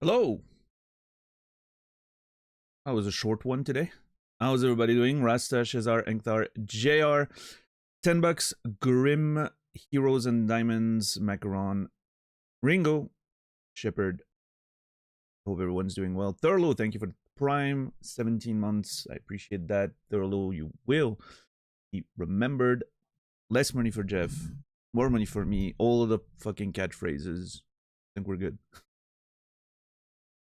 Hello. That was a short one today. How's everybody doing? Rasta, Shazar, Enkthar, JR, $10, Grim, Heroes and Diamonds, Macaron, Ringo, Shepherd. Hope everyone's doing well. Thurlow, thank you for the Prime. 17 months. I appreciate that. Thurlow, you will be remembered. Less money for Jeff. More money for me. All of the fucking catchphrases. I think we're good.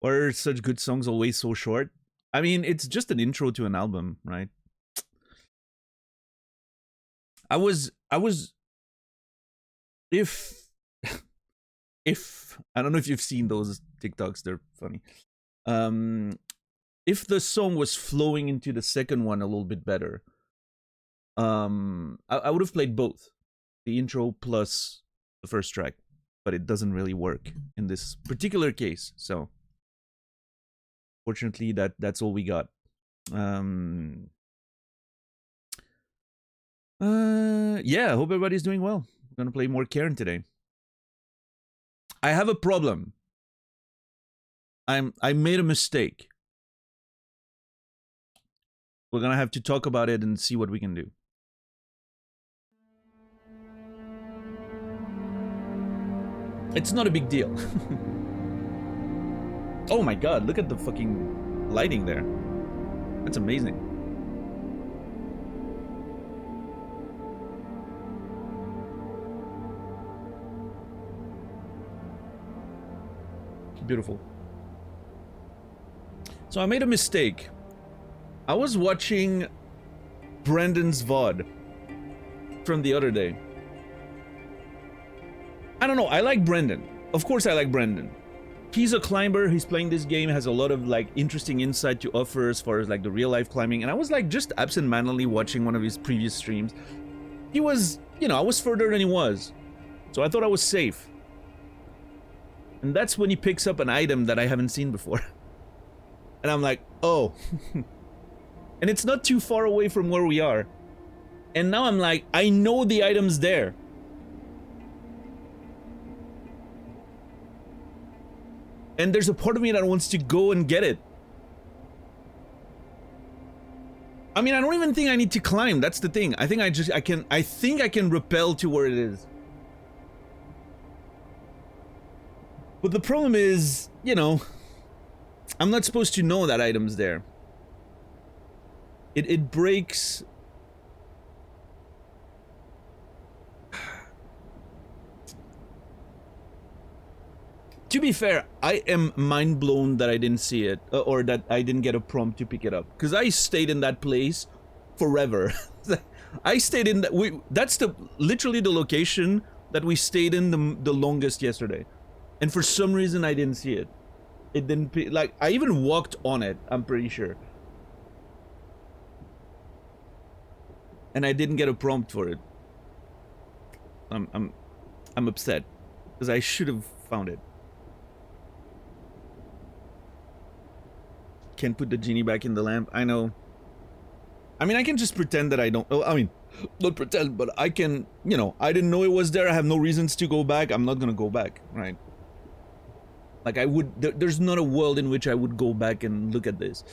Why are such good songs always so short? I mean, it's just an intro to an album, right? If I don't know if you've seen those TikToks, they're funny. If the song was flowing into the second one a little bit better, I would have played both, the intro plus the first track, but it doesn't really work in this particular case, so fortunately that's all we got. Yeah, hope everybody's doing well. I'm gonna play more CAIRN today. I have a problem. I made a mistake. We're gonna have to talk about it and see what we can do. It's not a big deal. Oh my god, look at the fucking lighting there. That's amazing. Beautiful. So I made a mistake. I was watching Brandon's VOD from the other day. I don't know, I like Brandon. Of course I like Brandon. He's a climber, he's playing this game, has a lot of like interesting insight to offer as far as like the real life climbing, and I was like just absentmindedly watching one of his previous streams. He was, you know, I was further than he was, so I thought I was safe. And that's when he picks up an item that I haven't seen before. And I'm like, oh. And it's not too far away from where we are. And now I'm like, I know the item's there. And there's a part of me that wants to go and get it. I mean, I don't even think I need to climb. That's the thing. I think I can rappel to where it is. But the problem is, you know, I'm not supposed to know that item's there. It breaks. To be fair, I am mind blown that I didn't see it, or that I didn't get a prompt to pick it up, because I stayed in that place forever. I stayed in that. That's literally the location that we stayed in the longest yesterday, and for some reason I didn't see it. It didn't like I even walked on it. I'm pretty sure, and I didn't get a prompt for it. I'm upset because I should have found it. Can't put the genie back in the lamp. I know. I mean, I can just pretend that I don't. Oh, I mean, not pretend, but I can. You know, I didn't know it was there. I have no reasons to go back. I'm not gonna go back, right? Like I would. There's not a world in which I would go back and look at this.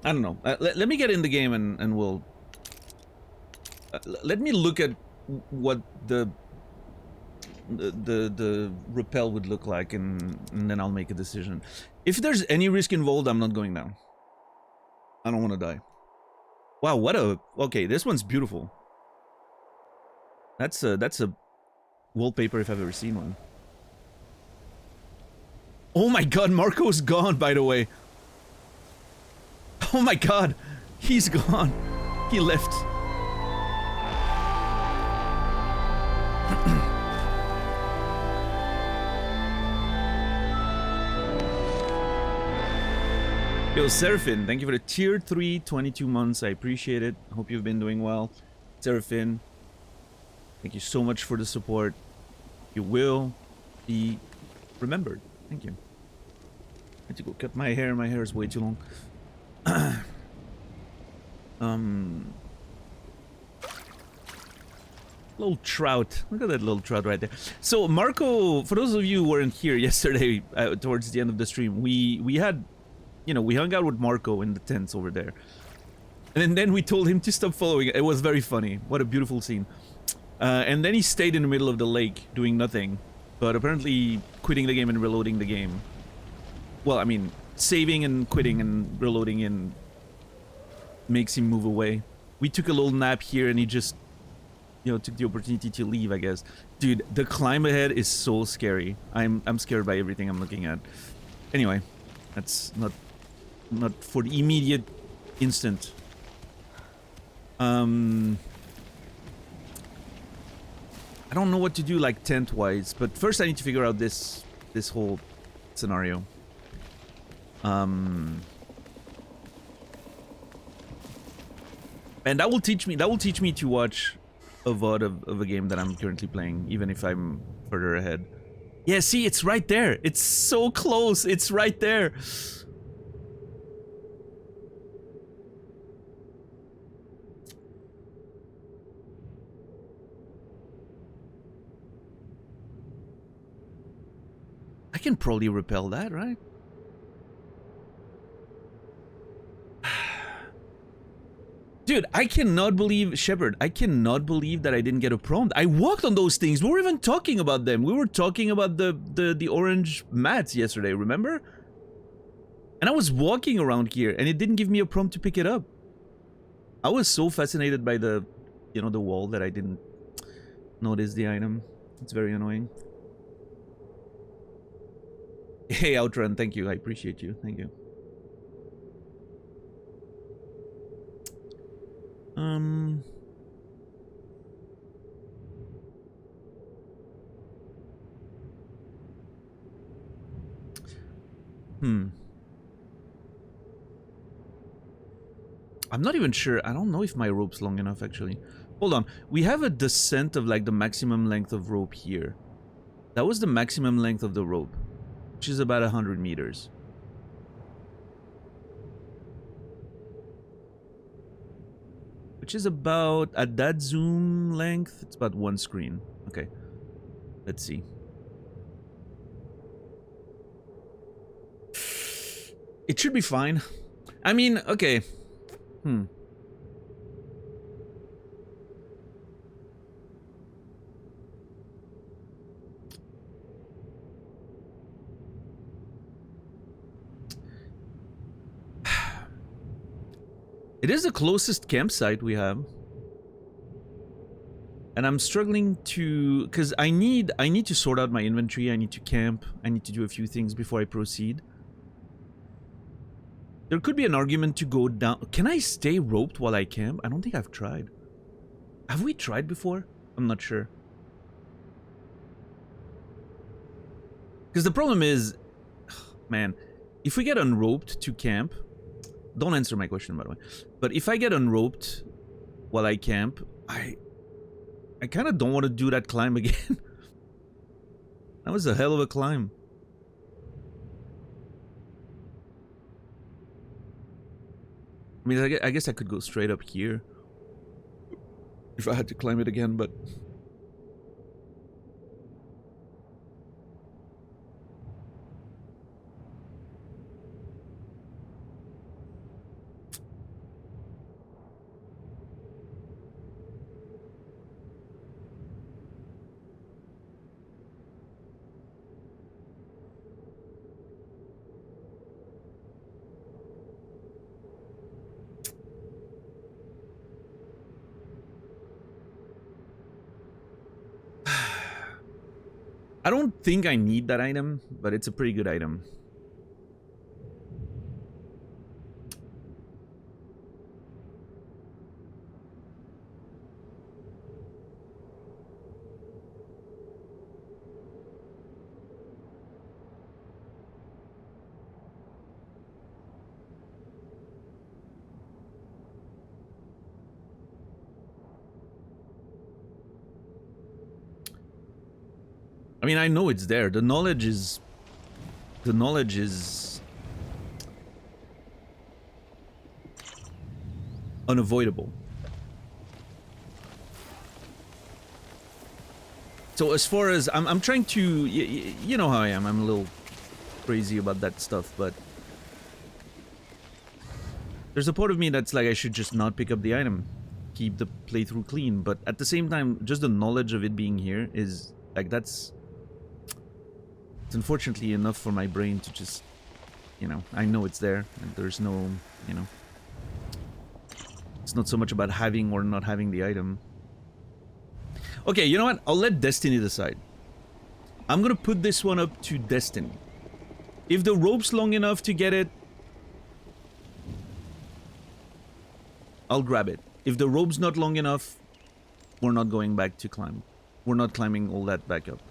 I don't know. Let me get in the game and we'll... let me look at what the rappel would look like, and then I'll make a decision. If there's any risk involved, I'm not going down. I don't want to die. Wow, what a... Okay, this one's beautiful. That's a wallpaper if I've ever seen one. Oh my god, Marco's gone, by the way. Oh my god, he's gone. He left. Yo, Seraphin, thank you for the tier 3, 22 months. I appreciate it. Hope you've been doing well. Seraphin, thank you so much for the support. You will be remembered. Thank you. I had to go cut my hair. My hair is way too long. Little trout. Look at that little trout right there. So Marco, for those of you who weren't here yesterday, towards the end of the stream, we had, you know, we hung out with Marco in the tents over there, and then we told him to stop following. It was very funny. What a beautiful scene. And then he stayed in the middle of the lake doing nothing, but apparently quitting the game and reloading the game. Well, I mean, saving and quitting and reloading in makes him move away. We took a little nap here and he just, you know, took the opportunity to leave, I guess. Dude, the climb ahead is so scary. I'm scared by everything I'm looking at. Anyway, that's not for the immediate instant. I don't know what to do, like, tent-wise, but first I need to figure out this whole scenario. And that will teach me to watch a VOD of a game that I'm currently playing, even if I'm further ahead. Yeah, see, it's right there. It's so close. It's right there. I can probably repel that, right? Dude, I cannot believe, Shepard, I cannot believe that I didn't get a prompt. I walked on those things. We were even talking about them. We were talking about the orange mats yesterday, remember? And I was walking around here and it didn't give me a prompt to pick it up. I was so fascinated by the, you know, the wall that I didn't notice the item. It's very annoying. Hey, Outrun, thank you. I appreciate you. Thank you. I'm not even sure. I don't know if my rope's long enough, actually. Hold on. We have a descent of, like, the maximum length of rope here. That was the maximum length of the rope, which is about 100 meters. which is about, at that zoom length, it's about one screen. Okay, let's see. It should be fine. I mean, okay. It is the closest campsite we have. And I'm struggling to, because I need to sort out my inventory, I need to camp, I need to do a few things before I proceed. There could be an argument to go down. Can I stay roped while I camp? I don't think I've tried. Have we tried before? I'm not sure. Because the problem is, man, if we get unroped to camp, don't answer my question, by the way. But if I get unroped while I camp, I kind of don't want to do that climb again. That was a hell of a climb. I mean, I guess I could go straight up here if I had to climb it again, but... I don't think I need that item, but it's a pretty good item. I mean, I know it's there. The knowledge is unavoidable. So as far as I'm trying to, you know how I am. I'm a little crazy about that stuff, but there's a part of me that's like I should just not pick up the item, keep the playthrough clean. But at the same time, just the knowledge of it being here is like it's unfortunately enough for my brain to just, you know, I know it's there and there's no, you know, it's not so much about having or not having the item. Okay, you know what? I'll let Destiny decide. I'm gonna put this one up to Destiny. If the rope's long enough to get it, I'll grab it. If the rope's not long enough, we're not going back to climb. We're not climbing all that back up.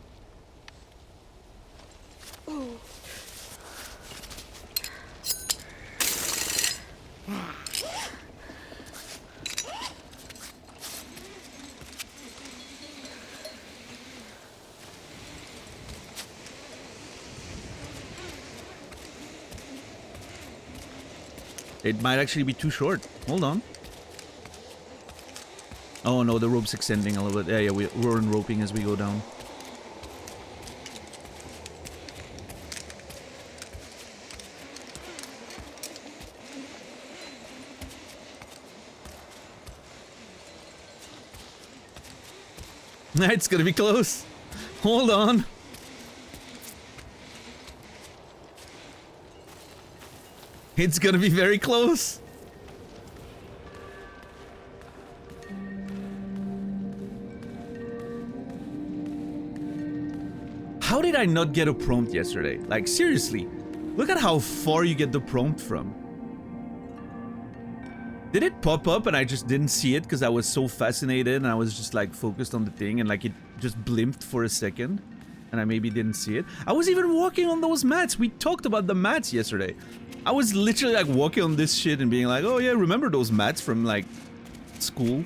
It might actually be too short. Hold on. Oh no, the rope's extending a little bit. Yeah, we're unroping as we go down. It's gonna be close. Hold on. It's gonna be very close. How did I not get a prompt yesterday? Like, seriously, look at how far you get the prompt from. Did it pop up and I just didn't see it because I was so fascinated and I was just like focused on the thing and like it just blimped for a second and I maybe didn't see it? I was even walking on those mats. We talked about the mats yesterday. I was literally like walking on this shit and being like, oh yeah, remember those mats from like school?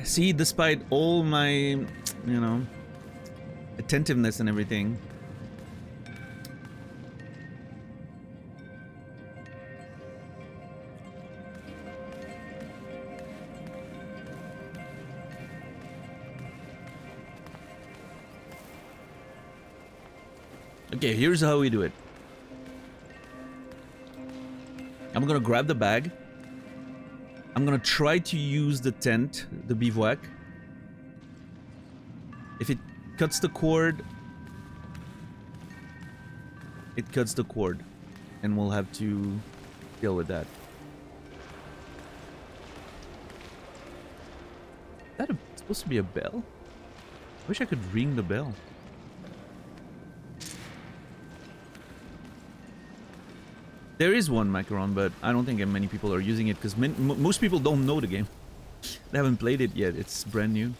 See, despite all my, you know, attentiveness and everything, Okay, here's how we do it. I'm gonna grab the bag. I'm gonna try to use the tent, the bivouac. If it cuts the cord, it cuts the cord. And we'll have to deal with that. Is that supposed to be a bell? I wish I could ring the bell. There is one macaron, but I don't think many people are using it because most people don't know the game. They haven't played it yet. It's brand new.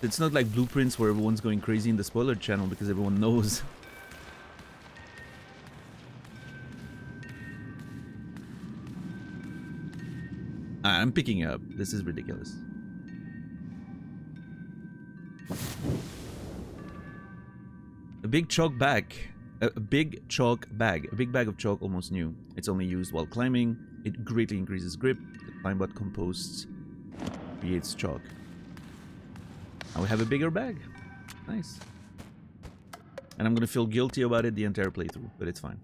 It's not like Blueprints where everyone's going crazy in the spoiler channel because everyone knows. I'm picking up. This is ridiculous. A big chalk bag. A big chalk bag. A big bag of chalk, almost new. It's only used while climbing. It greatly increases grip. The climbbot composts creates chalk. Now we have a bigger bag. Nice. And I'm gonna feel guilty about it the entire playthrough, but it's fine.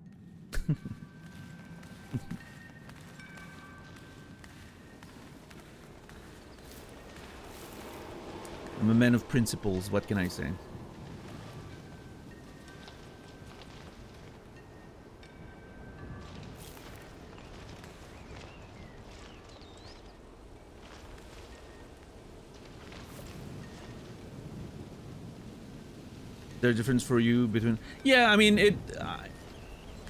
I'm a man of principles, what can I say? Is there a difference for you between... Yeah, I mean, it...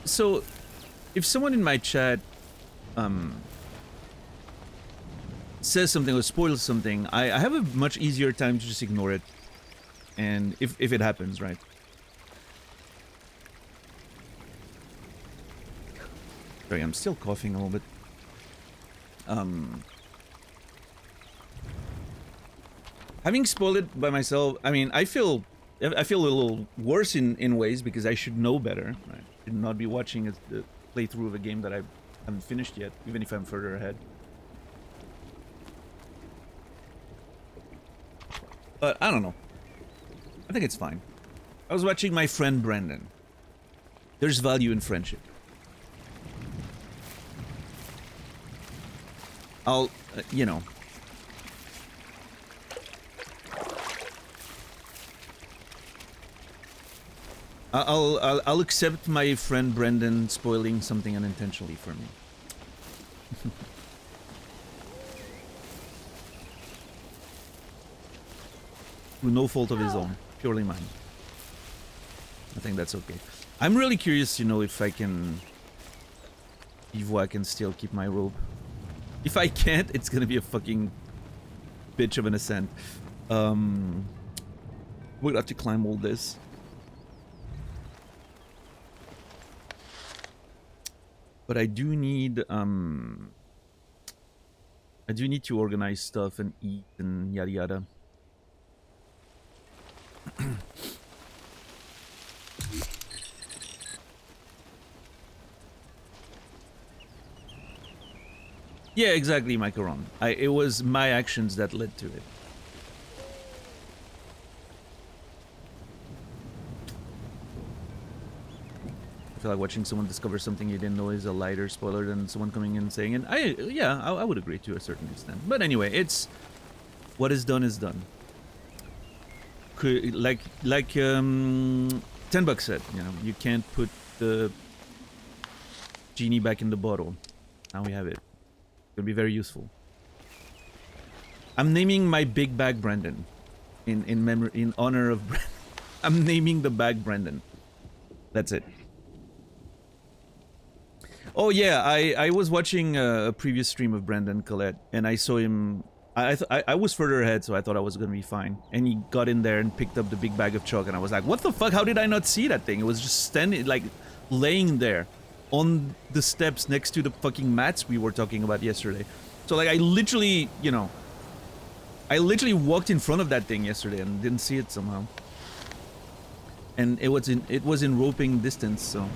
so, if someone in my chat says something or spoils something, I have a much easier time to just ignore it. And if it happens, right? Sorry, I'm still coughing a little bit. Having spoiled it by myself, I mean, I feel a little worse in ways because I should know better. Right? I should not be watching a playthrough of a game that I haven't finished yet, even if I'm further ahead. But I don't know. I think it's fine. I was watching my friend Brandon. There's value in friendship. I'll, you know. I'll accept my friend Brendan spoiling something unintentionally for me. Through no fault of his own, purely mine. I think that's okay. I'm really curious to know if I can... bivouac and still keep my robe. If I can't, it's gonna be a fucking bitch of an ascent. We'll have to climb all this. But I do need to organize stuff and eat and yada yada. Yeah, exactly, Macaron. It was my actions that led to it. I feel like watching someone discover something you didn't know is a lighter spoiler than someone coming in and saying it. I would agree to a certain extent. But anyway, it's what is done is done. Like $10 said, you know, you can't put the genie back in the bottle. Now we have it. It's gonna be very useful. I'm naming my big bag Brandon, in honor of Brandon. I'm naming the bag Brandon. That's it. Oh yeah, I was watching a previous stream of Brandon Collette, and I saw him. I was further ahead, so I thought I was gonna be fine. And he got in there and picked up the big bag of chalk, and I was like, "What the fuck? How did I not see that thing? It was just standing, like, laying there on the steps next to the fucking mats we were talking about yesterday." So like, I literally, you know, I literally walked in front of that thing yesterday and didn't see it somehow. And it was in roping distance, so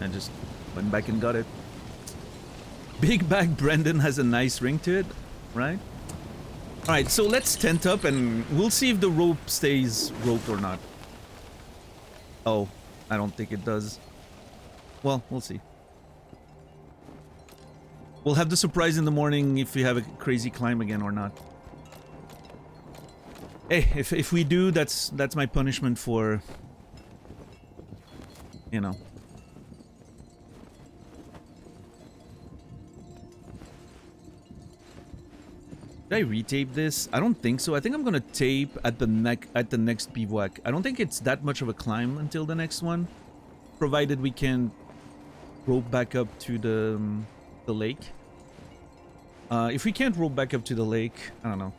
I just went back and got it. Big bag Brendan has a nice ring to it, right? Alright, so let's tent up and we'll see if the rope stays roped or not. Oh, I don't think it does. Well, we'll see. We'll have the surprise in the morning if we have a crazy climb again or not. Hey, if we do, that's my punishment for, you know. Did I retape this? I don't think so. I think I'm gonna tape at the next bivouac. I don't think it's that much of a climb until the next one, provided we can rope back up to the lake. If we can't rope back up to the lake, I don't know.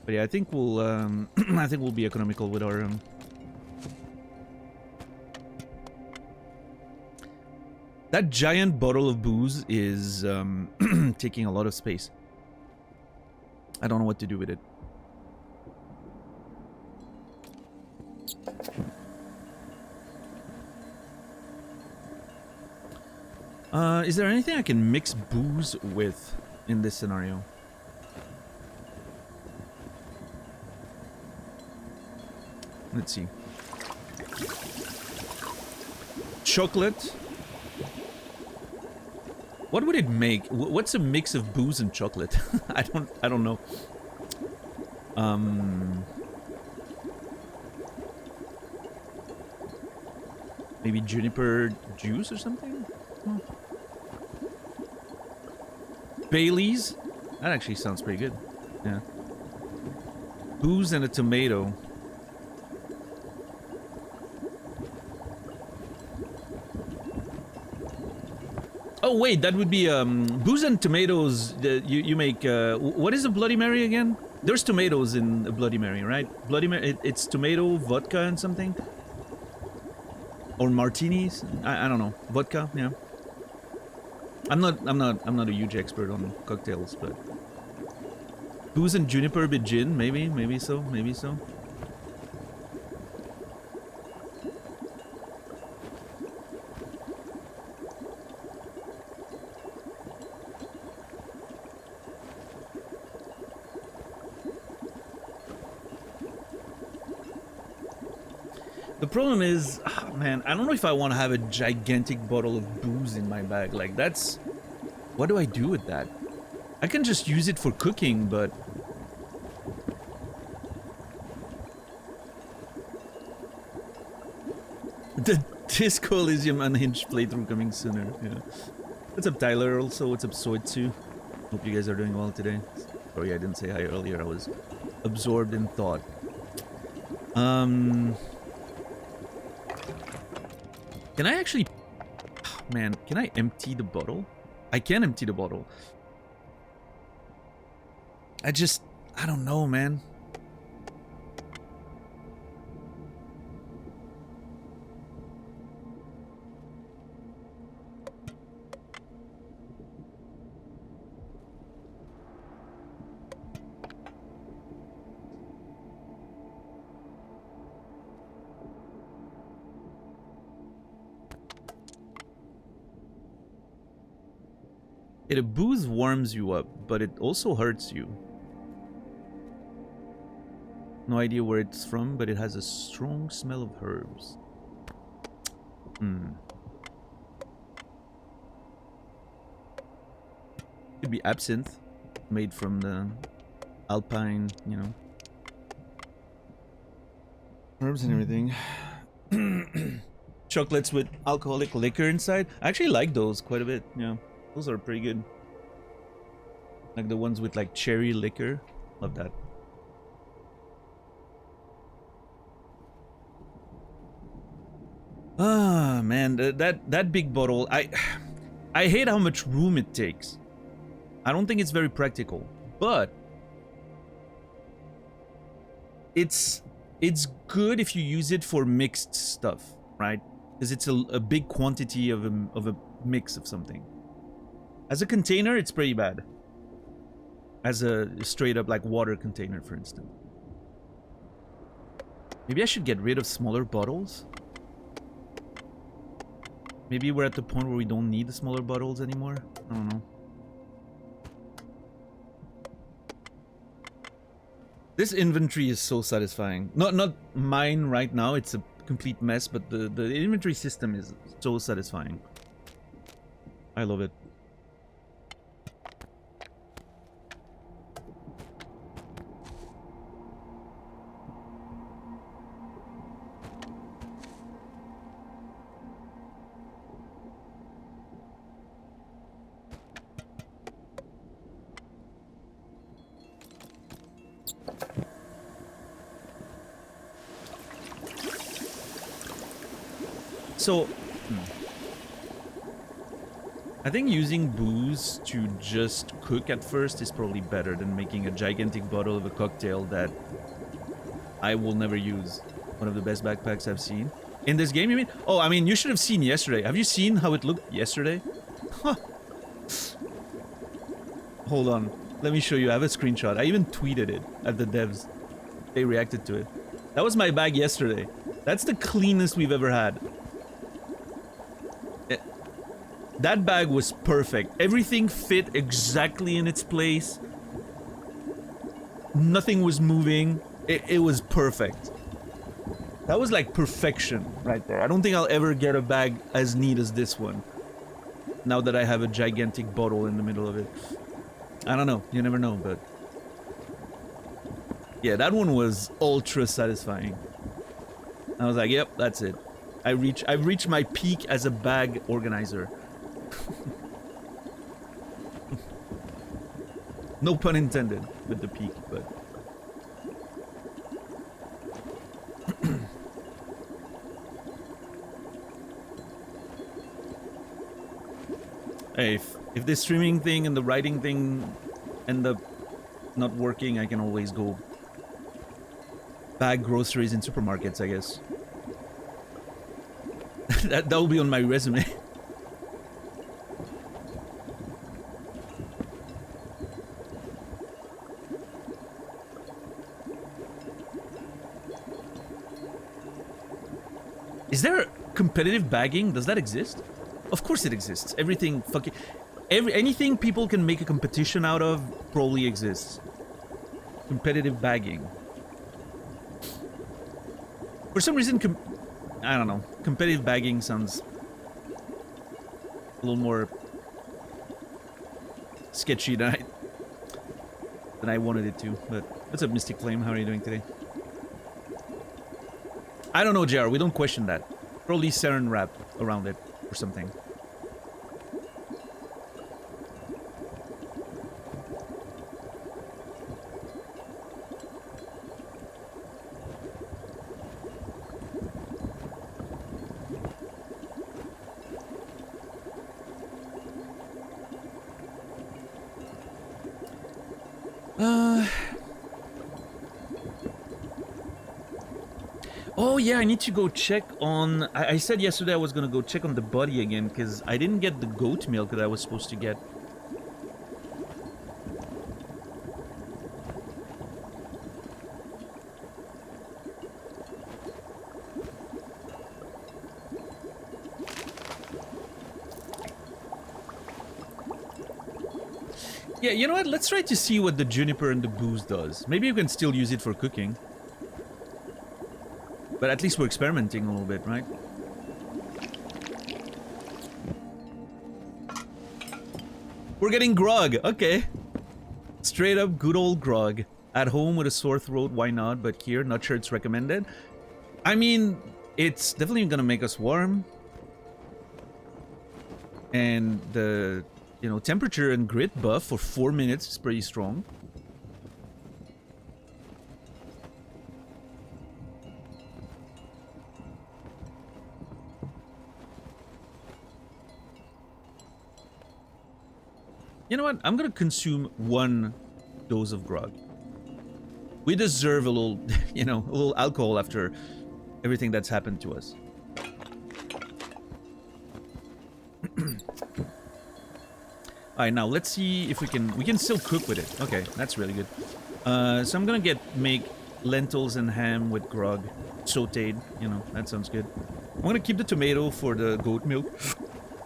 But yeah, I think we'll I think we'll be economical with our that giant bottle of booze is taking a lot of space. I don't know what to do with it. Is there anything I can mix booze with in this scenario? Let's see. Chocolate. What would it make? What's a mix of booze and chocolate? I don't know. Maybe juniper juice or something? Hmm. Bailey's? That actually sounds pretty good. Yeah. Booze and a tomato. Oh wait, that would be booze and tomatoes. You make what is a Bloody Mary again? There's tomatoes in a Bloody Mary, right? Bloody Mary, it's tomato, vodka, and something, or martinis. I don't know. Vodka, yeah. I'm not a huge expert on cocktails, but booze and juniper with gin, maybe so. The problem is, man, I don't know if I want to have a gigantic bottle of booze in my bag. Like, that's... What do I do with that? I can just use it for cooking, but... The Disco Elysium Unhinged playthrough coming sooner, yeah. What's up, Tyler? Also, what's up, Soitsu? Hope you guys are doing well today. Sorry, I didn't say hi earlier. I was absorbed in thought. Can I actually... Man, can I empty the bottle? I can empty the bottle. I don't know, man. A booze warms you up, but it also hurts you. No idea where it's from, but it has a strong smell of herbs. Could be absinthe, made from the alpine, you know, herbs and everything. Chocolates with alcoholic liquor inside. I actually like those quite a bit, yeah. Those are pretty good. Like the ones with like cherry liquor. Love that. Ah, man, that big bottle. I hate how much room it takes. I don't think it's very practical, but it's good if you use it for mixed stuff, right? Because it's a big quantity of a mix of something. As a container, it's pretty bad. As a straight up like water container, for instance. Maybe I should get rid of smaller bottles. Maybe we're at the point where we don't need the smaller bottles anymore. I don't know. This inventory is so satisfying. Not mine right now, it's a complete mess, but the inventory system is so satisfying. I love it. So, I think using booze to just cook at first is probably better than making a gigantic bottle of a cocktail that I will never use. One of the best backpacks I've seen. In this game, you mean? Oh, I mean, you should have seen yesterday. Have you seen how it looked yesterday? Huh. Hold on. Let me show you. I have a screenshot. I even tweeted it at the devs. They reacted to it. That was my bag yesterday. That's the cleanest we've ever had. That bag was perfect. Everything fit exactly in its place. Nothing was moving. It was perfect. That was like perfection right there. I don't think I'll ever get a bag as neat as this one. Now that I have a gigantic bottle in the middle of it. I don't know. You never know, but... yeah, that one was ultra satisfying. I was like, yep, that's it. I've reached my peak as a bag organizer. No pun intended with the peak, but... hey, if this streaming thing and the writing thing end up not working, I can always go bag groceries in supermarkets, I guess. that will be on my resume. Is there competitive bagging? Does that exist? Of course it exists. Everything fucking... anything people can make a competition out of probably exists. Competitive bagging. For some reason, I don't know. Competitive bagging sounds a little more sketchy than I wanted it to. But what's up, Mystic Flame? How are you doing today? I don't know, JR. We don't question that. Probably CAIRN rap around it or something. Oh yeah, I need to go check on... I said yesterday I was gonna go check on the body again, because I didn't get the goat milk that I was supposed to get. Yeah, you know what? Let's try to see what the juniper and the booze does. Maybe you can still use it for cooking. But at least we're experimenting a little bit, right? We're getting grog, okay. Straight up good old grog. At home with a sore throat, why not? But here, not sure it's recommended. I mean, it's definitely gonna make us warm. And the, you know, temperature and grit buff for 4 minutes is pretty strong. You know what? I'm gonna consume 1 dose of grog. We deserve a little, you know, a little alcohol after everything that's happened to us. Alright, now let's see if we can still cook with it. Okay, that's really good. So I'm gonna make lentils and ham with grog. Sauteed, you know, that sounds good. I'm gonna keep the tomato for the goat milk,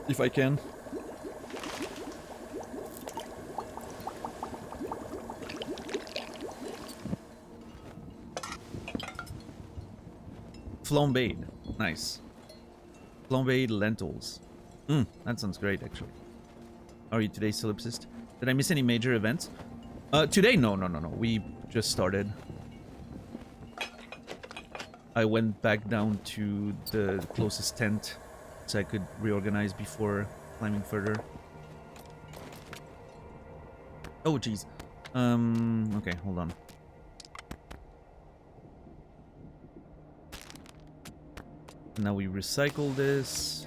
if I can. Flambéed. Nice. Flambéed lentils. That sounds great, actually. How are you today, Solipsist? Did I miss any major events? Today? No. We just started. I went back down to the closest tent so I could reorganize before climbing further. Oh, jeez. Okay, hold on. Now we recycle this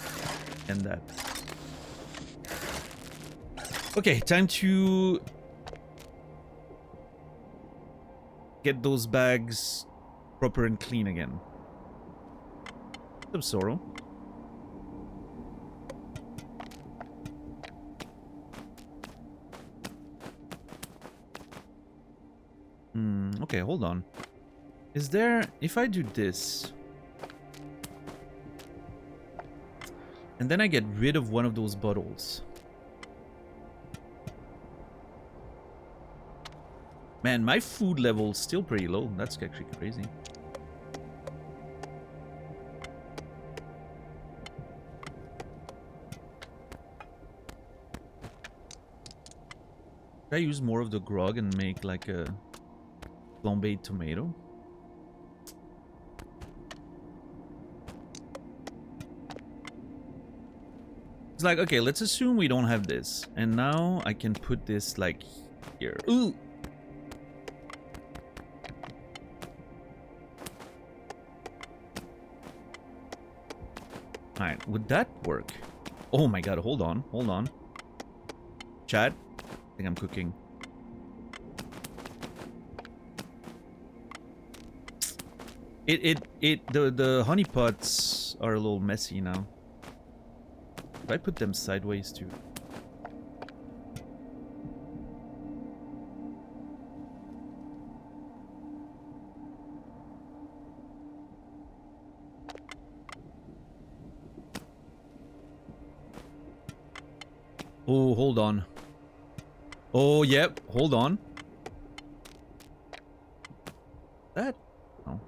and that. Okay, time to get those bags proper and clean again. Some sorrow. Okay, hold on. Is there... If I do this... And then I get rid of one of those bottles. Man, my food level's still pretty low. That's actually crazy. Should I use more of the grog and make like a flambéed tomato? It's like, okay, let's assume we don't have this. And now I can put this like here. Ooh! Alright, would that work? Oh my god, hold on. Chat, I think I'm cooking. The honey pots are a little messy now. If I put them sideways too. Oh, hold on. Oh, yep, hold on. That? Oh.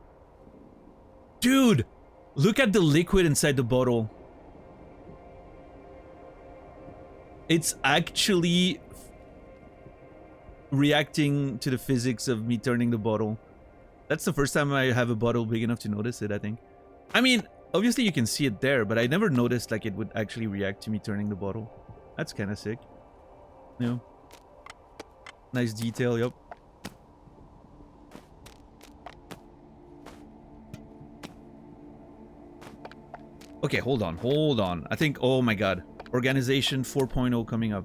Dude! Look at the liquid inside the bottle. It's actually reacting to the physics of me turning the bottle. That's the first time I have a bottle big enough to notice it, I think. I mean, obviously you can see it there, but I never noticed like it would actually react to me turning the bottle. That's kind of sick. Yeah. Nice detail, yep. Okay, hold on. I think, oh my god. Organization 4.0 coming up.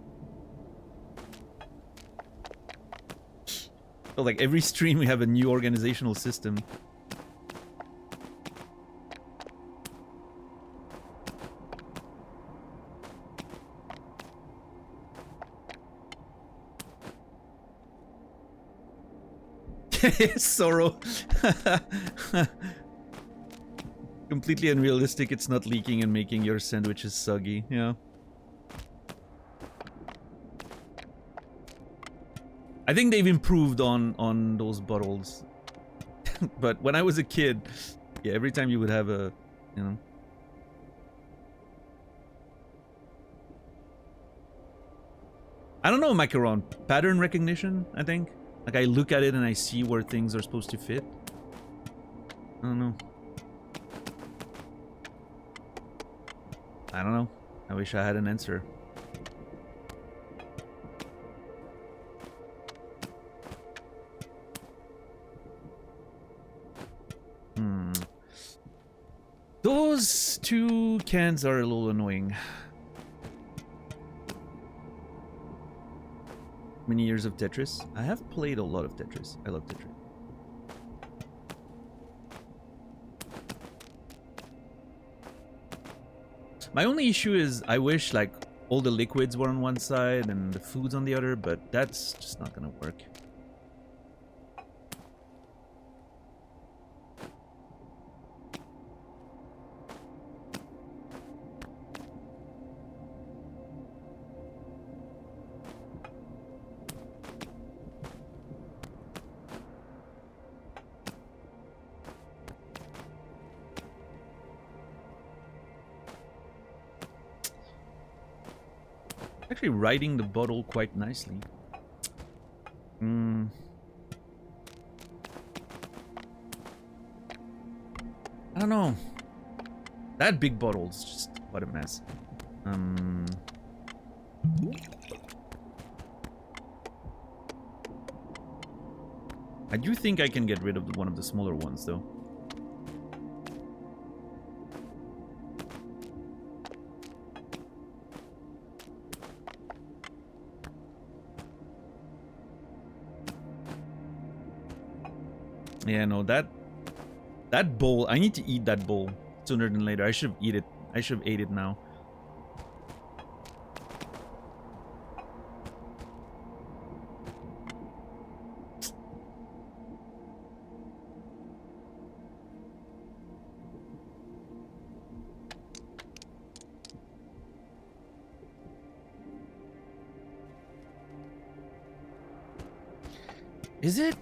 So like every stream we have a new organizational system. Sorrow. Completely unrealistic. It's not leaking and making your sandwiches soggy. Yeah. I think they've improved on those bottles. But when I was a kid, yeah, every time you would have a, you know. I don't know, Macaron. Pattern recognition, I think. Like I look at it and I see where things are supposed to fit. I don't know. I don't know. I wish I had an answer. Those two cans are a little annoying. Many years of Tetris. I have played a lot of Tetris. I love Tetris. My only issue is I wish like all the liquids were on one side and the food's on the other, but that's just not gonna work. Actually riding the bottle quite nicely. I don't know. That big bottle's just what a mess. I do think I can get rid of one of the smaller ones, though. Yeah, no, that bowl, I need to eat that bowl sooner than later. I should eat it. I should have ate it now. Is it?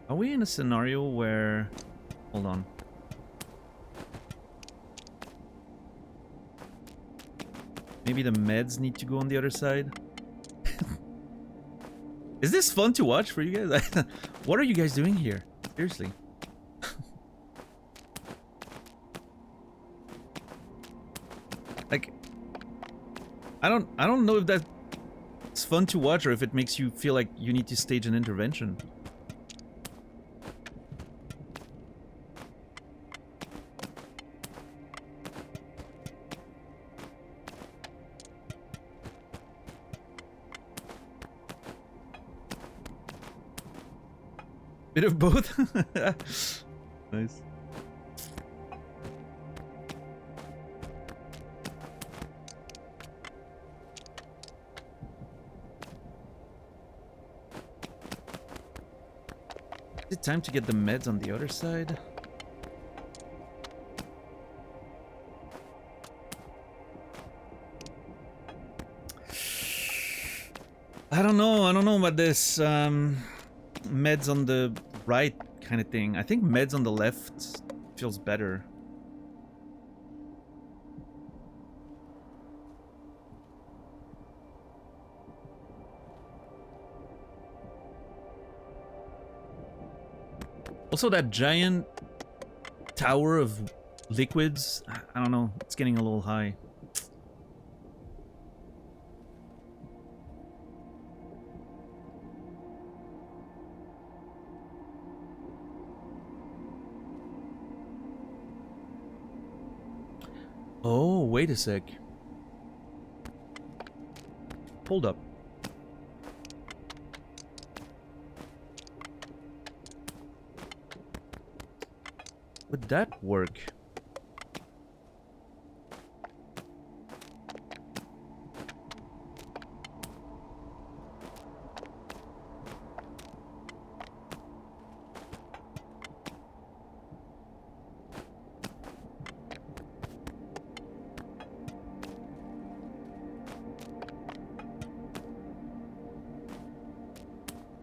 Are we in a scenario where... Hold on. Maybe the meds need to go on the other side? Is this fun to watch for you guys? What are you guys doing here? Seriously. Like... I don't know if that's fun to watch or if it makes you feel like you need to stage an intervention. Bit of both. Nice. Is it time to get the meds on the other side? I don't know about this. Meds on the right kind of thing. I think meds on the left feels better. Also, that giant tower of liquids, I don't know, it's getting a little high. Oh, wait a sec. Hold up. Would that work?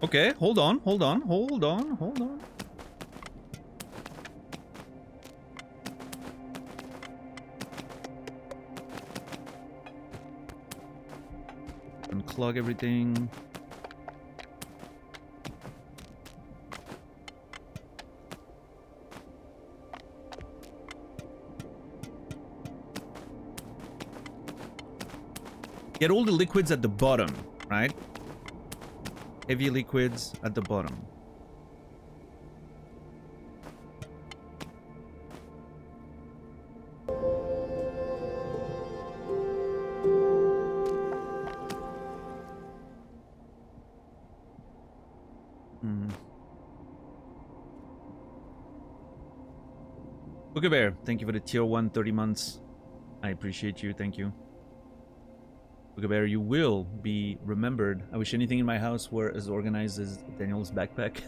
Okay, hold on. Unclog everything. Get all the liquids at the bottom, right? Heavy liquids at the bottom. Booker Bear, thank you for the tier 1 30 months. I appreciate you, thank you. Booker Bear, you will be remembered. I wish anything in my house were as organized as Daniel's backpack.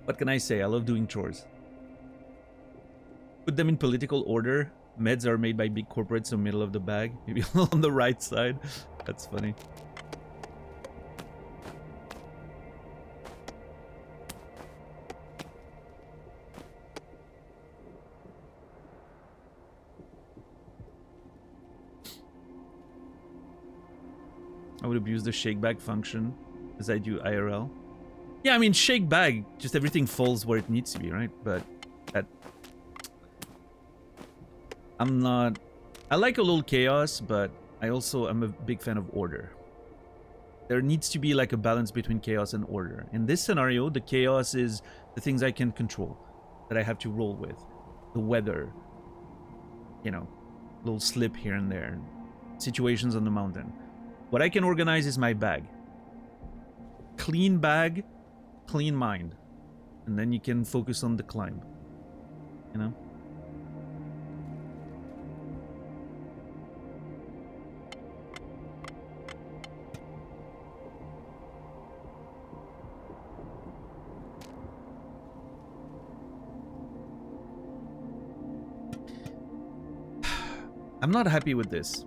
What can I say? I love doing chores. Put them in political order. Meds are made by big corporates, so middle of the bag. Maybe on the right side. That's funny. I would abuse the shake bag function as I do IRL. Yeah, I mean, shake bag, just everything falls where it needs to be, right? But that... I'm not... I like a little chaos, but I also am a big fan of order. There needs to be like a balance between chaos and order. In this scenario, the chaos is the things I can control, that I have to roll with. The weather, you know, little slip here and there, situations on the mountain. What I can organize is my bag. Clean bag, clean mind. And then you can focus on the climb, you know? I'm not happy with this.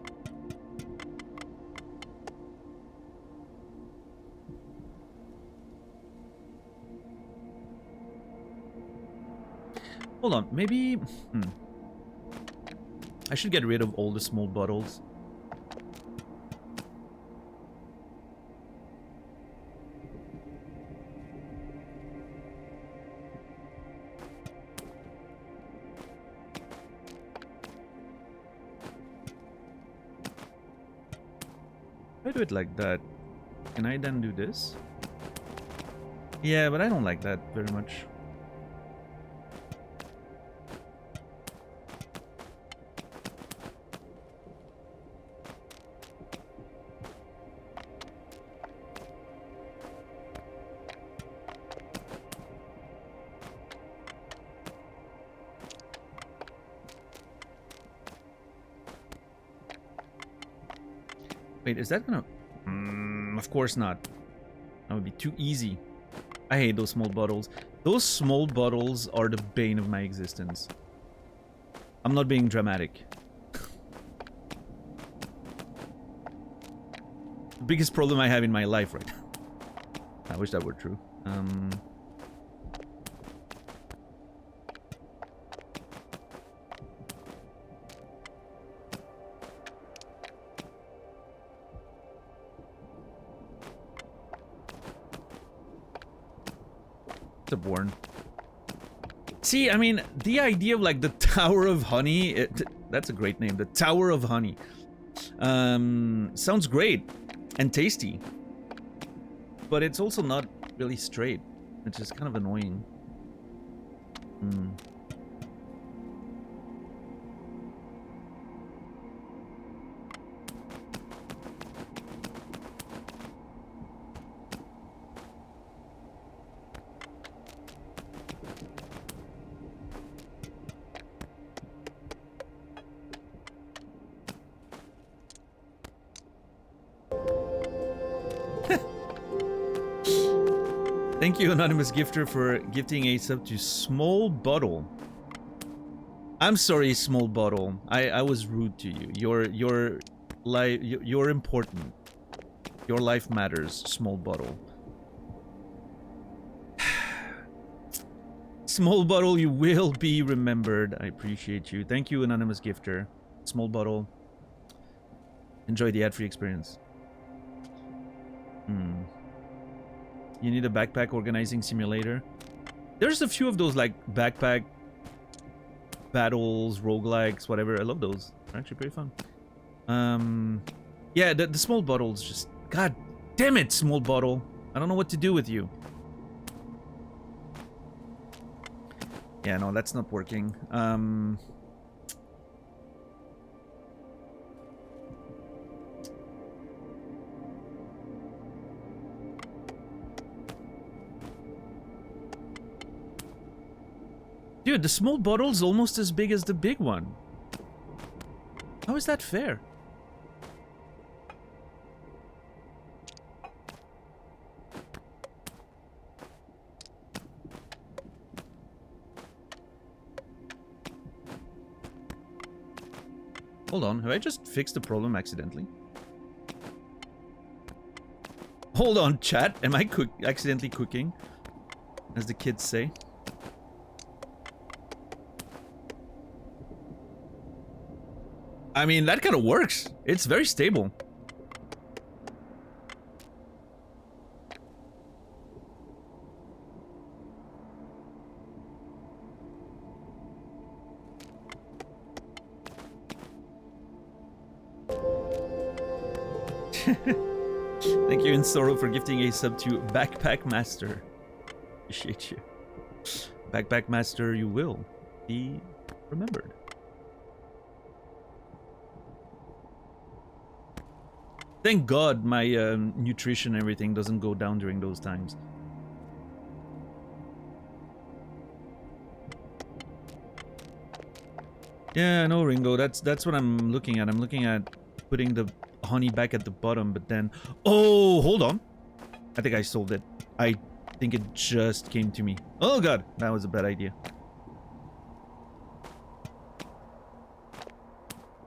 Hold on, maybe... I should get rid of all the small bottles. I do it like that. Can I then do this? Yeah, but I don't like that very much. Wait, is that gonna... of course not. That would be too easy. I hate those small bottles. Those small bottles are the bane of my existence. I'm not being dramatic. The biggest problem I have in my life right now. I wish that were true. Born. See, I mean, the idea of like the Tower of Honey, that's a great name. The Tower of Honey. Sounds great and tasty. But it's also not really straight. It's just kind of annoying. Thank you, Anonymous Gifter, for gifting a sub to Small Bottle. I'm sorry, Small Bottle. I was rude to you. You're important. Your life matters, Small Bottle. Small Bottle, you will be remembered. I appreciate you. Thank you, Anonymous Gifter. Small Bottle. Enjoy the ad-free experience. You need a backpack organizing simulator. There's a few of those like backpack battles, roguelikes, whatever. I love those. They're actually pretty fun. Yeah, the small bottles just... God damn it, Small Bottle. I don't know what to do with you. Yeah, no, that's not working. Dude, the small bottle's almost as big as the big one. How is that fair? Hold on, have I just fixed the problem accidentally? Hold on, chat. Am I accidentally cooking? As the kids say. I mean, that kind of works. It's very stable. Thank you, in Sorrow, for gifting a sub to Backpack Master. Appreciate you. Backpack Master, you will be remembered. Thank God my nutrition and everything doesn't go down during those times. Yeah, no, Ringo, that's what I'm looking at. I'm looking at putting the honey back at the bottom, but then... Oh, hold on. I think I solved it. I think it just came to me. Oh god, that was a bad idea.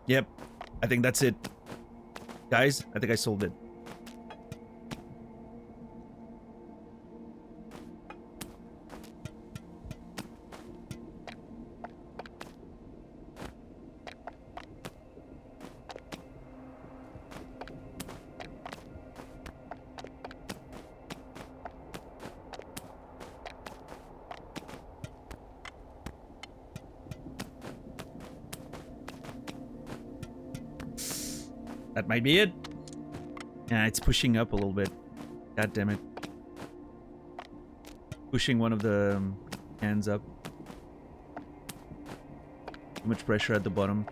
Yep, I think that's it. Guys, I think I solved it. That might be it. Yeah, it's pushing up a little bit. God damn it. Pushing one of the cans up. Too much pressure at the bottom.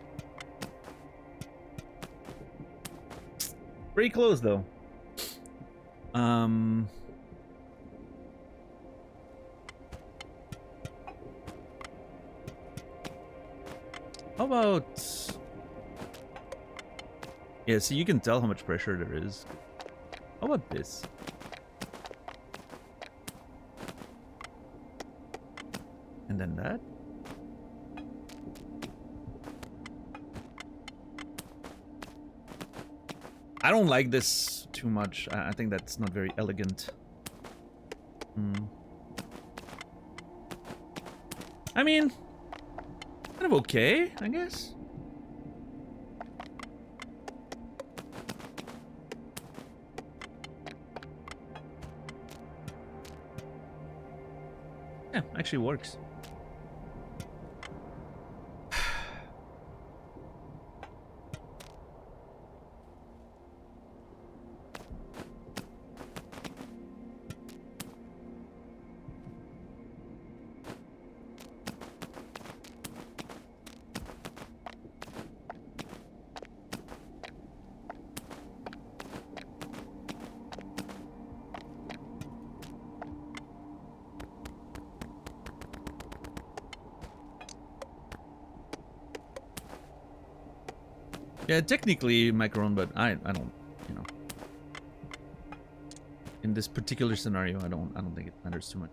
Pretty close though. How about... Yeah, see, you can tell how much pressure there is. How about this? And then that? I don't like this too much. I think that's not very elegant. I mean, kind of okay, I guess. Yeah, actually works. Yeah, technically macaron, but I don't, you know. In this particular scenario, I don't think it matters too much.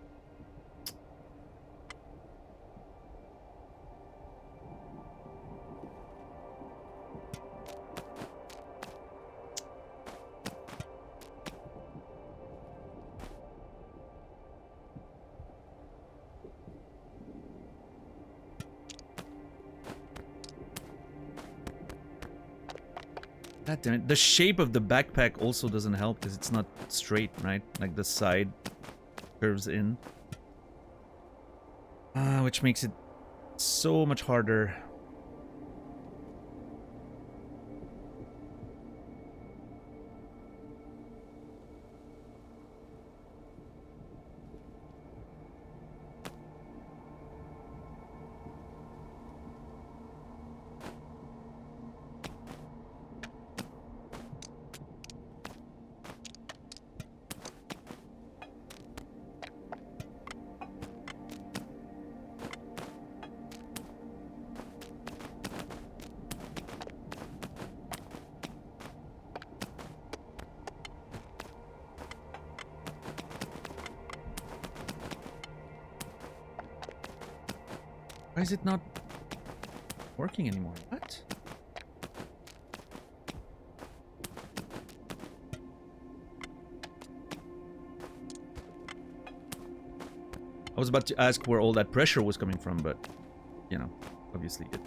God damn it. The shape of the backpack also doesn't help because it's not straight, right? Like the side curves in. Which makes it so much harder. Why is it not working anymore? What? I was about to ask where all that pressure was coming from, but, you know, obviously it's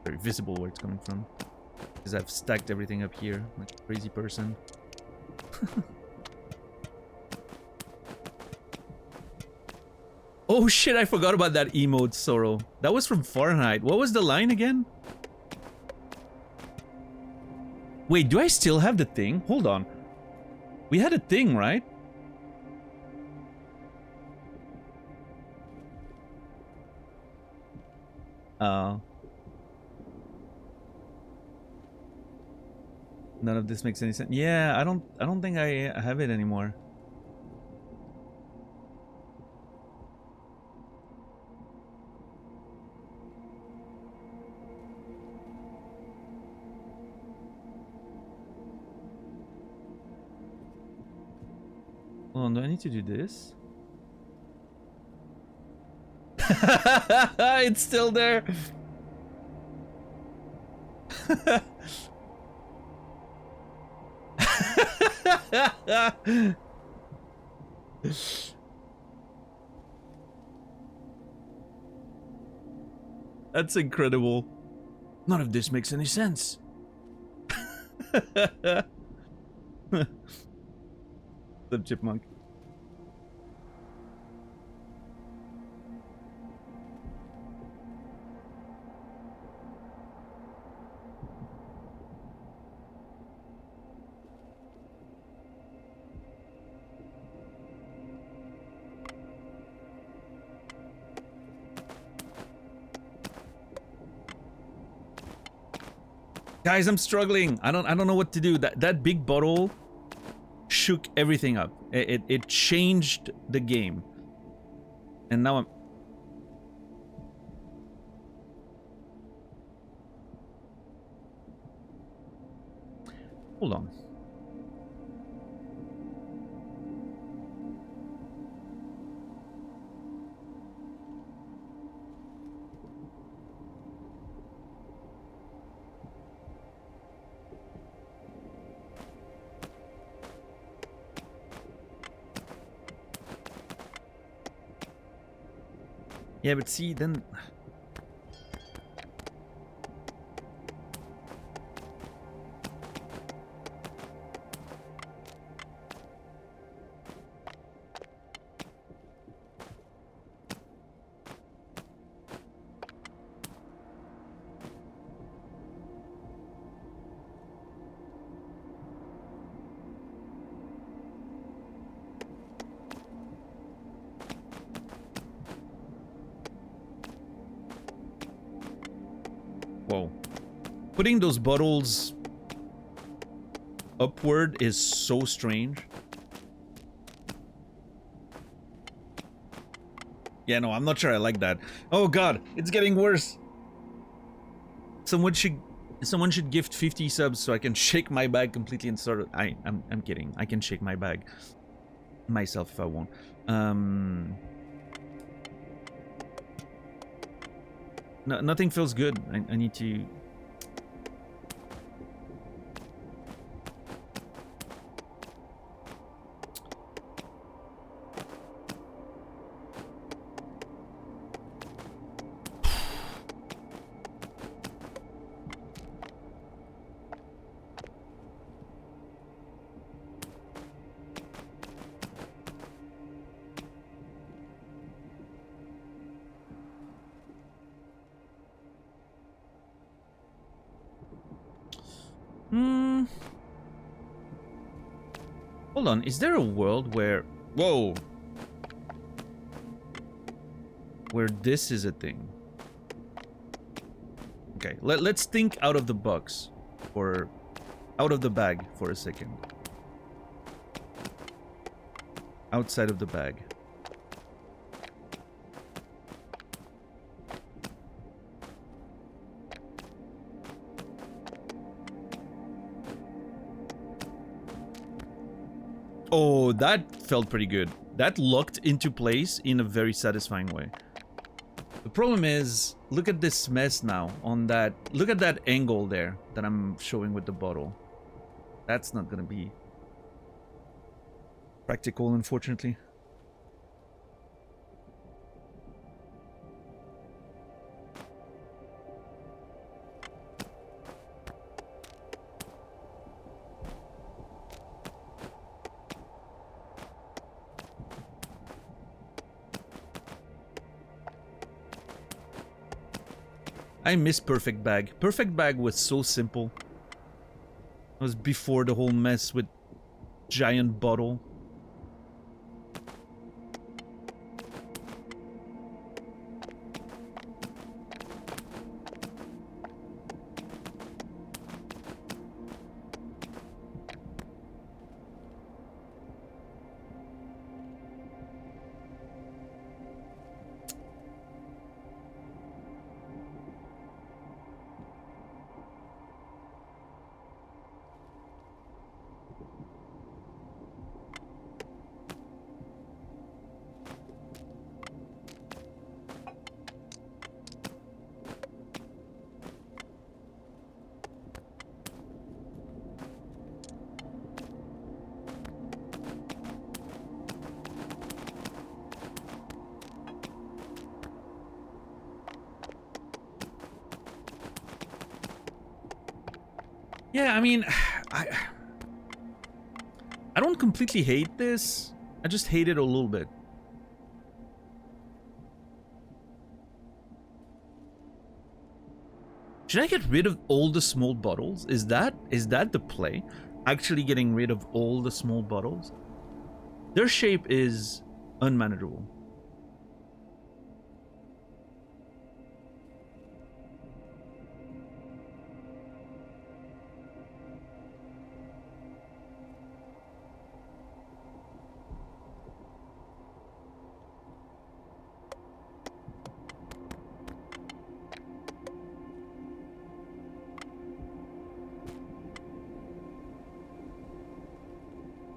very visible where it's coming from. Because I've stacked everything up here like a crazy person. Oh shit, I forgot about that emote, Sorrow. That was from Fahrenheit. What was the line again? Wait, do I still have the thing? Hold on. We had a thing, right? None of this makes any sense. Yeah, I don't think I have it anymore. Hold on, do I need to do this? It's still there. That's incredible. None of this makes any sense. The chipmunk. Guys, I'm struggling. I don't know what to do. That big bottle shook everything up. It changed the game. And now I'm... Hold on. Yeah, but see, then... Whoa. Putting those bottles upward is so strange. Yeah, no, I'm not sure I like that. Oh god, it's getting worse. Someone should gift 50 subs so I can shake my bag completely and start. I'm kidding. I can shake my bag myself if I want. No, nothing feels good. I need to... Hold on, is there a world where... Whoa! Where this is a thing? Okay, let's think out of the box. Or... out of the bag for a second. Outside of the bag. Oh, that felt pretty good. That locked into place in a very satisfying way. The problem is, look at this mess now on that... Look at that angle there that I'm showing with the bottle. That's not gonna be practical, unfortunately. I miss Perfect Bag. Perfect Bag was so simple. That was before the whole mess with giant bottle. Yeah, I mean, I don't completely hate this. I just hate it a little bit. Should I get rid of all the small bottles? Is that the play? Actually getting rid of all the small bottles? Their shape is unmanageable.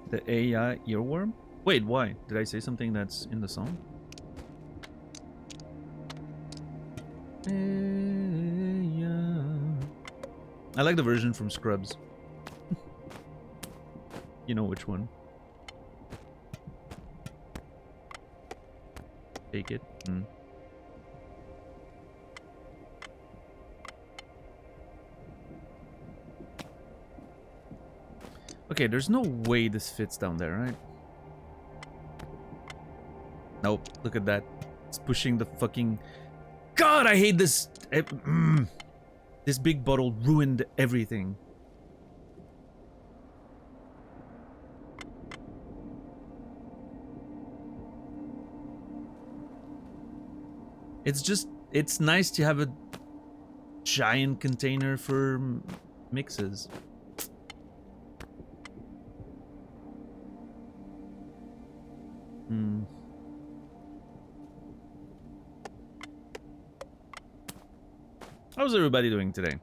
The AI earworm? Wait, why? Did I say something that's in the song? I like the version from Scrubs. You know which one. Take it. Okay, there's no way this fits down there, right? Nope, look at that. It's pushing the fucking... God, I hate this! This big bottle ruined everything. It's just... It's nice to have a giant container for mixes. How's everybody doing today?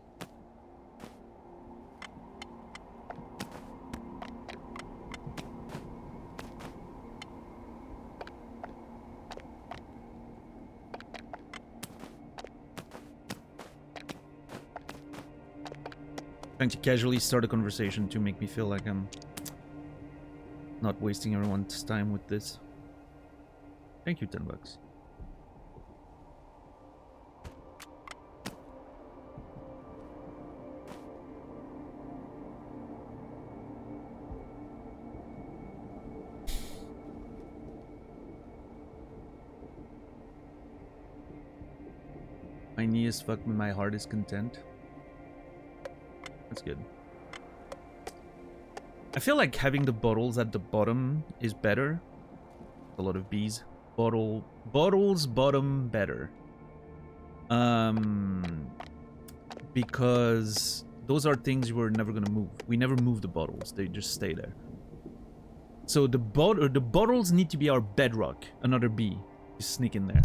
Trying to casually start a conversation to make me feel like I'm not wasting everyone's time with this. Thank you, $10. My knee is fucked, but my heart is content. That's good. I feel like having the bottles at the bottom is better. A lot of bees. Bottles bottom better. Because those are things we're never gonna move. We never move the bottles. They just stay there. So the bottles need to be our bedrock. Another bee. Just sneak in there.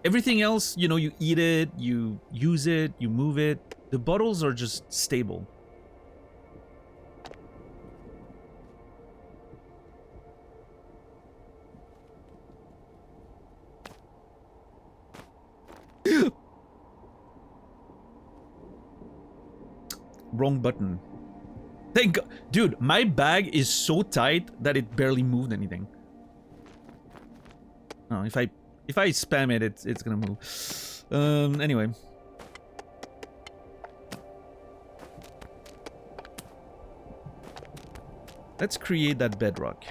Everything else, you know, you eat it, you use it, you move it. The bottles are just stable. Wrong button. Thank God. Dude, my bag is so tight that it barely moved anything. Oh, if I spam it, it's gonna move. Anyway. Let's create that bedrock.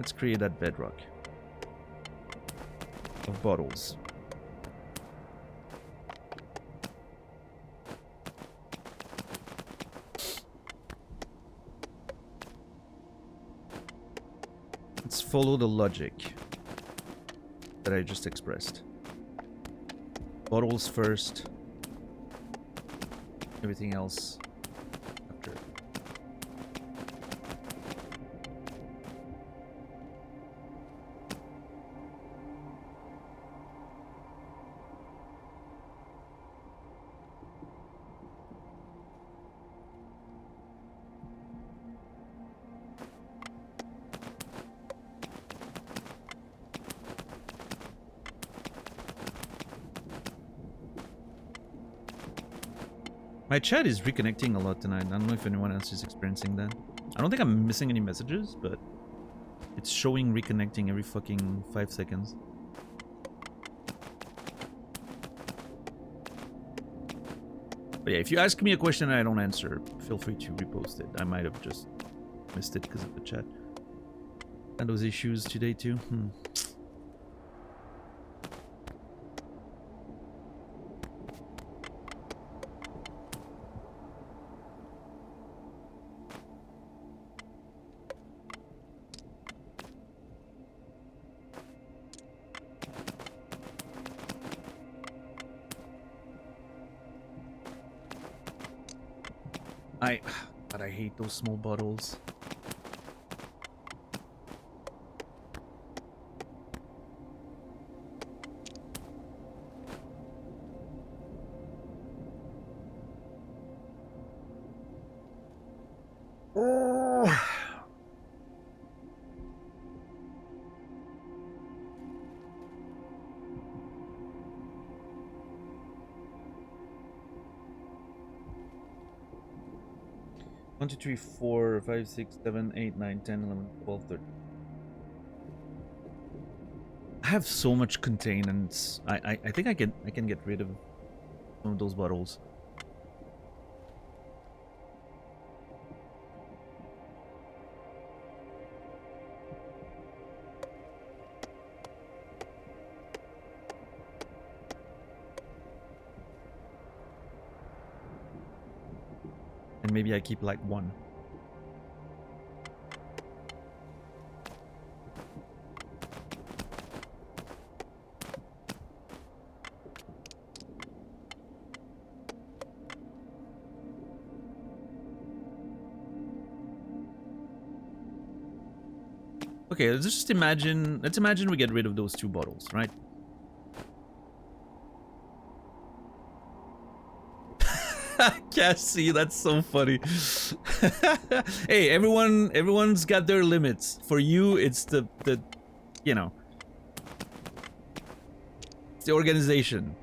Let's create that bedrock of bottles. Let's follow the logic that I just expressed. Bottles first, everything else after. My chat is reconnecting a lot tonight. I don't know if anyone else is experiencing that. I don't think I'm missing any messages, but it's showing reconnecting every fucking 5 seconds. But yeah, if you ask me a question and I don't answer, feel free to repost it. I might have just missed it because of the chat. And those issues today too. God, I hate those small bottles. One, two, three, 4, 5, 6, 7, 8, 9, 10, 11, 12, 13. I have so much containment. I think I can get rid of some of those bottles. And maybe I keep like one. Okay, let's just imagine, let's imagine we get rid of those 2 bottles, right? Cassie, that's so funny. Hey, everyone's got their limits. For you, it's the you know, it's the organization.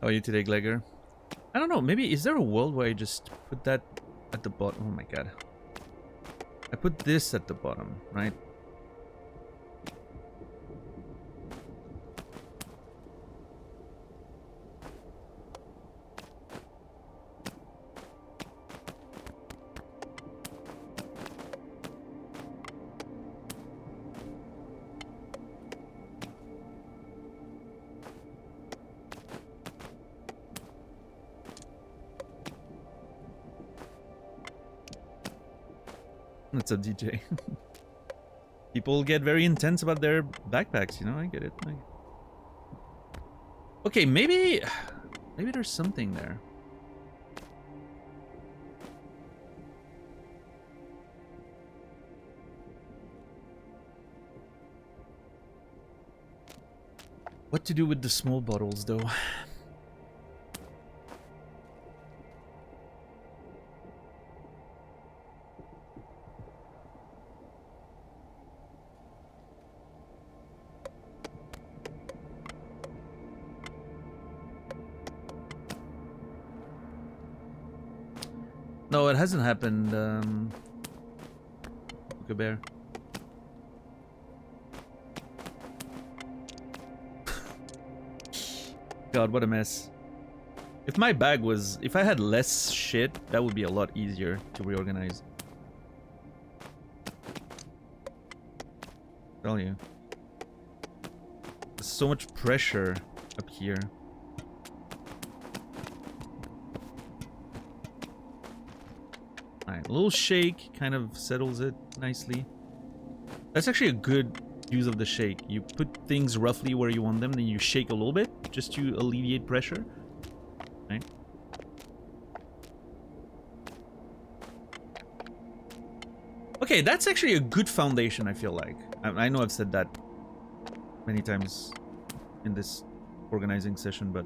How are you today, Glegor? I don't know, maybe, is there a world where I just put that at the bottom? Oh my god. I put this at the bottom, right? That's a DJ. People get very intense about their backpacks, you know, I get it. Okay, maybe there's something there. What to do with the small bottles, though? No, it hasn't happened, Bear. God, what a mess. If my bag was... If I had less shit, that would be a lot easier to reorganize. Tell you. There's so much pressure up here. Alright, a little shake kind of settles it nicely. That's actually a good use of the shake. You put things roughly where you want them, then you shake a little bit just to alleviate pressure. Right? Okay, that's actually a good foundation, I feel like. I know I've said that many times in this organizing session, but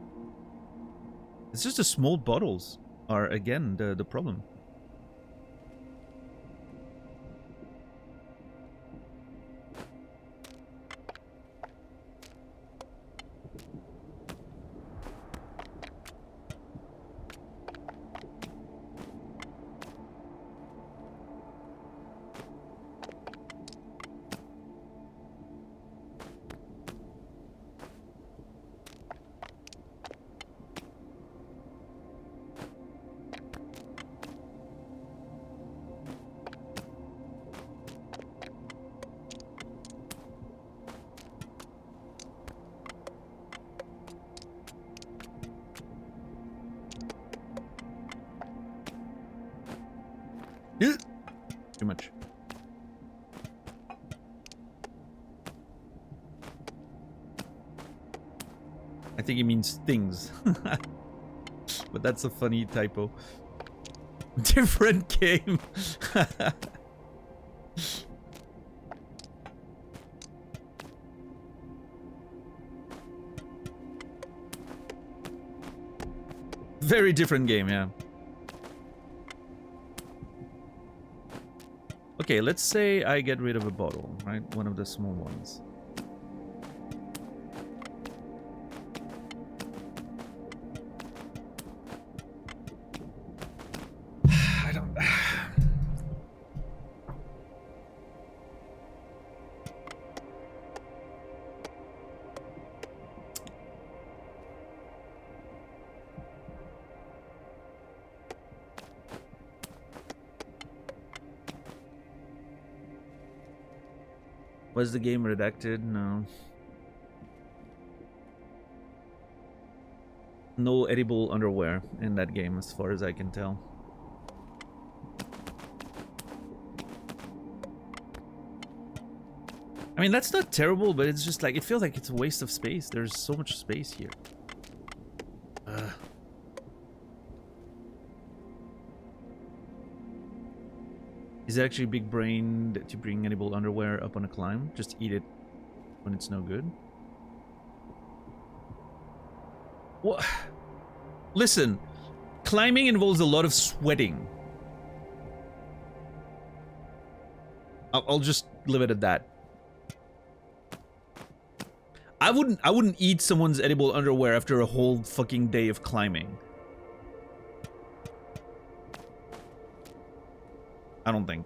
it's just the small bottles are, again, the problem. Too much. I think it means things. But that's a funny typo. Different game. Very different game, yeah. Okay, let's say I get rid of a bottle, right? One of the small ones. I don't... Was the game redacted? No. No edible underwear in that game, as far as I can tell. I mean, that's not terrible, but it's just like, it feels like it's a waste of space. There's so much space here. Is it actually big-brained to bring edible underwear up on a climb? Just eat it when it's no good? What? Listen, climbing involves a lot of sweating. I'll just leave it at that. I wouldn't eat someone's edible underwear after a whole fucking day of climbing. I don't think.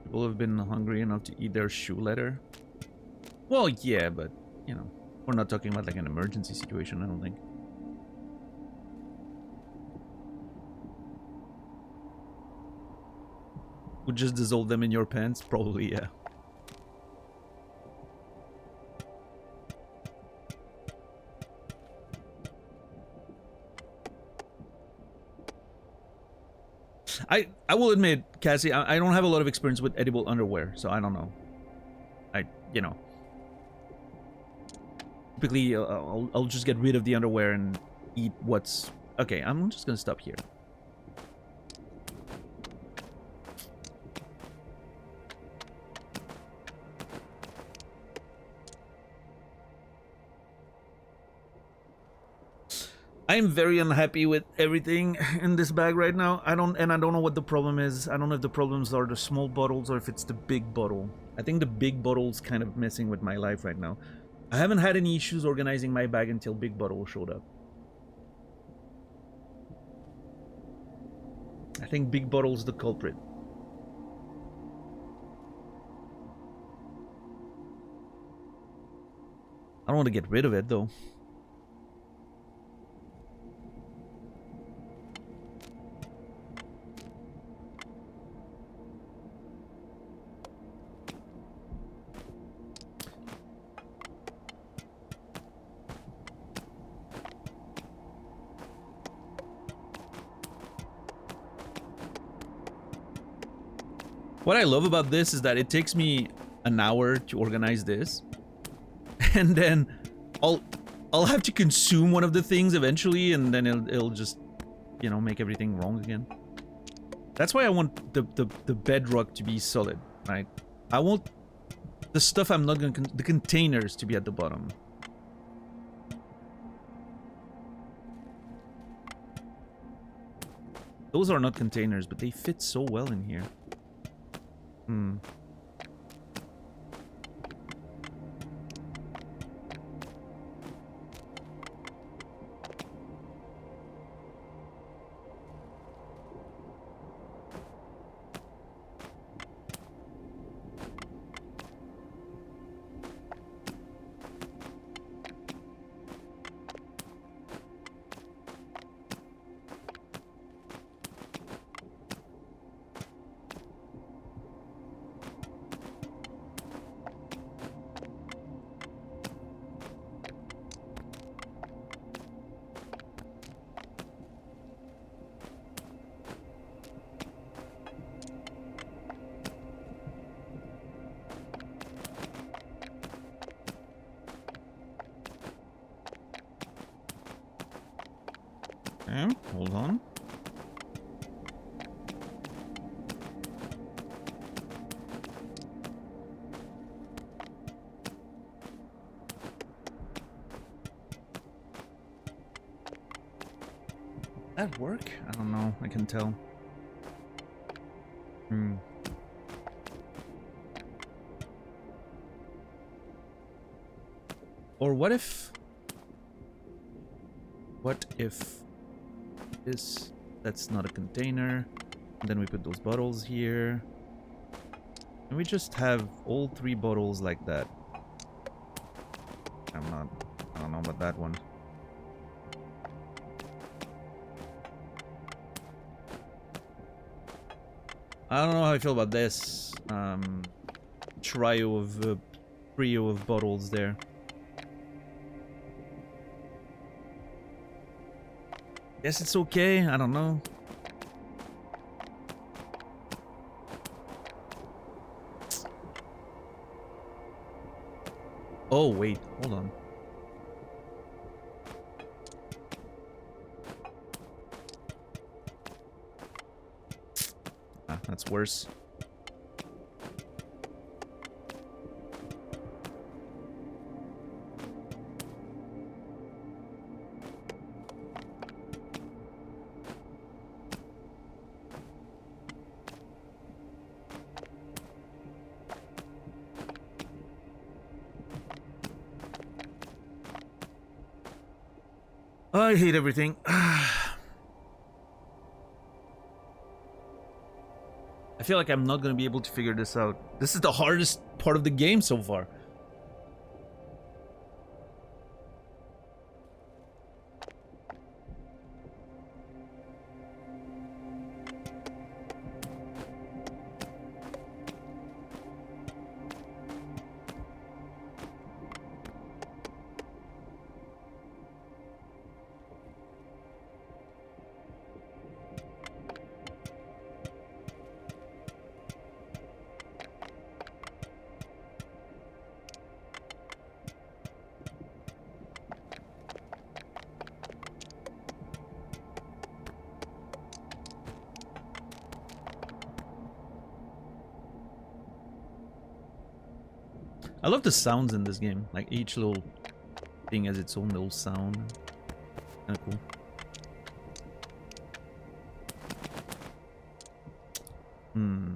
People have been hungry enough to eat their shoe leather. Well, yeah, but, you know, we're not talking about like an emergency situation, I don't think. Would just dissolve them in your pants? Probably, yeah. I will admit, Cassie, I don't have a lot of experience with edible underwear, so I don't know. You know. Typically, I'll just get rid of the underwear and eat what's... Okay, I'm just gonna stop here. I'm very unhappy with everything in this bag right now. I don't know what the problem is. I don't know if the problems are the small bottles or if it's the big bottle. I think the big bottle's kind of messing with my life right now. I haven't had any issues organizing my bag until big bottle showed up. I think big bottle's the culprit. I don't want to get rid of it though. What I love about this is that it takes me an hour to organize this, and then I'll have to consume one of the things eventually, and then it'll just, you know, make everything wrong again. That's why I want the bedrock to be solid, right? I want the stuff I'm not gonna the containers to be at the bottom. Those are not containers, but they fit so well in here. Hmm. Okay, hold on. That work? I don't know. I can tell. Or what if this, that's not a container, and then we put those bottles here, and we just have all 3 bottles like that. I don't know about that one. I don't know how I feel about this trio of bottles there. Guess it's okay, I don't know. Oh wait, hold on. Ah, that's worse. I hate everything. I feel like I'm not gonna be able to figure this out. This is the hardest part of the game so far. I love the sounds in this game. Like each little thing has its own little sound. Kinda cool. Hmm.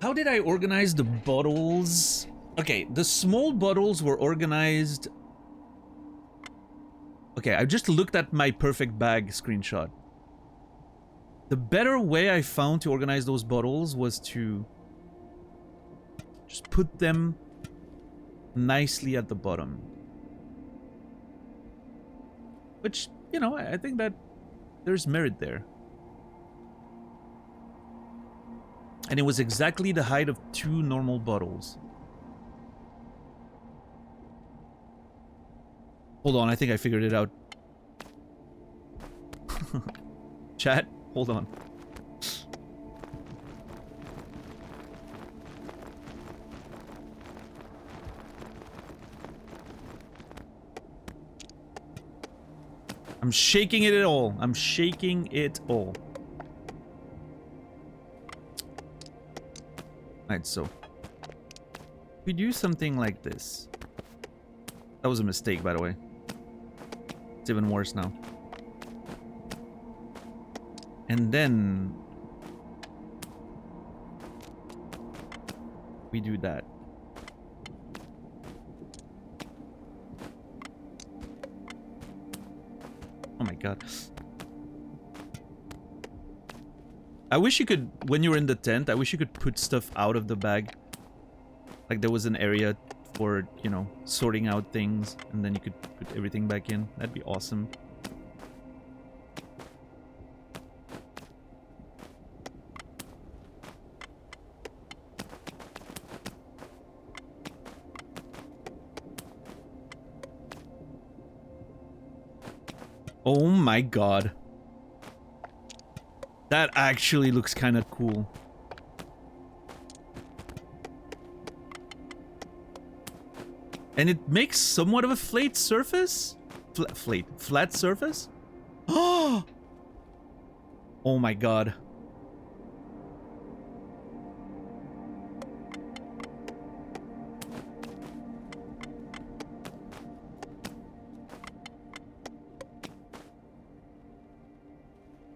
How did I organize the bottles? Okay, the small bottles were organized. Okay, I just looked at my perfect bag screenshot. The better way I found to organize those bottles was to just put them nicely at the bottom. Which, you know, I think that there's merit there. And it was exactly the height of 2 normal bottles. Hold on, I think I figured it out. Chat, hold on. I'm shaking it all. I'm shaking it all. Alright, so we do something like this. That was a mistake, by the way. It's even worse now. And then we do that. Oh my god. I wish you could, when you're in the tent, I wish you could put stuff out of the bag. Like there was an area for, you know, sorting out things, and then you could put everything back in. That'd be awesome. Oh my god. That actually looks kind of cool. And it makes somewhat of a flat surface? Flat surface? Oh! Oh my god.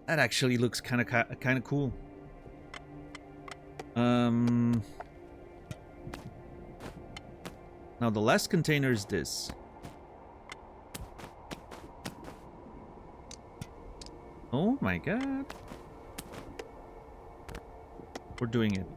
That actually looks kind of cool. Now the last container is this. Oh my god. We're doing it.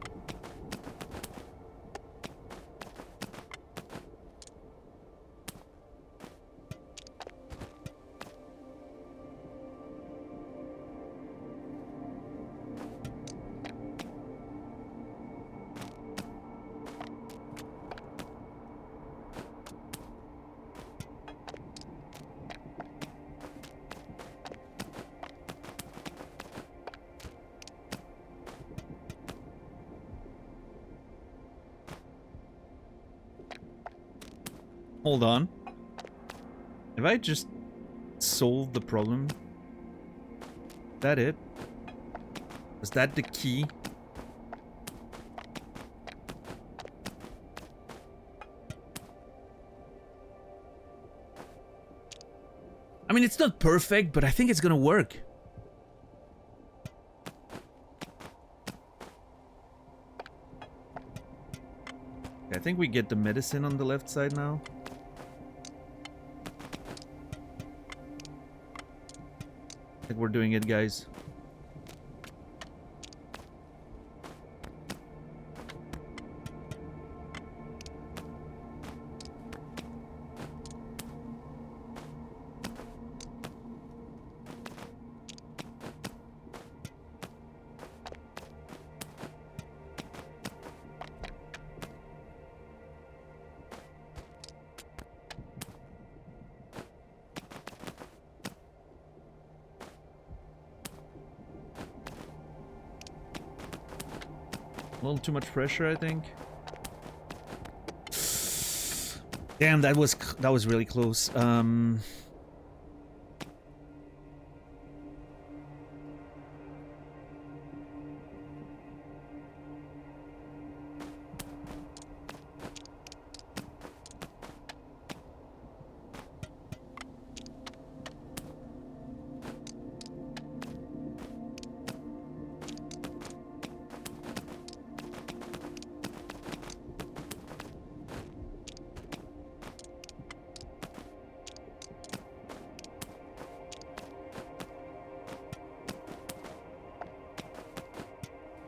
Hold on. Have I just solved the problem? Is that it? Was that the key? I mean, it's not perfect, but I think it's gonna work. I think we get the medicine on the left side now. I think we're doing it, guys. A little too much pressure, I think. Damn, that was really close.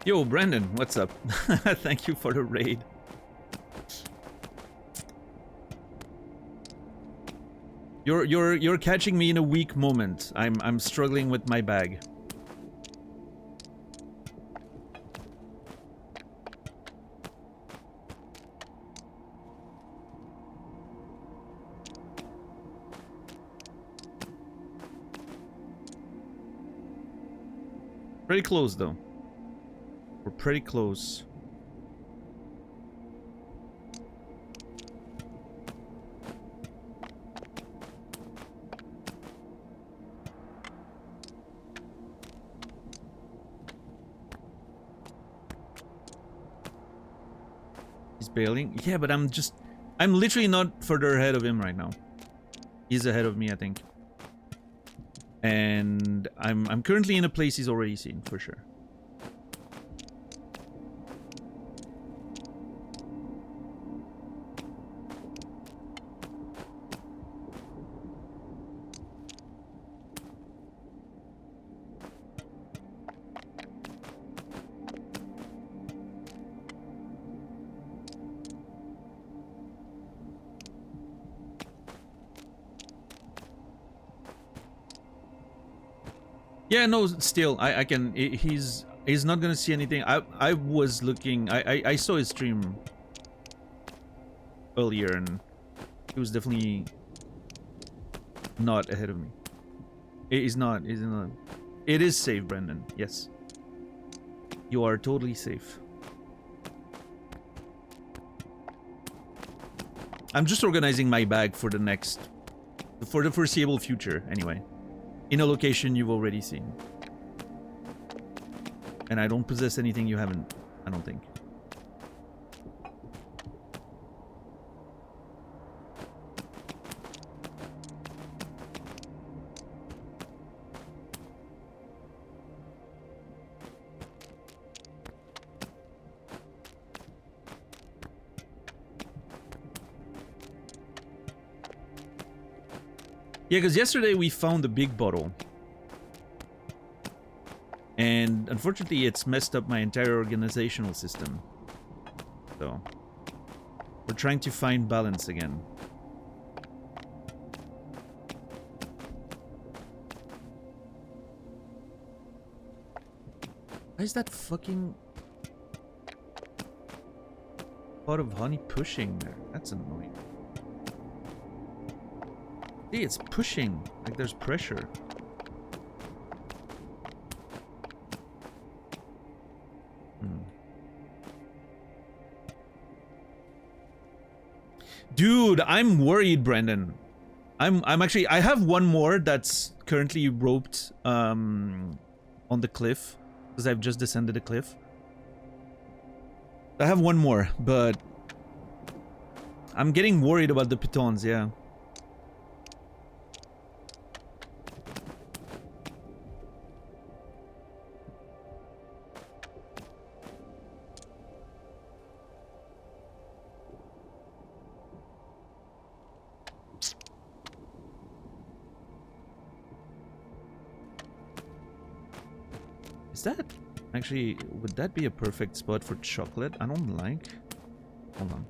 Yo, Brandon, what's up? Thank you for the raid. You're catching me in a weak moment. I'm struggling with my bag. Pretty close though. We're pretty close. He's bailing. Yeah, but I'm literally not further ahead of him right now. He's ahead of me, I think. And I'm currently in a place he's already seen, for sure. Yeah, no, still, I can. He's not gonna see anything. I was looking. I saw his stream earlier, and he was definitely not ahead of me. He's not. He's not. It is safe, Brendan. Yes, you are totally safe. I'm just organizing my bag for the foreseeable future, anyway. In a location you've already seen. And I don't possess anything you haven't, I don't think. Yeah, because yesterday we found a big bottle. And unfortunately it's messed up my entire organizational system. So we're trying to find balance again. Why is that fucking pot of honey pushing there? That's annoying. See, it's pushing. Like there's pressure. Dude, I'm worried, Brendan. I'm actually, I have one more that's currently roped on the cliff because I've just descended a cliff. I have one more, but I'm getting worried about the pitons, yeah. Is that actually, would that be a perfect spot for chocolate? I don't like. Hold on.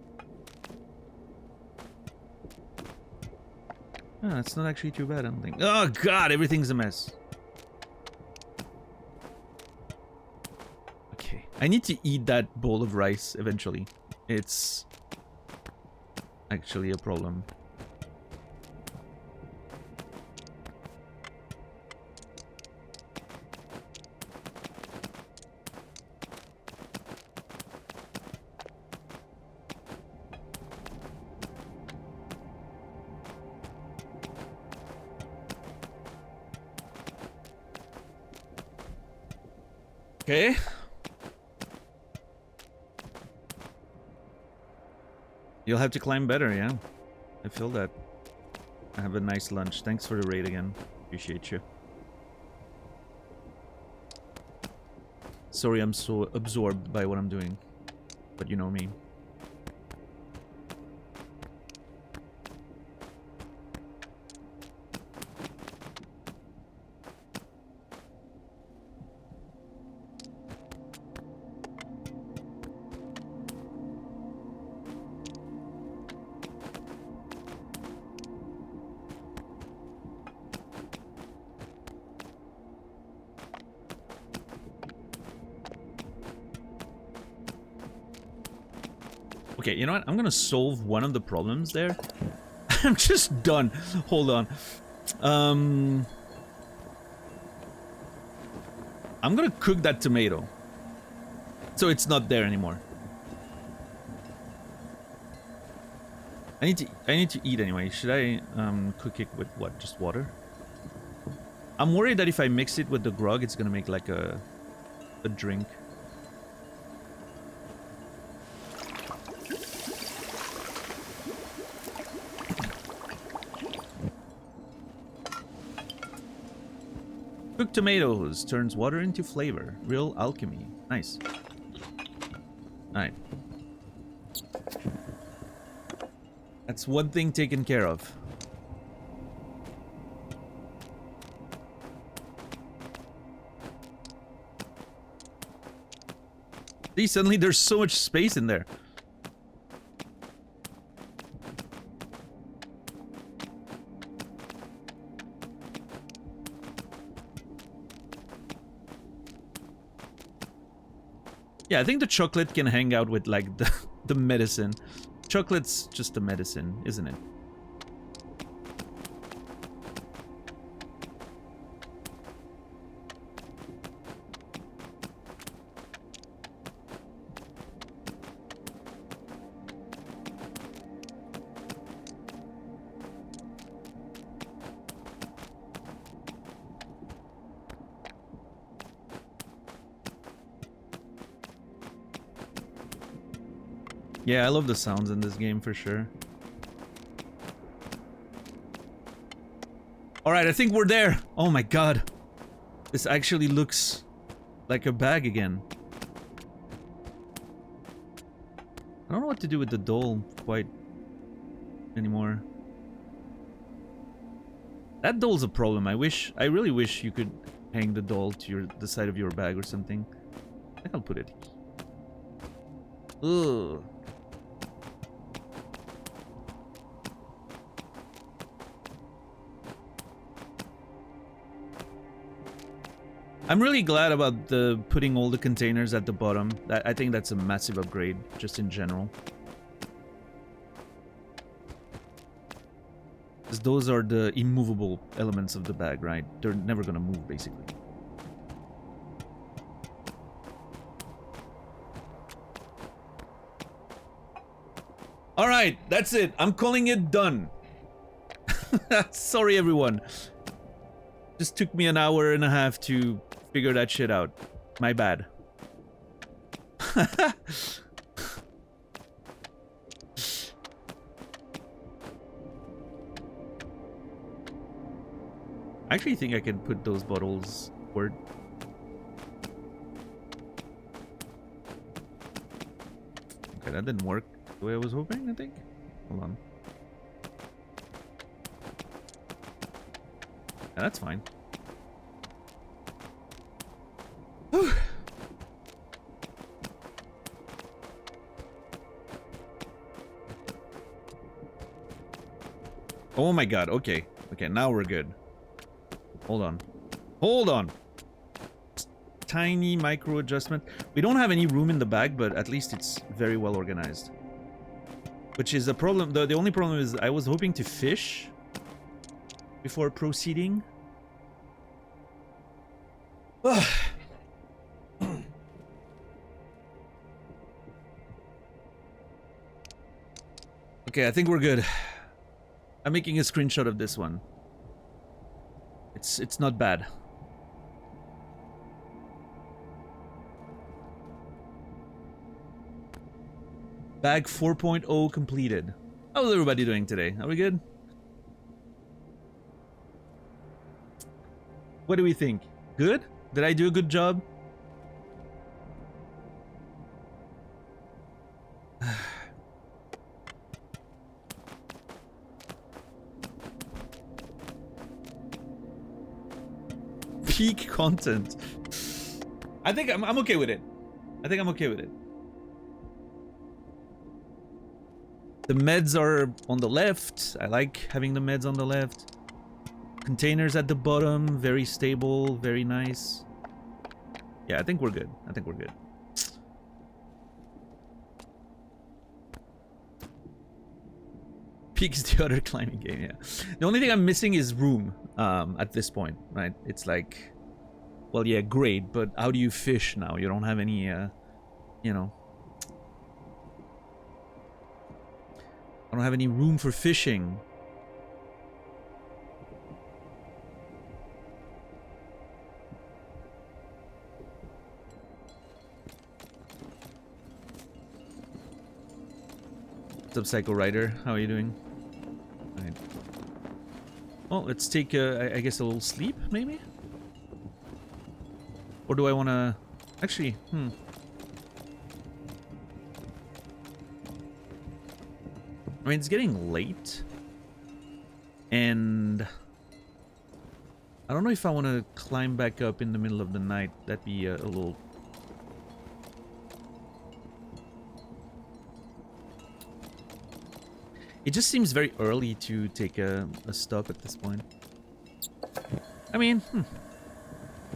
Ah, it's not actually too bad, I don't think. Oh god, everything's a mess. Okay. I need to eat that bowl of rice eventually. It's actually a problem. Okay. You'll have to climb better, yeah. I feel that. Have a nice lunch. Thanks for the raid again. Appreciate you. Sorry I'm so absorbed by what I'm doing. But you know me. Okay, you know what? I'm gonna solve one of the problems there. I'm just done. Hold on. I'm gonna cook that tomato. So it's not there anymore. I need to eat anyway. Should I cook it with what? Just water? I'm worried that if I mix it with the grog, it's gonna make like a drink. Cooked tomatoes turns water into flavor. Real alchemy. Nice. Alright. That's one thing taken care of. See, suddenly there's so much space in there. Yeah, I think the chocolate can hang out with, like, the medicine. Chocolate's just a medicine, isn't it? Yeah, I love the sounds in this game for sure. Alright, I think we're there. Oh my god. This actually looks like a bag again. I don't know what to do with the doll quite anymore. That doll's a problem. I really wish you could hang the doll to the side of your bag or something. I think I'll put it. Ugh. I'm really glad about putting all the containers at the bottom. I think that's a massive upgrade, just in general. Because those are the immovable elements of the bag, right? They're never gonna move, basically. Alright, that's it. I'm calling it done. Sorry, everyone. Just took me an hour and a half to figure that shit out. My bad. I actually think I can put those bottles word. Okay, that didn't work the way I was hoping, I think. Hold on. Yeah, that's fine. Oh my god, okay. Okay, now we're good. Hold on. Hold on! Tiny micro adjustment. We don't have any room in the bag, but at least it's very well organized. Which is a problem. The only problem is I was hoping to fish before proceeding. Okay, I think we're good. I'm making a screenshot of this one. It's not bad. Bag 4.0 completed. How's everybody doing today? Are we good? What do we think? Good? Did I do a good job? Peak content. I think I'm okay with it. I think I'm okay with it. The meds are on the left. I like having the meds on the left. Containers at the bottom, very stable, very nice. Yeah, I think we're good. I think we're good. Peaks the other climbing game, yeah. The only thing I'm missing is room at this point, right? It's like, well, yeah, great, but how do you fish now? You don't have any, you know. I don't have any room for fishing. What's up, Psycho Rider? How are you doing? Right. Well, let's take, I guess, a little sleep, maybe? Or do I want to... Actually, I mean, it's getting late. And... I don't know if I want to climb back up in the middle of the night. That'd be a little... It just seems very early to take a stop at this point. I mean,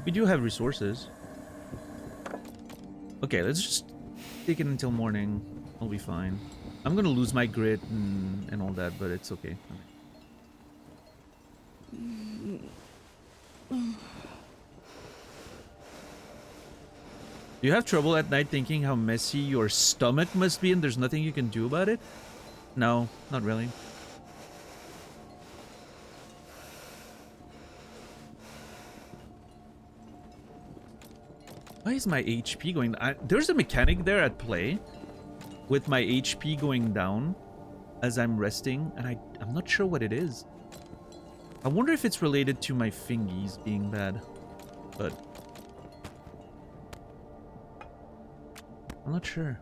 we do have resources. Okay, let's just take it until morning. I'll be fine. I'm gonna lose my grit and all that, but it's okay. Do you have trouble at night thinking how messy your stomach must be and there's nothing you can do about it? No, not really. Why is my HP going... there's a mechanic there at play with my HP going down as I'm resting, and I'm not sure what it is. I wonder if it's related to my fingies being bad, but... I'm not sure.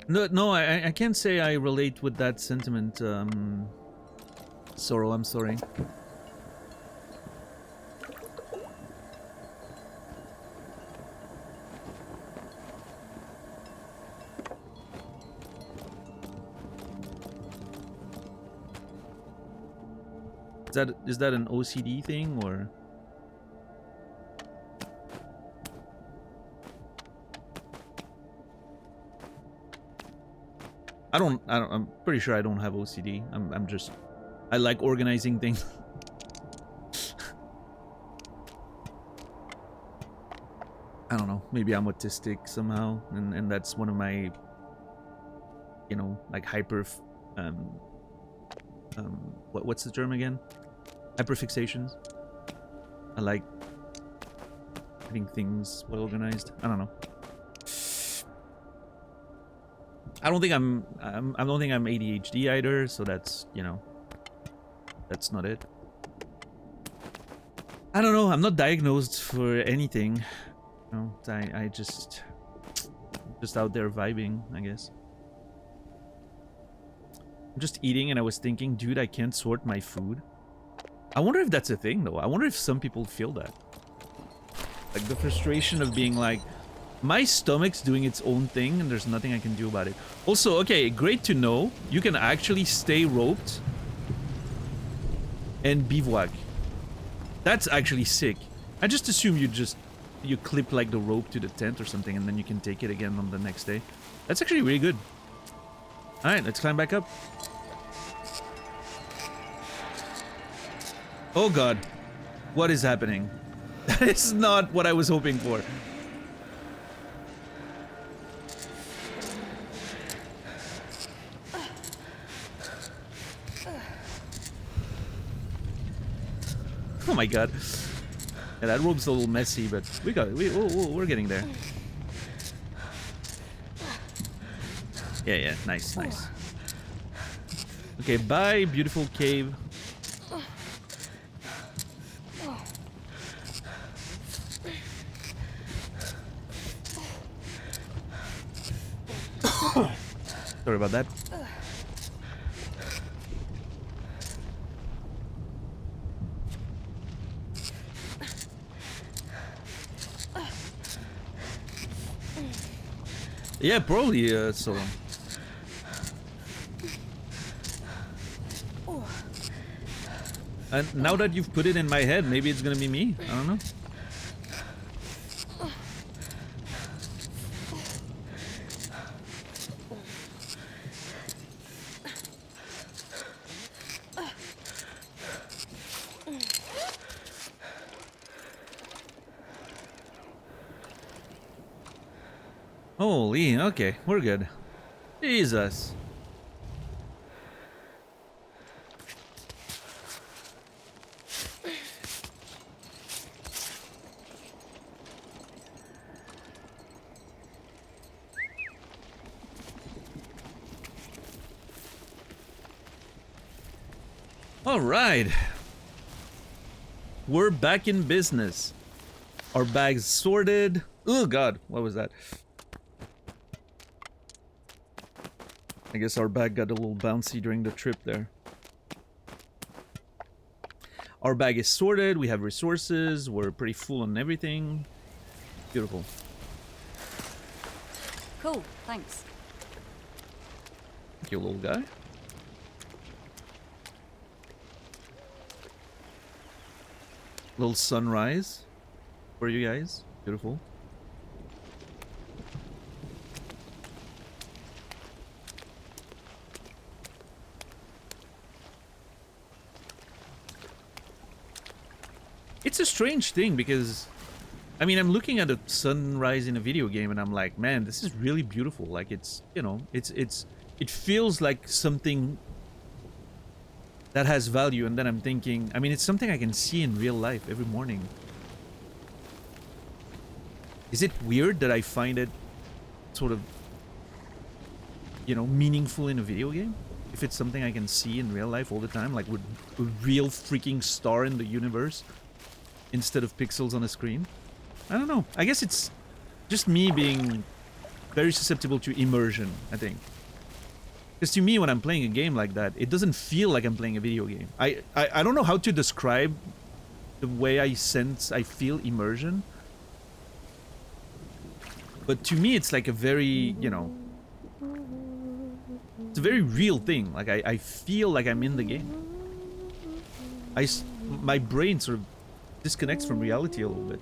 No, I can't say I relate with that sentiment, Sorrow, I'm sorry. Is that an OCD thing, or... I'm pretty sure I don't have OCD. I'm just... I like organizing things. I don't know. Maybe I'm autistic somehow, and that's one of my, you know, like what's the term again? Hyperfixations. I like getting things well organized. I don't know. I don't think I'm ADHD either, so that's, you know, that's not it. I don't know, I'm not diagnosed for anything. You know, I just out there vibing, I guess. I'm just eating and I was thinking, dude, I can't sort my food. I wonder if that's a thing though. I wonder if some people feel that. Like the frustration of being like, my stomach's doing its own thing and there's nothing I can do about it. Also, okay, great to know. You can actually stay roped and bivouac. That's actually sick. I just assume you clip like the rope to the tent or something and then you can take it again on the next day. That's actually really good. Alright, let's climb back up. Oh god. What is happening? That is not what I was hoping for. Oh my god. Yeah, that rope's a little messy, but we're getting there. Yeah, nice. Okay, bye, beautiful cave. Sorry about that. Yeah, probably, so... And now that you've put it in my head, maybe it's gonna be me. I don't know. Holy, okay, we're good. Jesus. All right. We're back in business. Our bags sorted. Oh god, what was that? I guess our bag got a little bouncy during the trip there. Our bag is sorted, we have resources, we're pretty full on everything. Beautiful. Cool, thanks. Thank you, little guy. Little sunrise for you guys. Beautiful. It's a strange thing because, I mean, I'm looking at a sunrise in a video game and I'm like, man, this is really beautiful. Like, it's, you know, it feels like something that has value. And then I'm thinking, I mean, it's something I can see in real life every morning. Is it weird that I find it sort of, you know, meaningful in a video game? If it's something I can see in real life all the time, like with a real freaking star in the universe instead of pixels on a screen? I don't know. I guess it's just me being very susceptible to immersion, I think. Because to me, when I'm playing a game like that, it doesn't feel like I'm playing a video game. I don't know how to describe the way I feel immersion. But to me, it's like a very, you know, it's a very real thing. Like, I feel like I'm in the game. My brain sort of disconnects from reality a little bit.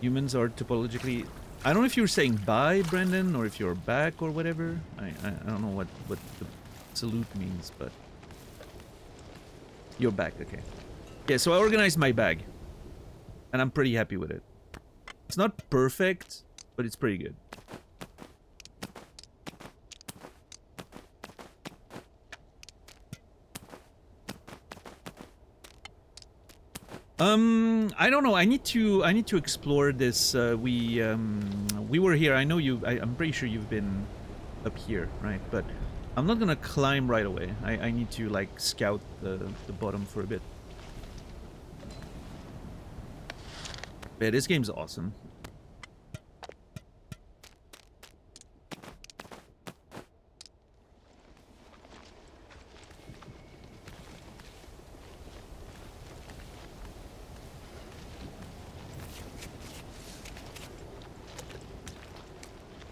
Humans are topologically... I don't know if you were saying bye, Brendan, or if you're back or whatever. I don't know what the salute means, but... You're back, okay. Yeah, so I organized my bag. And I'm pretty happy with it. It's not perfect, but it's pretty good. I don't know. I need to explore this. We were here. I know you. I'm pretty sure you've been up here, right? But I'm not gonna climb right away. I need to like scout the bottom for a bit. Yeah, this game's awesome.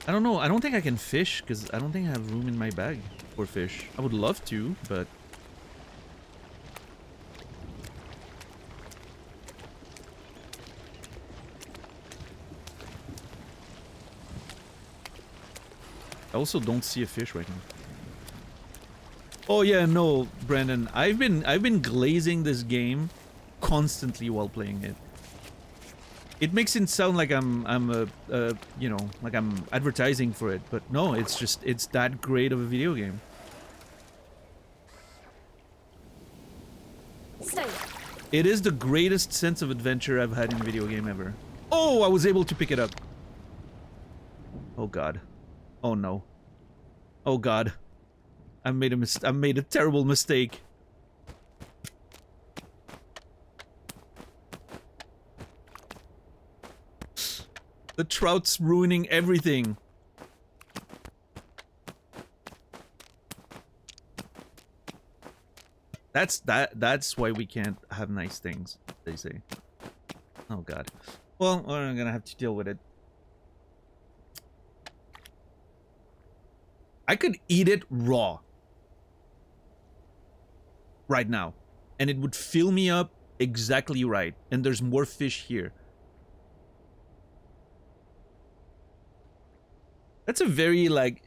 I don't know. I don't think I can fish because I don't think I have room in my bag for fish. I would love to, but... I also don't see a fish right now. Oh yeah, no, Brandon. I've been glazing this game constantly while playing it. It makes it sound like I'm you know, like I'm advertising for it, but no, it's just, it's that great of a video game. Stay. It is the greatest sense of adventure I've had in a video game ever. Oh, I was able to pick it up. Oh god. Oh no. Oh god. I made a terrible mistake. The trout's ruining everything. That's why we can't have nice things, they say. Oh god. Well, I'm gonna have to deal with it. I could eat it raw right now, and it would fill me up exactly right. And there's more fish here. That's a very, like,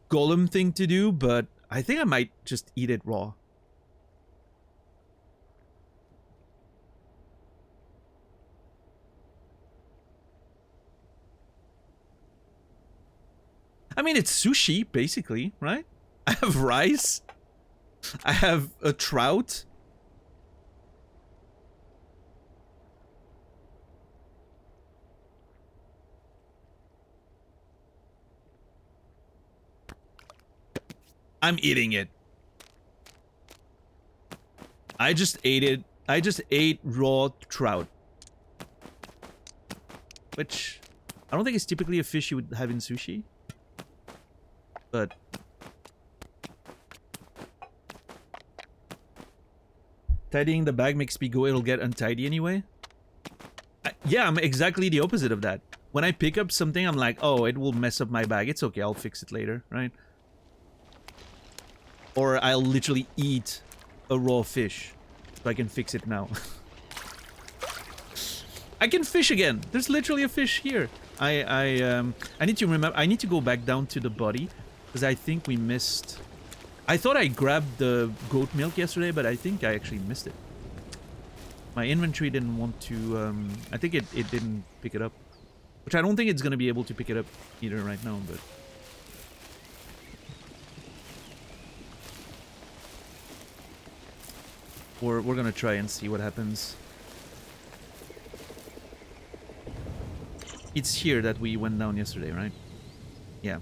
Golem thing to do, but I think I might just eat it raw. I mean, it's sushi, basically, right? I have rice. I have a trout. I'm eating it. I just ate it. I just ate raw trout. Which, I don't think it's typically a fish you would have in sushi. But... tidying the bag makes me go, it'll get untidy anyway. Yeah, I'm exactly the opposite of that. When I pick up something, I'm like, oh, it will mess up my bag. It's okay, I'll fix it later, right? Or I'll literally eat a raw fish so I can fix it now. I can fish again. There's literally a fish here. I need to remember. I need to go back down to the body because I think we missed. I thought I grabbed the goat milk yesterday, but I think I actually missed it. My inventory didn't want to. I think it didn't pick it up, which I don't think it's gonna be able to pick it up either right now, but. We're gonna try and see what happens. It's here that we went down yesterday, right? Yeah.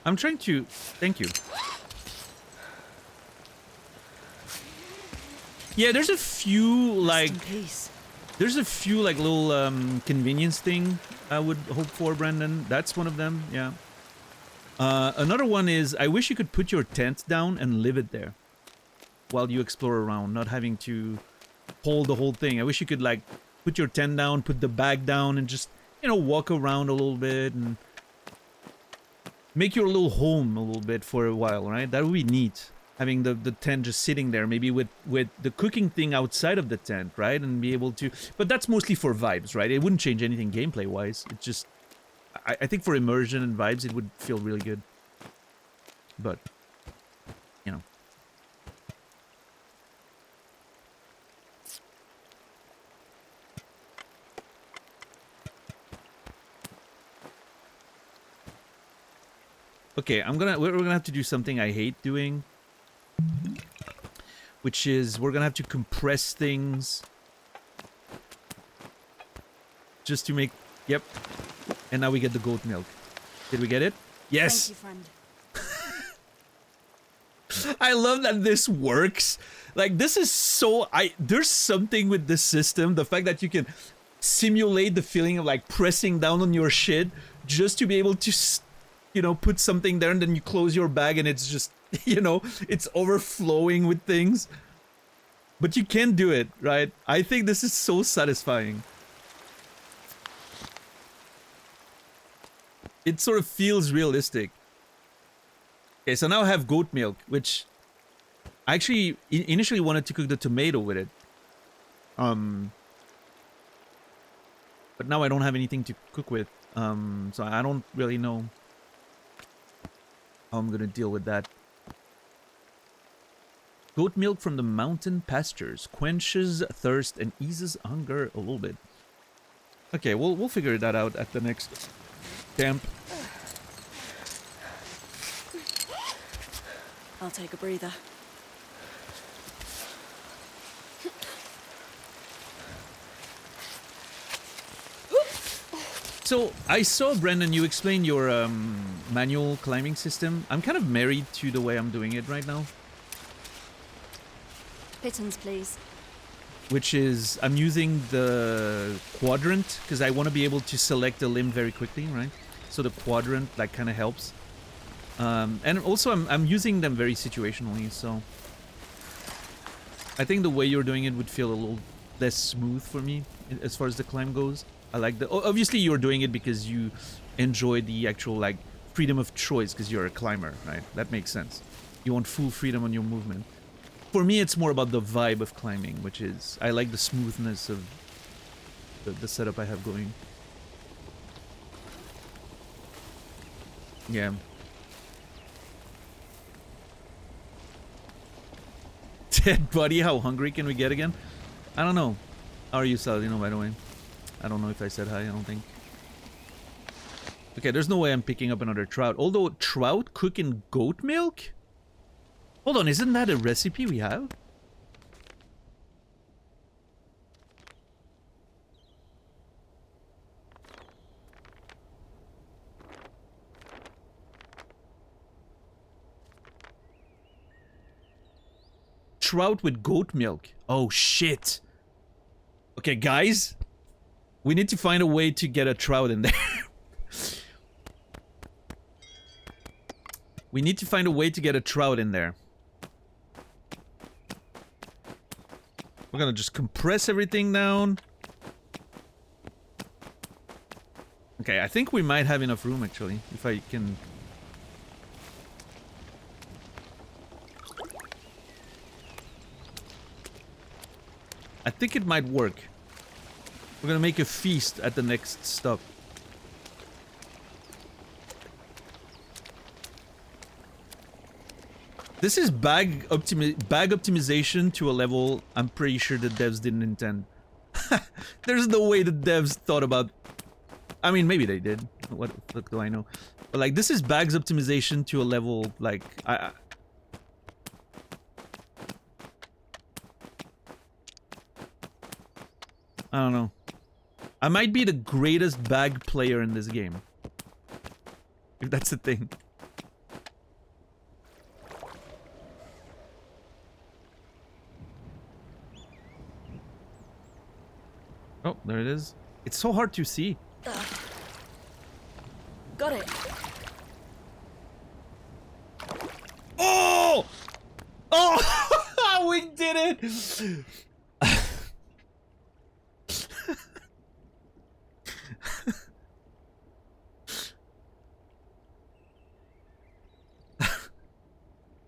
I'm trying to... Thank you. Yeah, there's a few, like... There's a few, like, little convenience thing I would hope for, Brandon. That's one of them, yeah. Another one is, I wish you could put your tent down and live it there while you explore around, not having to hold the whole thing. I wish you could, like, put your tent down, put the bag down, and just, you know, walk around a little bit and... make your little home a little bit for a while, right? That would be neat. Having the tent just sitting there, maybe with the cooking thing outside of the tent, right? And be able to... But that's mostly for vibes, right? It wouldn't change anything gameplay-wise. It just... I think for immersion and vibes, it would feel really good. But, you know. Okay, we're gonna have to do something I hate doing, which is we're gonna have to compress things just to make. Yep. And now we get the goat milk. Did we get it? Yes. Thank you, friend. I love that this works. Like, this is so... There's something with this system. The fact that you can simulate the feeling of, like, pressing down on your shit just to be able to, you know, put something there and then you close your bag and it's just, you know, it's overflowing with things. But you can do it, right? I think this is so satisfying. It sort of feels realistic. Okay, so now I have goat milk, which I actually initially wanted to cook the tomato with it. But now I don't have anything to cook with. So I don't really know how I'm gonna deal with that. Goat milk from the mountain pastures quenches thirst and eases hunger a little bit. Okay, we'll figure that out at the next camp. I'll take a breather. So I saw, Brendan, you explained your manual climbing system. I'm kind of married to the way I'm doing it right now. Pittons, please. Which is, I'm using the quadrant because I want to be able to select a limb very quickly, right? So the quadrant like kind of helps. And also I'm using them very situationally, so I think the way you're doing it would feel a little less smooth for me as far as the climb goes. I like the, obviously you're doing it because you enjoy the actual like freedom of choice because you're a climber, right? That makes sense. You want full freedom on your movement. For me, it's more about the vibe of climbing, which is, I like the smoothness of the setup I have going. Yeah. Dead buddy, how hungry can we get again? I don't know. How are you, Saladino, by the way? I don't know if I said hi, I don't think. Okay, there's no way I'm picking up another trout. Although, trout cook in goat milk? Hold on, isn't that a recipe we have? Trout with goat milk. Oh, shit. Okay, guys. We need to find a way to get a trout in there. We need to find a way to get a trout in there. We're gonna just compress everything down. Okay, I think we might have enough room, actually. If I can... I think it might work. We're gonna make a feast at the next stop. This is bag optimization to a level I'm pretty sure the devs didn't intend. There's no way the devs thought about... I mean, maybe they did. What the fuck do I know? But like, this is bags optimization to a level, like... I don't know. I might be the greatest bag player in this game. If that's a thing. Oh, there it is. It's so hard to see. Got it. Oh! Oh! We did it!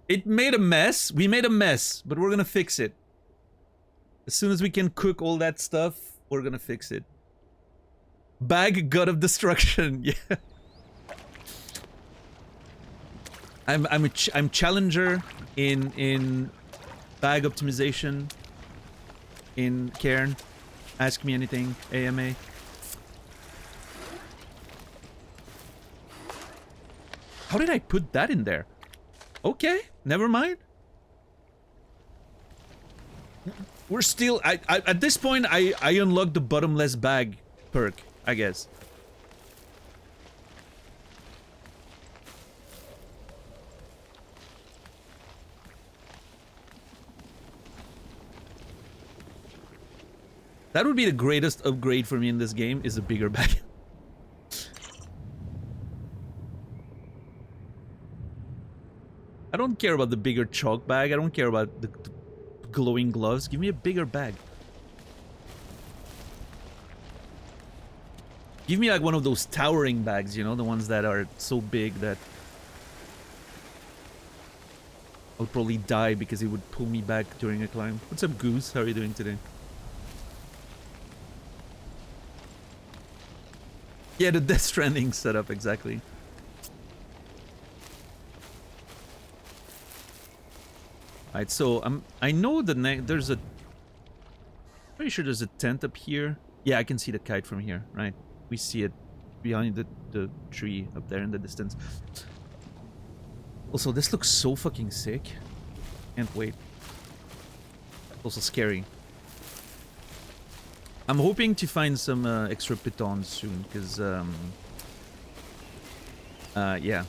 It made a mess. We made a mess, but we're gonna fix it. As soon as we can cook all that stuff, we're gonna fix it. Bag god of destruction. Yeah. I'm challenger in bag optimization in CAIRN. Ask me anything, AMA. How did I put that in there? Okay, never mind. We're still... at this point, I unlocked the bottomless bag perk, I guess. That would be the greatest upgrade for me in this game, is a bigger bag. I don't care about the bigger chalk bag. I don't care about the glowing gloves. Give me a bigger bag. Give me like one of those towering bags, you know, the ones that are so big that I would probably die because it would pull me back during a climb. What's up, Goose? How are you doing today? Yeah, the Death Stranding setup, exactly. Alright, so I know there's a... Pretty sure there's a tent up here. Yeah, I can see the kite from here, right? We see it behind the tree up there in the distance. Also, this looks so fucking sick. Can't wait. Also scary. I'm hoping to find some extra pitons soon, because, yeah.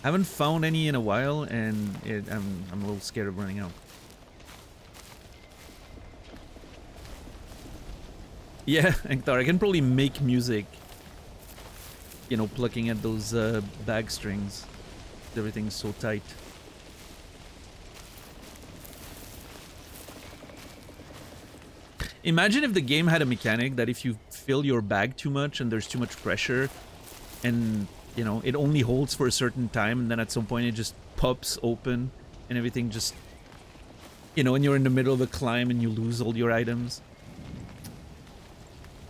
Haven't found any in a while, and I'm a little scared of running out. Yeah, Anktar, I can probably make music, you know, plucking at those bag strings. Everything's so tight. Imagine if the game had a mechanic that if you fill your bag too much and there's too much pressure, and, you know, it only holds for a certain time, and then at some point it just pops open and everything just, you know, and you're in the middle of a climb and you lose all your items.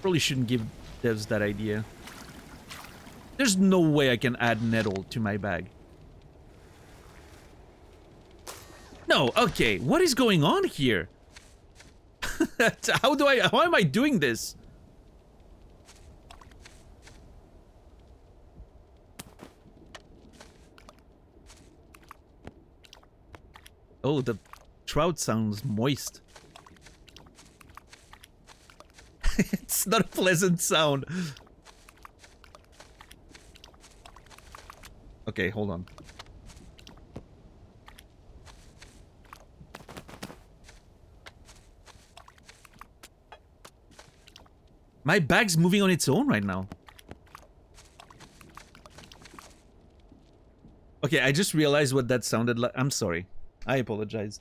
Probably shouldn't give devs that idea. There's no way I can add nettle to my bag. No, okay, what is going on here? How am I doing this? Oh, the trout sounds moist. It's not a pleasant sound. Okay, hold on. My bag's moving on its own right now. Okay, I just realized what that sounded like. I'm sorry. I apologize.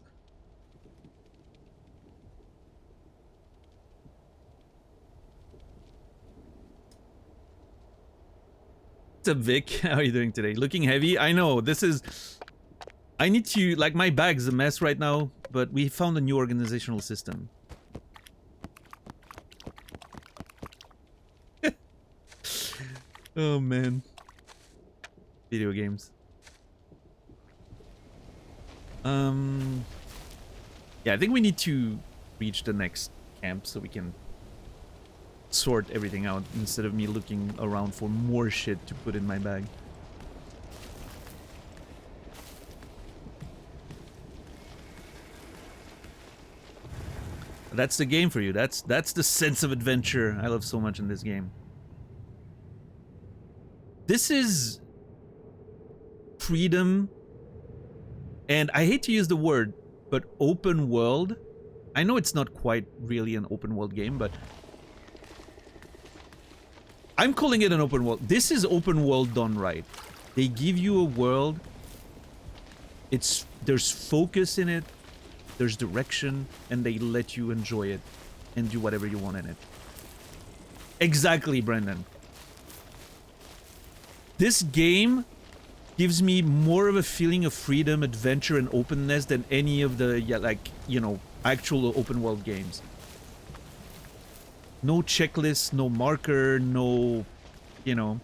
What's up, Vic? How are you doing today? Looking heavy? I know, this is... I need to... Like, my bag's a mess right now, but we found a new organizational system. Oh, man. Video games. Yeah, I think we need to reach the next camp so we can sort everything out instead of me looking around for more shit to put in my bag. That's the game for you. That's the sense of adventure I love so much in this game. This is freedom, and I hate to use the word, but open world. I know it's not quite really an open world game, but I'm calling it an open world. This is open world done right. They give you a world. There's focus in it, there's direction, and they let you enjoy it and do whatever you want in it. Exactly, Brendan. This game gives me more of a feeling of freedom, adventure, and openness than any of the, yeah, like, you know, actual open world games. No checklist, no marker, no, you know,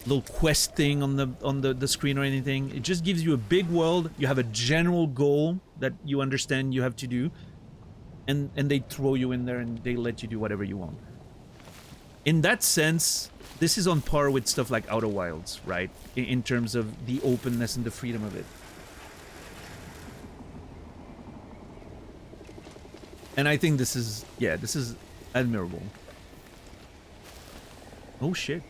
little quest thing on the screen or anything. It just gives you a big world. You have a general goal that you understand you have to do, and they throw you in there and they let you do whatever you want. In that sense, this is on par with stuff like Outer Wilds, right? In terms of the openness and the freedom of it. And I think this is, yeah, this is admirable. Oh shit.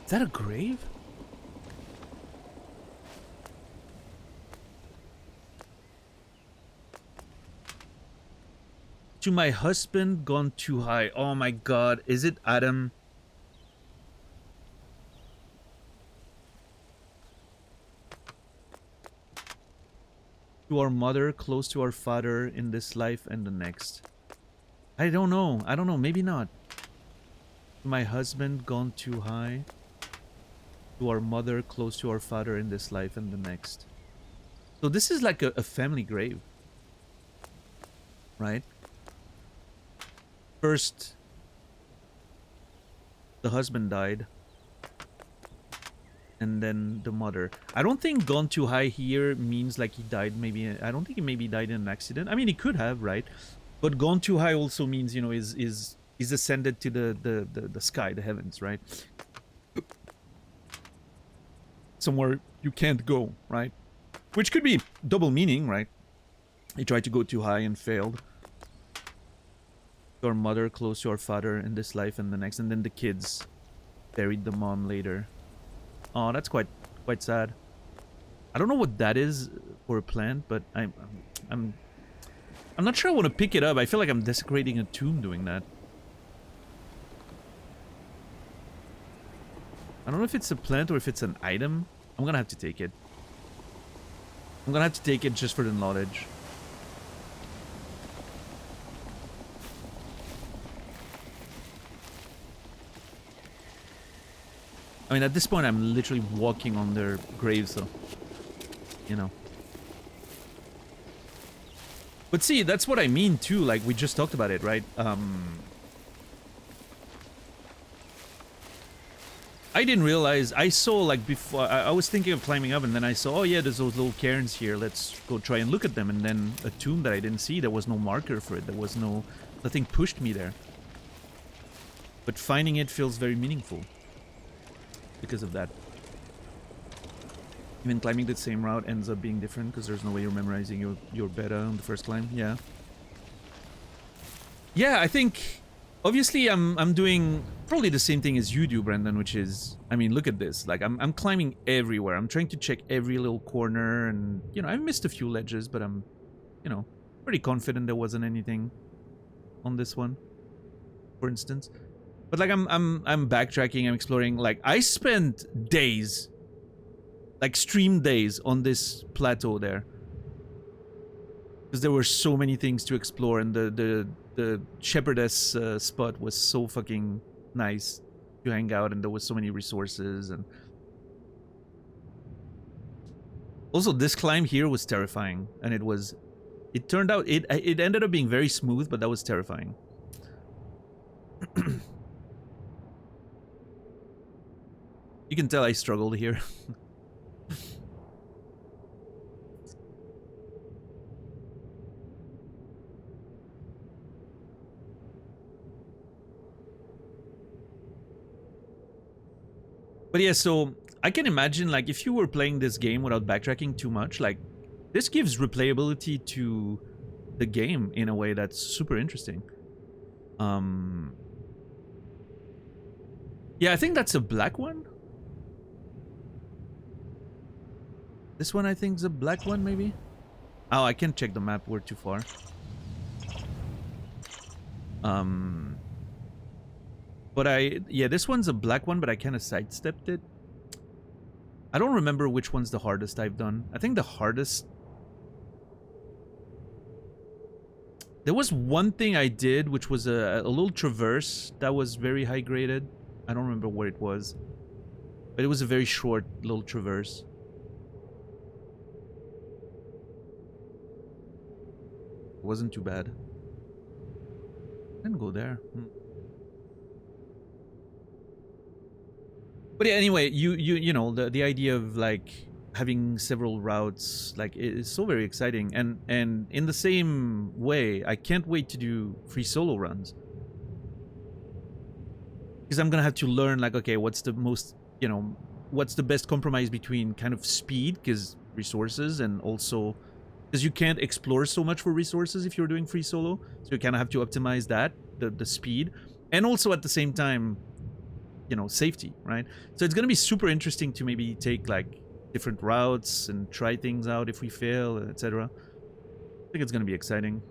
Is that a grave? To my husband, gone too high. Oh my god, is it Adam? To our mother, close to our father in this life and the next. I don't know. I don't know. Maybe not. To my husband, gone too high. To our mother, close to our father in this life and the next. So this is like a family grave. Right? First, the husband died. And then the mother. I don't think gone too high here means like he died maybe... I don't think he maybe died in an accident. I mean, he could have, right? But gone too high also means, you know, is He's ascended to the sky, the heavens, right? Somewhere you can't go, right? Which could be double meaning, right? He tried to go too high and failed. Your mother close to your father in this life and the next, and then the kids buried the mom later. Oh, that's quite sad. I don't know what that is for a plant, but I'm not sure I want to pick it up. I feel like I'm desecrating a tomb doing that. I don't know if it's a plant or if it's an item. I'm gonna have to take it. I'm gonna have to take it just for the knowledge. I mean, at this point, I'm literally walking on their graves, so, you know. But see, that's what I mean, too. Like, we just talked about it, right? I didn't realize. I saw, like, before... I was thinking of climbing up, and then I saw, oh, yeah, there's those little cairns here. Let's go try and look at them. And then a tomb that I didn't see, there was no marker for it. There was no... Nothing pushed me there. But finding it feels very meaningful. Because of that. Even climbing the same route ends up being different because there's no way you're memorizing your beta on the first climb. Yeah. Yeah, I think obviously I'm doing probably the same thing as you do, Brendan, which is, I mean, look at this. Like I'm climbing everywhere. I'm trying to check every little corner, and you know, I've missed a few ledges, but I'm, you know, pretty confident there wasn't anything on this one, for instance. But like I'm backtracking, I'm exploring. Like I spent days, like stream days on this plateau there. Because there were so many things to explore, and the shepherdess spot was so fucking nice to hang out, and there was so many resources. And also this climb here was terrifying, and it turned out it ended up being very smooth, but that was terrifying. You can tell I struggled here. But yeah, so I can imagine, like, if you were playing this game without backtracking too much, like, this gives replayability to the game in a way that's super interesting. Yeah, I think that's a black one. This one I think is a black one, maybe? Oh, I can't check the map, we're too far. But yeah, this one's a black one, but I kind of sidestepped it. I don't remember which one's the hardest I've done. I think the hardest... There was one thing I did, which was a little traverse that was very high graded. I don't remember what it was. But it was a very short little traverse. It wasn't too bad. I didn't go there. But yeah, anyway, you know, the idea of like having several routes, like, it is so very exciting. And in the same way, I can't wait to do free solo runs. Because I'm gonna have to learn, like, okay, what's the most, you know, what's the best compromise between kind of speed, because resources, and also because you can't explore so much for resources if you're doing free solo, so you kind of have to optimize that, the speed, and also at the same time, you know, safety, right? So it's gonna be super interesting to maybe take like different routes and try things out if we fail, etc. I think it's gonna be exciting.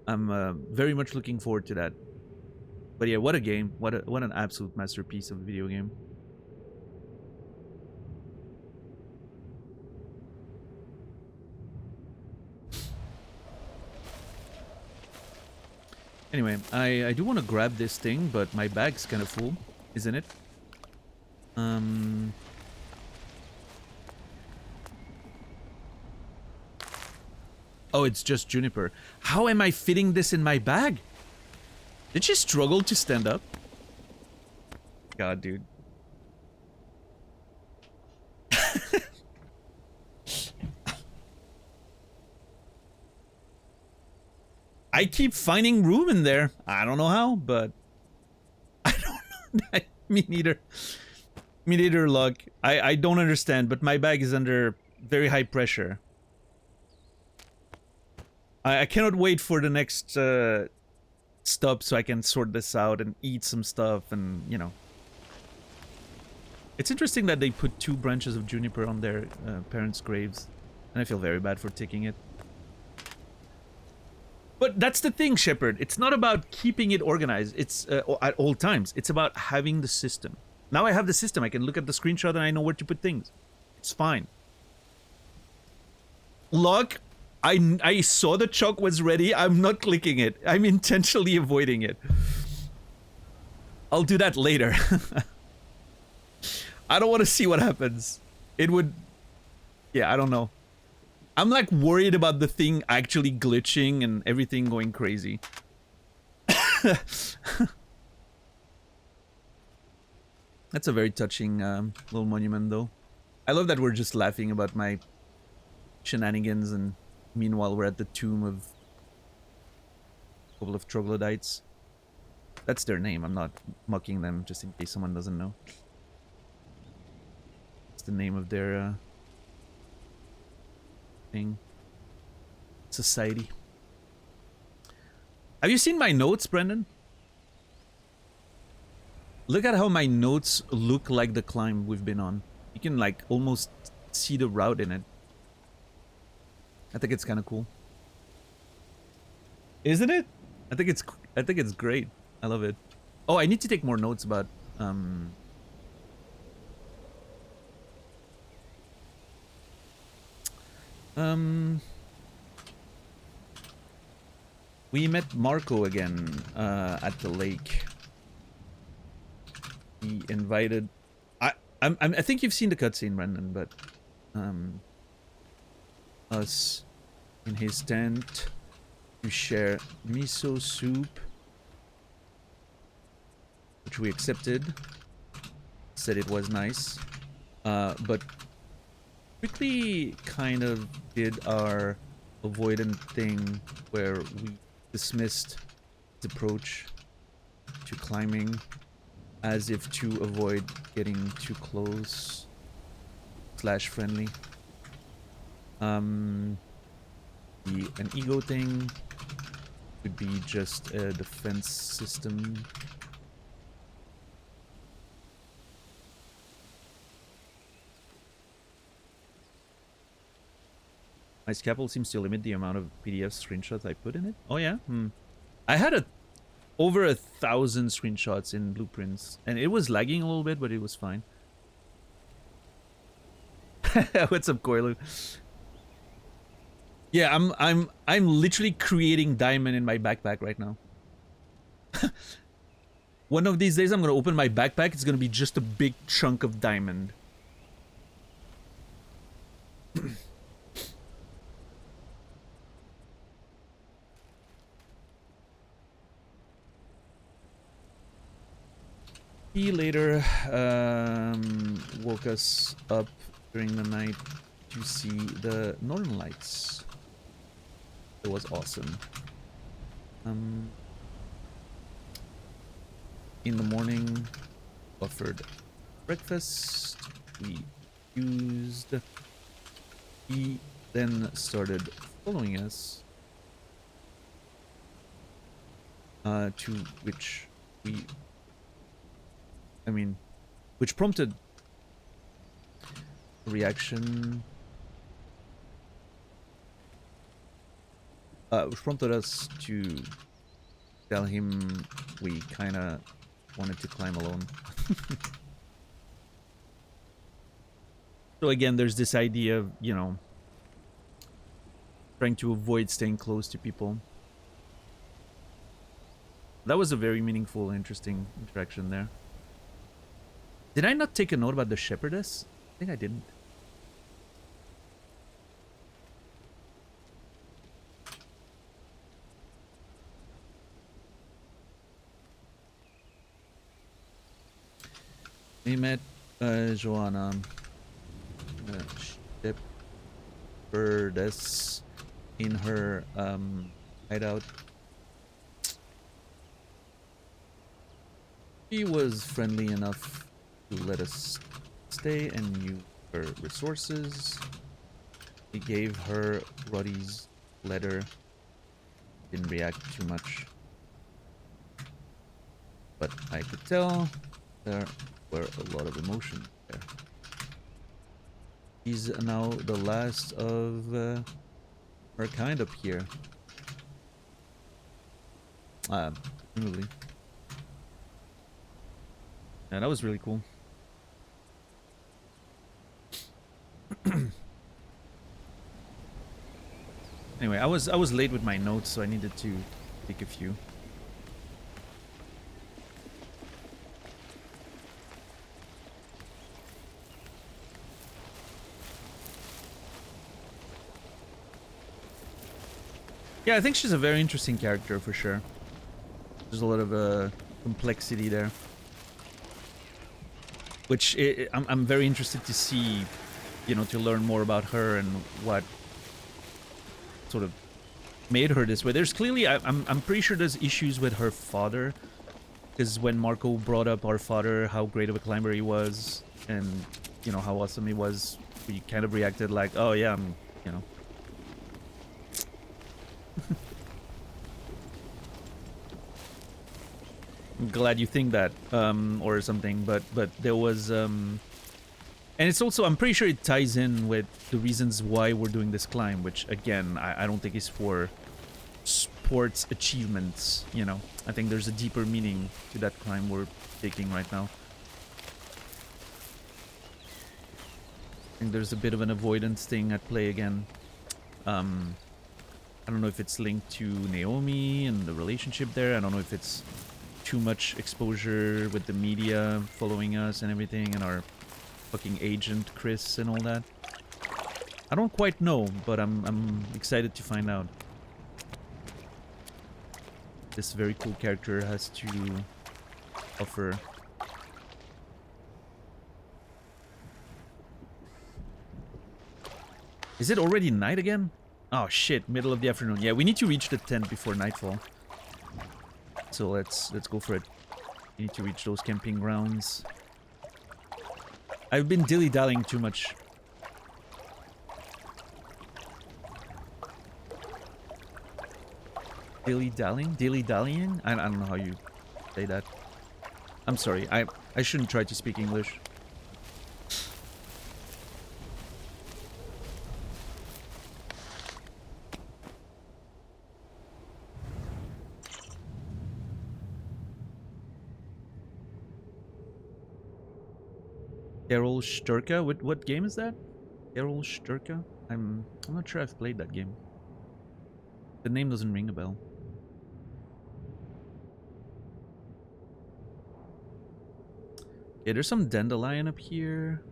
I'm very much looking forward to that. But yeah, what a game! What an absolute masterpiece of a video game. Anyway, I do want to grab this thing, but my bag's kind of full, isn't it? Oh, it's just juniper. How am I fitting this in my bag? Did she struggle to stand up? God, dude. I keep finding room in there. I don't know how, but I don't know. Me neither. Me neither, Luck. I don't understand, but my bag is under very high pressure. I cannot wait for the next stop so I can sort this out and eat some stuff and, you know. It's interesting that they put 2 branches of juniper on their parents' graves. And I feel very bad for taking it. But that's the thing, Shepard. It's not about keeping it organized. It's at all times. It's about having the system. Now I have the system. I can look at the screenshot and I know where to put things. It's fine. Look, I saw the chalk was ready. I'm not clicking it. I'm intentionally avoiding it. I'll do that later. I don't want to see what happens. It would... Yeah, I don't know. I'm like worried about the thing actually glitching and everything going crazy. That's a very touching little monument though. I love that we're just laughing about my shenanigans and meanwhile we're at the tomb of a couple of troglodytes. That's their name. I'm not mocking them just in case someone doesn't know. It's the name of their thing. Society. Have you seen my notes, Brendan? Look at how my notes look like the climb we've been on. You can like almost see the route in it. I think it's kind of cool. Isn't it? I think it's great. I love it. Oh, I need to take more notes about we met Marco again at the lake. He invited... I think you've seen the cutscene, Brendan, but us in his tent to share miso soup, which we accepted. Said it was nice, but quickly kind of did our avoidant thing where we dismissed his approach to climbing as if to avoid getting too close / friendly. An ego thing could be just a defense system. My scalpel seems to limit the amount of PDF screenshots I put in it. Oh yeah? I had over 1,000 screenshots in blueprints, and it was lagging a little bit, but it was fine. What's up, Koilu? Yeah, I'm literally creating diamond in my backpack right now. One of these days I'm gonna open my backpack, it's gonna be just a big chunk of diamond. He later woke us up during the night to see the northern lights. It was awesome. In the morning, offered breakfast. We used. He then started following us. To which we. Which prompted a reaction. Which prompted us to tell him we kinda wanted to climb alone. So again, there's this idea of, you know, trying to avoid staying close to people. That was a very meaningful, interesting interaction there. Did I not take a note about the shepherdess? I think I didn't. We met Joanna, shepherdess, in her hideout He was friendly enough to let us stay and use her resources. He gave her Roddy's letter. Didn't react too much. But I could tell there were a lot of emotion there. He's now the last of her kind up here. Presumably. Yeah, that was really cool. Anyway, I was late with my notes, so I needed to take a few. Yeah, I think she's a very interesting character for sure. There's a lot of complexity there, which I'm very interested to see, you know, to learn more about her and what sort of made her this way. There's clearly, I'm pretty sure there's issues with her father, because when Marco brought up our father, how great of a climber he was, and you know how awesome he was, we kind of reacted like, oh yeah, you know. I'm glad you think that, or something, but there was, and it's also, I'm pretty sure it ties in with the reasons why we're doing this climb, which again, I don't think is for sports achievements, you know. I think there's a deeper meaning to that climb we're taking right now. I think there's a bit of an avoidance thing at play again. I don't know if it's linked to Naomi and the relationship there. I don't know if it's too much exposure with the media following us and everything, and our fucking agent Chris and all that. I don't quite know, but I'm excited to find out. This very cool character has to offer. Is it already night again? Oh shit, middle of the afternoon. Yeah, we need to reach the tent before nightfall. So let's go for it. We need to reach those camping grounds. I've been dilly-dallying too much. Dilly-dallying? Dilly-dallying? I don't know how you say that. I'm sorry. I shouldn't try to speak English. Carol Sturka? What game is that? Carol Sturka? I'm not sure I've played that game. The name doesn't ring a bell. Yeah, there's some dandelion up here.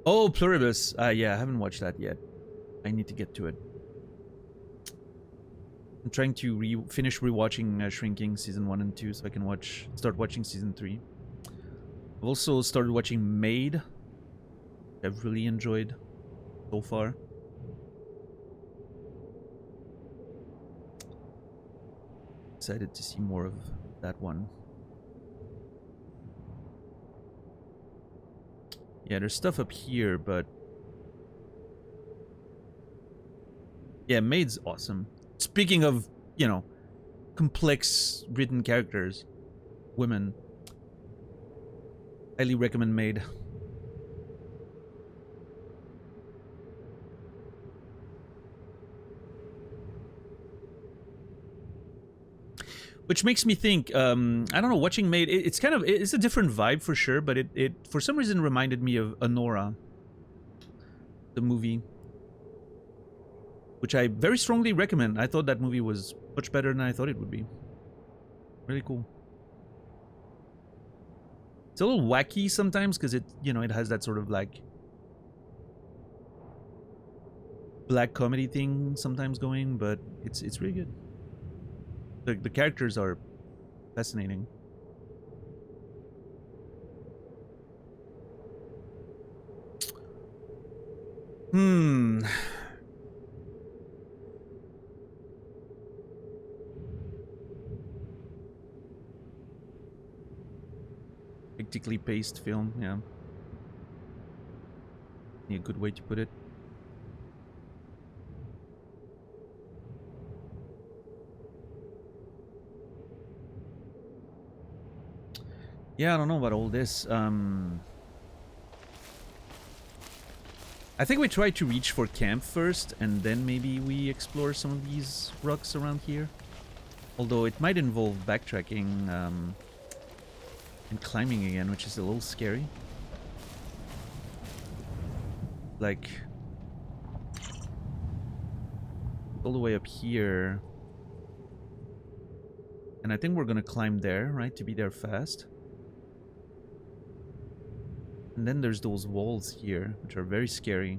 Oh, Pluribus. Yeah, I haven't watched that yet. I need to get to it. I'm trying to finish rewatching Shrinking season 1 and 2 so I can start watching season 3. I've also started watching Maid. I've really enjoyed so far. Excited to see more of that one. Yeah, there's stuff up here, but yeah, Maid's awesome. Speaking of, you know, complex written characters, women, highly recommend Maid. Which makes me think, I don't know, watching Maid, it's kind of, it's a different vibe for sure, but it for some reason reminded me of Anora, the movie, which I very strongly recommend. I thought that movie was much better than I thought it would be. Really cool. It's a little wacky sometimes because it, you know, it has that sort of like black comedy thing sometimes going, but it's really good. The characters are fascinating. Hmm. Hectically paced film, yeah. A good way to put it. Yeah, I don't know about all this. I think we try to reach for camp first, and then maybe we explore some of these rocks around here. Although it might involve backtracking and climbing again, which is a little scary. Like, all the way up here. And I think we're gonna climb there, right? To be there fast. And then there's those walls here, which are very scary.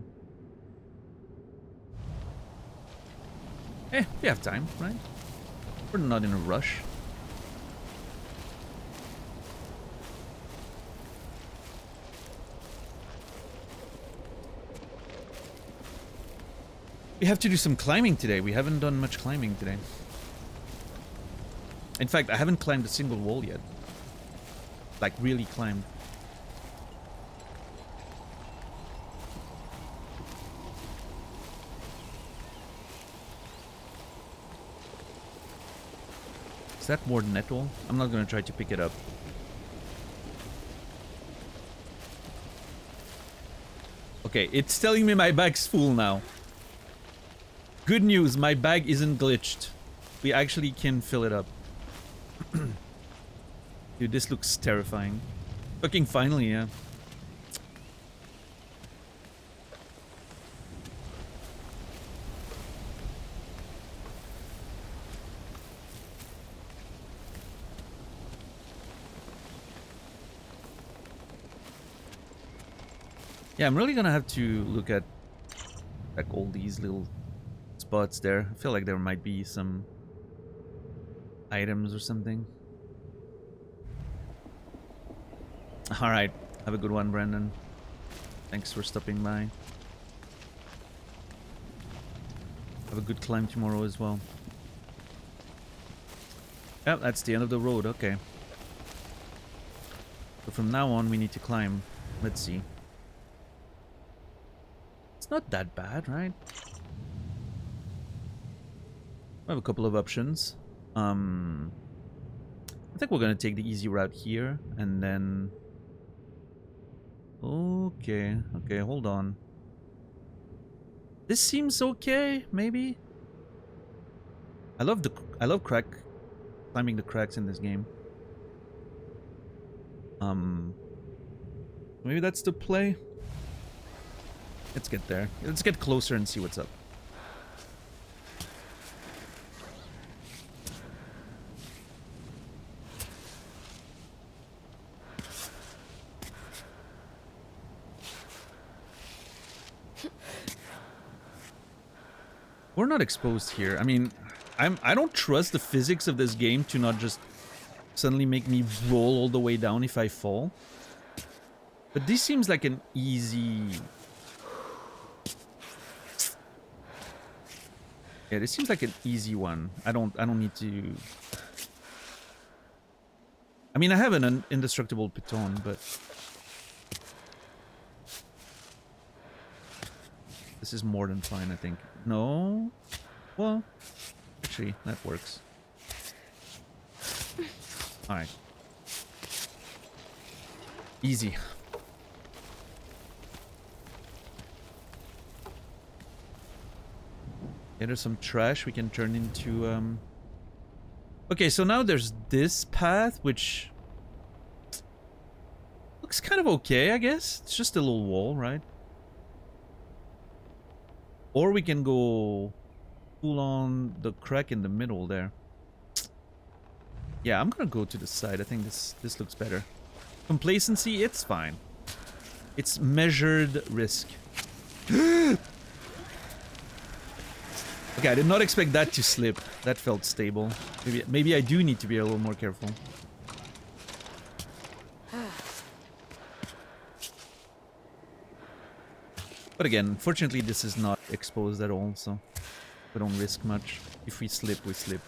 We have time, right? We're not in a rush. We have to do some climbing today. We haven't done much climbing today. In fact, I haven't climbed a single wall yet. Like, really climbed. Is that more nettle? I'm not gonna try to pick it up. Okay, it's telling me my bag's full now. Good news, my bag isn't glitched. We actually can fill it up. Dude, this looks terrifying. Fucking finally, yeah. Yeah, I'm really gonna have to look at like all these little spots there. I feel like there might be some items or something. Alright, have a good one, Brandon. Thanks for stopping by. Have a good climb tomorrow as well. Yep, that's the end of the road, okay. So from now on we need to climb. Let's see. It's not that bad, right? I have a couple of options. I think we're gonna take the easy route here, and then... Okay, hold on. This seems okay, maybe? I love climbing the cracks in this game. Maybe that's the play? Let's get there. Let's get closer and see what's up. We're not exposed here. I mean, I don't trust the physics of this game to not just suddenly make me roll all the way down if I fall. But this seems like an easy... Yeah, this seems like an easy one. I don't need to... I mean, I have an indestructible piton, but... This is more than fine, I think. No? Well, actually, that works. Alright. Easy. Yeah, there's some trash we can turn into, Okay, so now there's this path, which... looks kind of okay, I guess. It's just a little wall, right? Or we can go full on the crack in the middle there. Yeah, I'm gonna go to the side. I think this looks better. Complacency, it's fine. It's measured risk. Okay, I did not expect that to slip. That felt stable. Maybe I do need to be a little more careful. But again, fortunately this is not exposed at all, so we don't risk much. If we slip, we slip.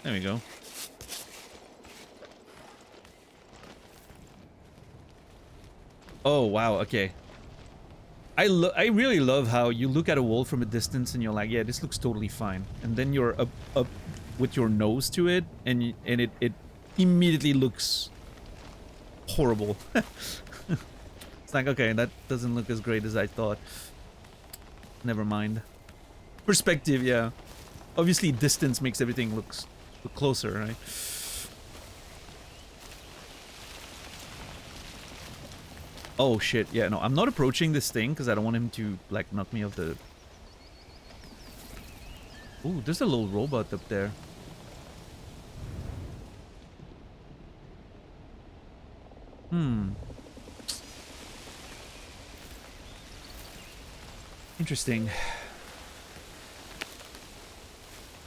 There we go. Oh, wow, okay. I really love how you look at a wall from a distance and you're like, yeah, this looks totally fine. And then you're up with your nose to it, and it immediately looks horrible. It's like, okay, that doesn't look as great as I thought. Never mind. Perspective, yeah. Obviously, distance makes everything look closer, right? Oh shit, yeah, no, I'm not approaching this thing because I don't want him to, like, knock me off the... Ooh, there's a little robot up there. Interesting.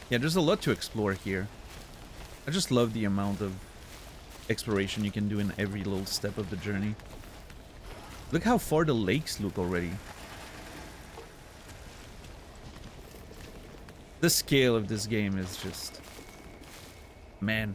Yeah, there's a lot to explore here. I just love the amount of exploration you can do in every little step of the journey. Look how far the lakes look already. The scale of this game is just... Man.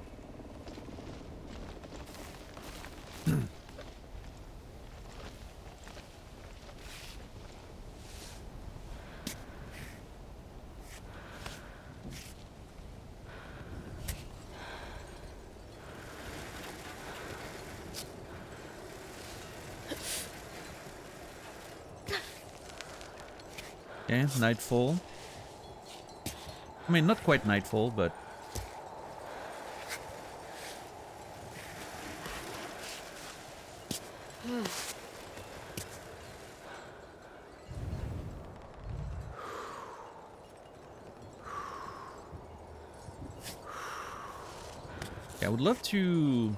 Okay, nightfall. I mean, not quite nightfall, but... Yeah, I would love to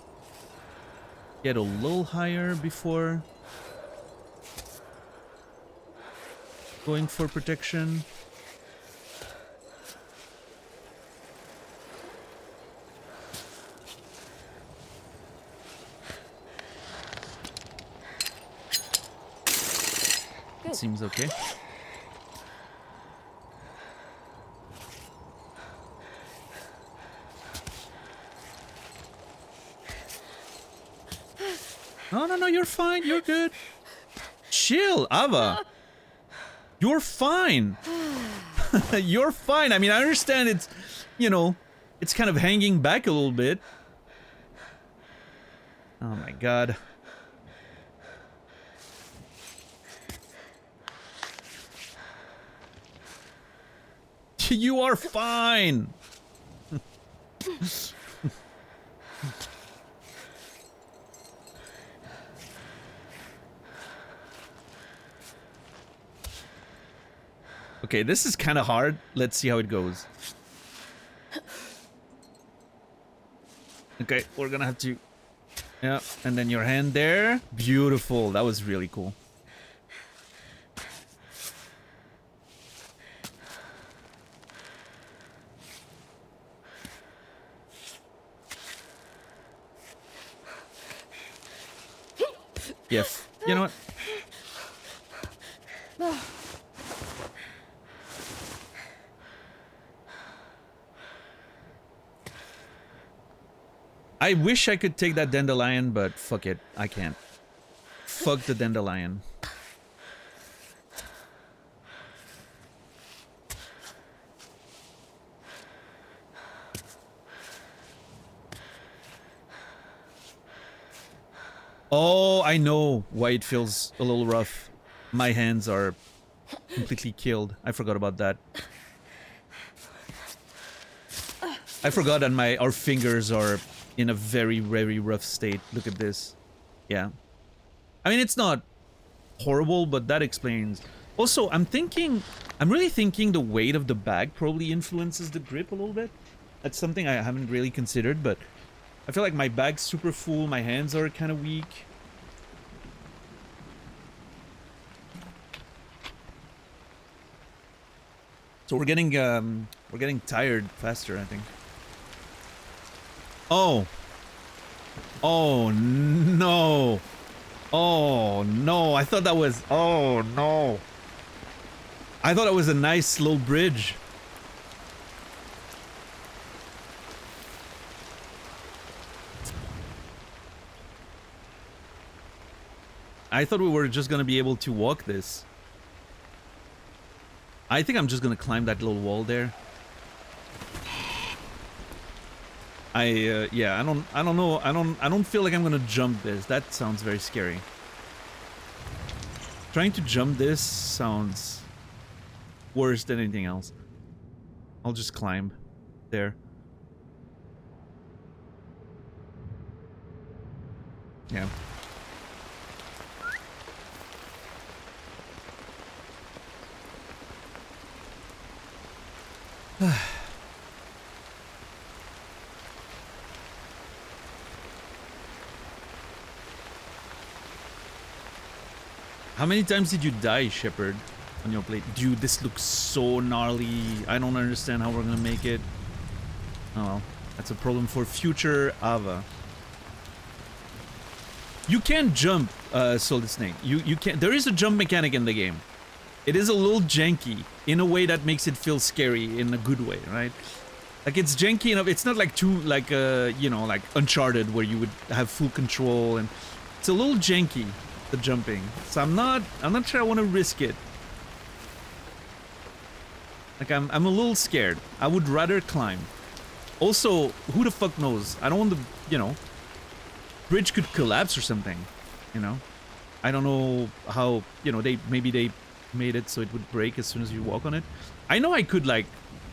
get a little higher before going for protection. Good. Seems okay. No, you're fine. You're good. Chill, Ava. You're fine. You're fine. I mean, I understand it's, you know, it's kind of hanging back a little bit. Oh my god. You are fine. Okay, this is kind of hard. Let's see how it goes. Okay, we're gonna have to... Yeah, and then your hand there. Beautiful. That was really cool. Yes. You know what? I wish I could take that dandelion, but fuck it. I can't. Fuck the dandelion. Oh, I know why it feels a little rough. My hands are completely killed. I forgot about that. I forgot that our fingers are in a very, very rough state. Look at this. Yeah. I mean, it's not horrible, but that explains. Also, I'm really thinking the weight of the bag probably influences the grip a little bit. That's something I haven't really considered, but I feel like my bag's super full, my hands are kind of weak. So we're getting tired faster, I think. Oh. Oh no. Oh no. I thought that was... Oh no. I thought it was a nice little bridge. I thought we were just gonna be able to walk this. I think I'm just gonna climb that little wall there. Yeah, I don't know. I don't feel like I'm gonna jump this. That sounds very scary. Trying to jump this sounds worse than anything else. I'll just climb there. Yeah. How many times did you die, Shepard, on your plate? Dude, this looks so gnarly. I don't understand how we're gonna make it. Oh well, that's a problem for future Ava. You can jump, Solid Snake. You can. There is a jump mechanic in the game. It is a little janky in a way that makes it feel scary in a good way, right? Like it's janky enough. It's not like too like you know, like Uncharted where you would have full control, and it's a little janky, the jumping. So I'm not sure I want to risk it. Like I'm a little scared. I would rather climb. Also, who the fuck knows? I don't want to, you know, bridge could collapse or something, you know? I don't know how, you know, maybe they made it so it would break as soon as you walk on it. I know I could like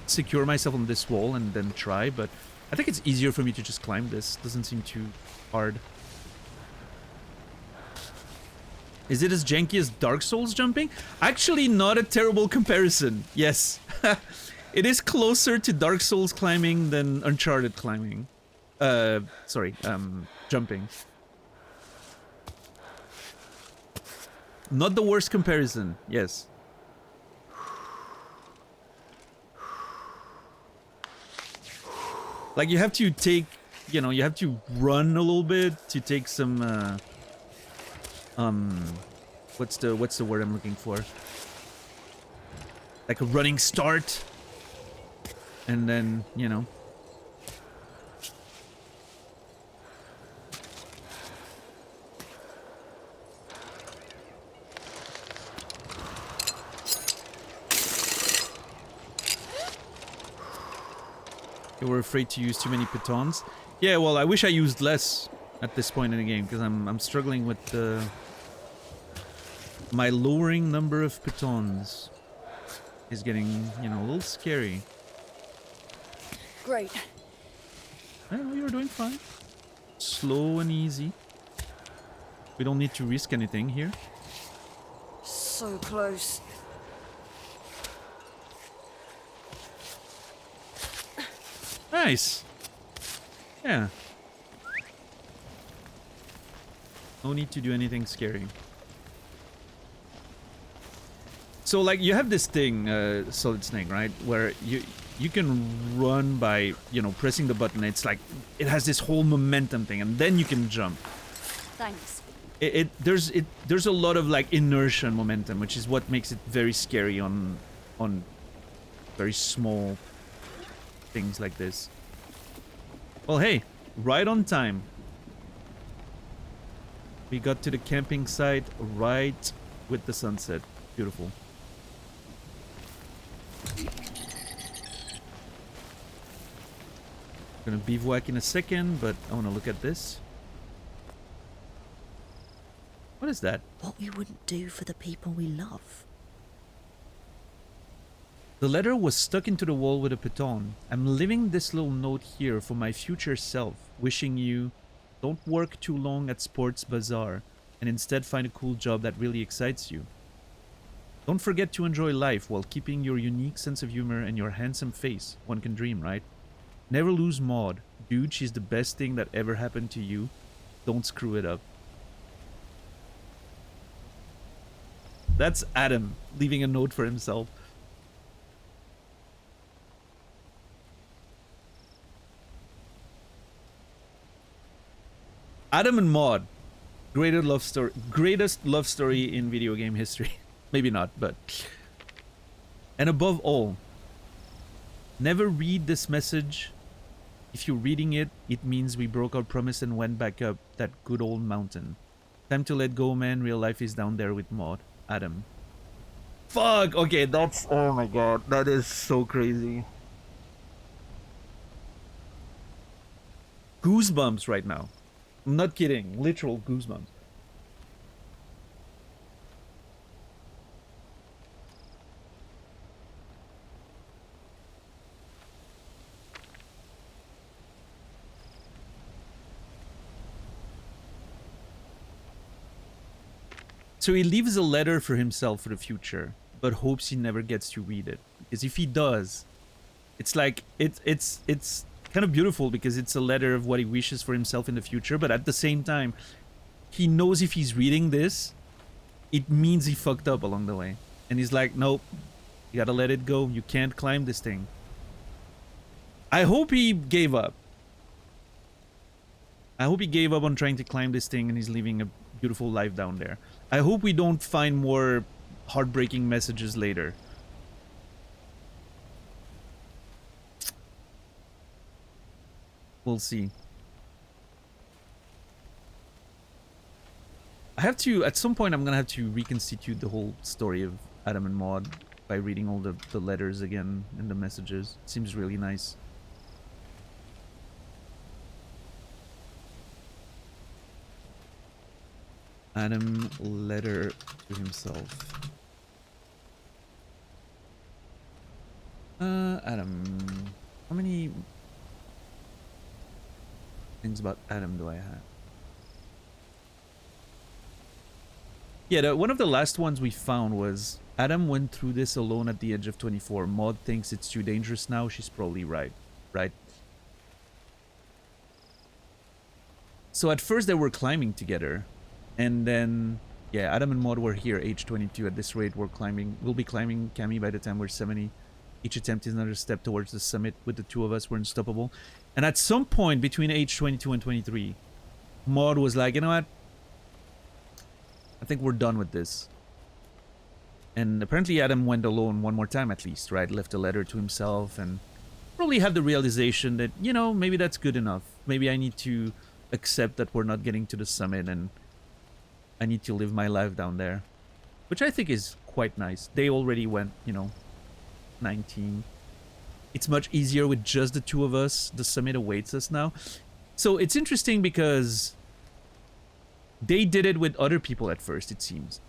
secure myself on this wall and then try, but I think it's easier for me to just climb this. Doesn't seem too hard. Is it as janky as Dark Souls jumping? Actually, not a terrible comparison. Yes. It is closer to Dark Souls climbing than Uncharted climbing. Jumping. Not the worst comparison, yes. Like you have to take, you know, you have to run a little bit to take some, what's the word I'm looking for? Like a running start. And then, you know. You were afraid to use too many pitons? Yeah, well, I wish I used less at this point in the game, because I'm struggling with my lowering number of pitons is getting, you know, a little scary. Great. Well, you're doing fine. Slow and easy. We don't need to risk anything here. So close. Nice. Yeah. No need to do anything scary. So, like, you have this thing, Solid Snake, right? Where you can run by, you know, pressing the button. It's like, it has this whole momentum thing, and then you can jump. Thanks. There's a lot of, like, inertia and momentum, which is what makes it very scary on very small things like this. Well, hey, right on time. We got to the camping site right with the sunset. Beautiful. Gonna bivouac in a second, but I want to look at this. What is that? What we wouldn't do for the people we love. The letter was stuck into the wall with a piton. I'm leaving this little note here for my future self, wishing you don't work too long at Sports Bazaar and instead find a cool job that really excites you. Don't forget to enjoy life while keeping your unique sense of humor and your handsome face. One can dream, right? Never lose Maud. Dude, she's the best thing that ever happened to you. Don't screw it up. That's Adam leaving a note for himself. Adam and Maud, greatest love story in video game history. Maybe not, but. And above all, never read this message. If you're reading it, it means we broke our promise and went back up that good old mountain. Time to let go, man. Real life is down there with Maud. Adam. Fuck! Okay, that's... Oh my god. That is so crazy. Goosebumps right now. I'm not kidding. Literal goosebumps. So he leaves a letter for himself for the future, but hopes he never gets to read it. Because if he does, it's like it's kind of beautiful because it's a letter of what he wishes for himself in the future, but at the same time, he knows if he's reading this, it means he fucked up along the way. And he's like, nope, you gotta let it go. You can't climb this thing. I hope he gave up. I hope he gave up on trying to climb this thing and he's living a beautiful life down there. I hope we don't find more heartbreaking messages later. We'll see. I have to, at some point I'm gonna have to reconstitute the whole story of Adam and Maud by reading all the letters again and the messages. It seems really nice. Adam letter to himself. Adam. How many things about Adam do I have? Yeah, one of the last ones we found was Adam went through this alone at the age of 24. Maud thinks it's too dangerous now. She's probably right. Right? So at first they were climbing together. And then, yeah, Adam and Maud were here, age 22. At this rate, we'll be climbing Cami by the time we're 70. Each attempt is another step towards the summit. With the two of us, we're unstoppable. And at some point between age 22 and 23, Maud was like, you know what? I think we're done with this. And apparently Adam went alone one more time at least, right? Left a letter to himself and probably had the realization that, you know, maybe that's good enough. Maybe I need to accept that we're not getting to the summit and I need to live my life down there, which I think is quite nice. They already went, you know, 19. It's much easier with just the two of us. The summit awaits us now. So it's interesting because they did it with other people at first, it seems.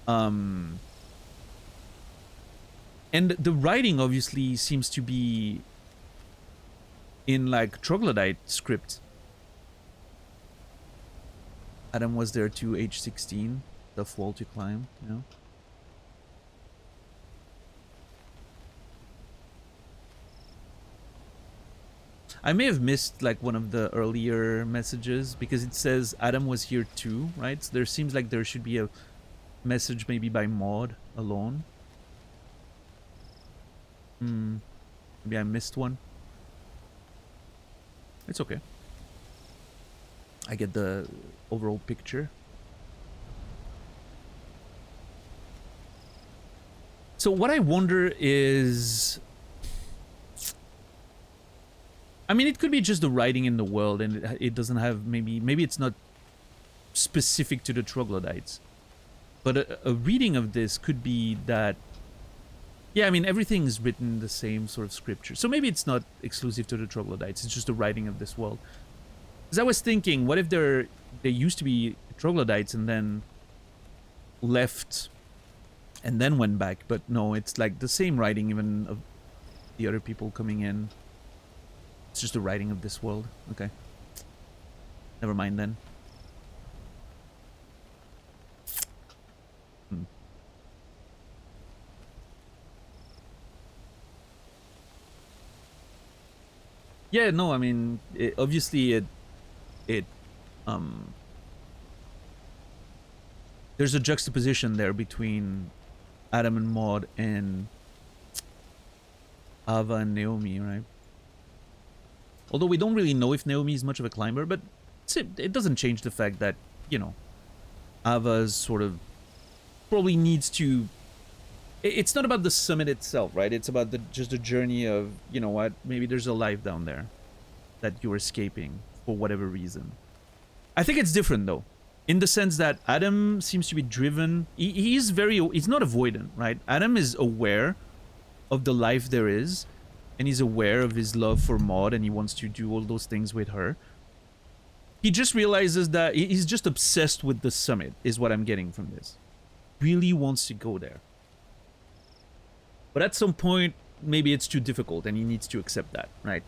And the writing obviously seems to be in like troglodyte script. Adam was there too, age 16. Tough wall to climb, you know. I may have missed like one of the earlier messages because it says Adam was here too, right? So there seems like there should be a message maybe by Maud alone. Maybe I missed one. It's okay. I get the overall picture. So what I wonder is, I mean, it could be just the writing in the world and it doesn't have, maybe it's not specific to the troglodytes. But a reading of this could be that, yeah, I mean, everything is written the same sort of scripture. So maybe it's not exclusive to the troglodytes. It's just the writing of this world. Because I was thinking, what if they used to be troglodytes and then left and then went back? But no, it's like the same writing even of the other people coming in. It's just the writing of this world. Okay. Never mind then. Yeah, no, I mean, obviously there's a juxtaposition there between Adam and Maud and Ava and Naomi, right? Although we don't really know if Naomi is much of a climber, but it doesn't change the fact that, you know, Ava's sort of probably needs to. It's not about the summit itself, right? It's about just the journey of, you know what, maybe there's a life down there that you're escaping for whatever reason. I think it's different though, in the sense that Adam seems to be driven. He's not avoidant, right? Adam is aware of the life there is, and he's aware of his love for Maud, and he wants to do all those things with her. He just realizes that he's just obsessed with the summit, is what I'm getting from this. Really wants to go there. But at some point, maybe it's too difficult and he needs to accept that, right?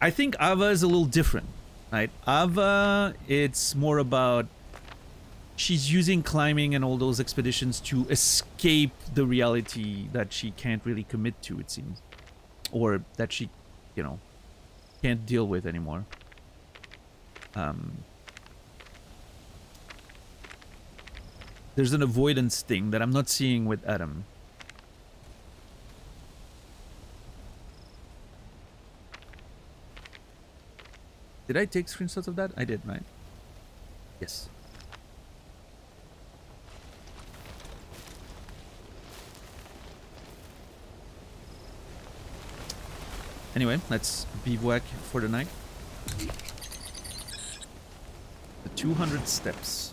I think Ava is a little different, right? Ava, it's more about she's using climbing and all those expeditions to escape the reality that she can't really commit to, it seems. Or that she, you know, can't deal with anymore. There's an avoidance thing that I'm not seeing with Adam. Did I take screenshots of that? I did, right? Yes. Anyway, let's bivouac for the night. The 200 steps.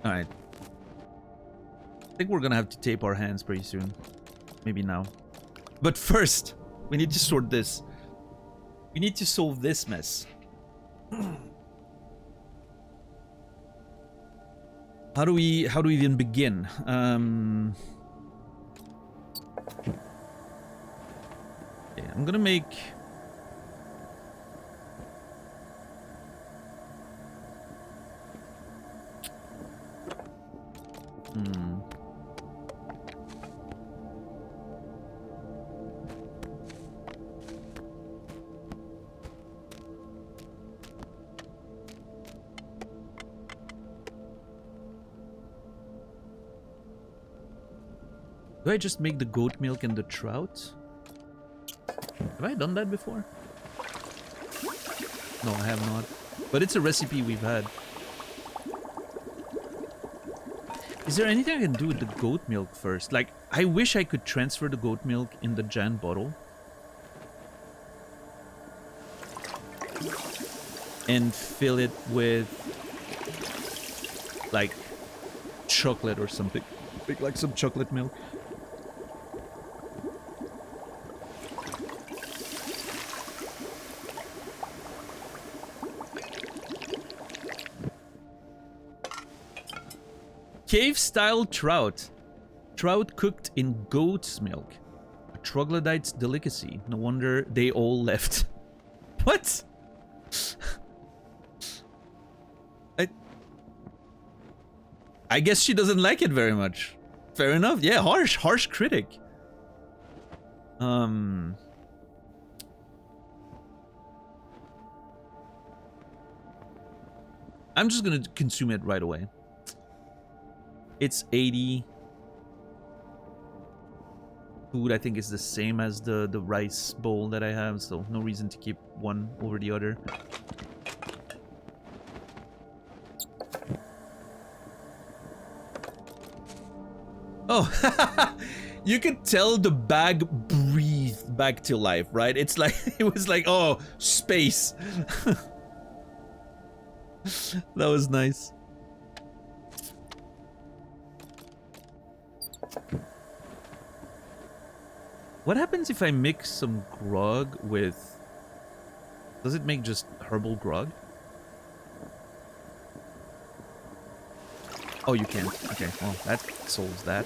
Alright. I think we're gonna have to tape our hands pretty soon. Maybe now. But first, we need to sort this. We need to solve this mess. How do we even begin? Okay, I'm gonna make do I just make the goat milk and the trout? Have I done that before? No, I have not. But it's a recipe we've had. Is there anything I can do with the goat milk first? Like, I wish I could transfer the goat milk in the Jan bottle. And fill it with, like, chocolate or something. Like some chocolate milk. Cave-style trout. Trout cooked in goat's milk. A troglodyte's delicacy. No wonder they all left. What? I guess she doesn't like it very much. Fair enough. Yeah, harsh critic. I'm just gonna consume it right away. It's 80. Food, I think, is the same as the rice bowl that I have, so no reason to keep one over the other. Oh, you could tell the bag breathed back to life, right? It's like, it was like, oh, space. That was nice. What happens if I mix some grog with... Does it make just herbal grog? Oh, you can't. Okay, well, that solves that.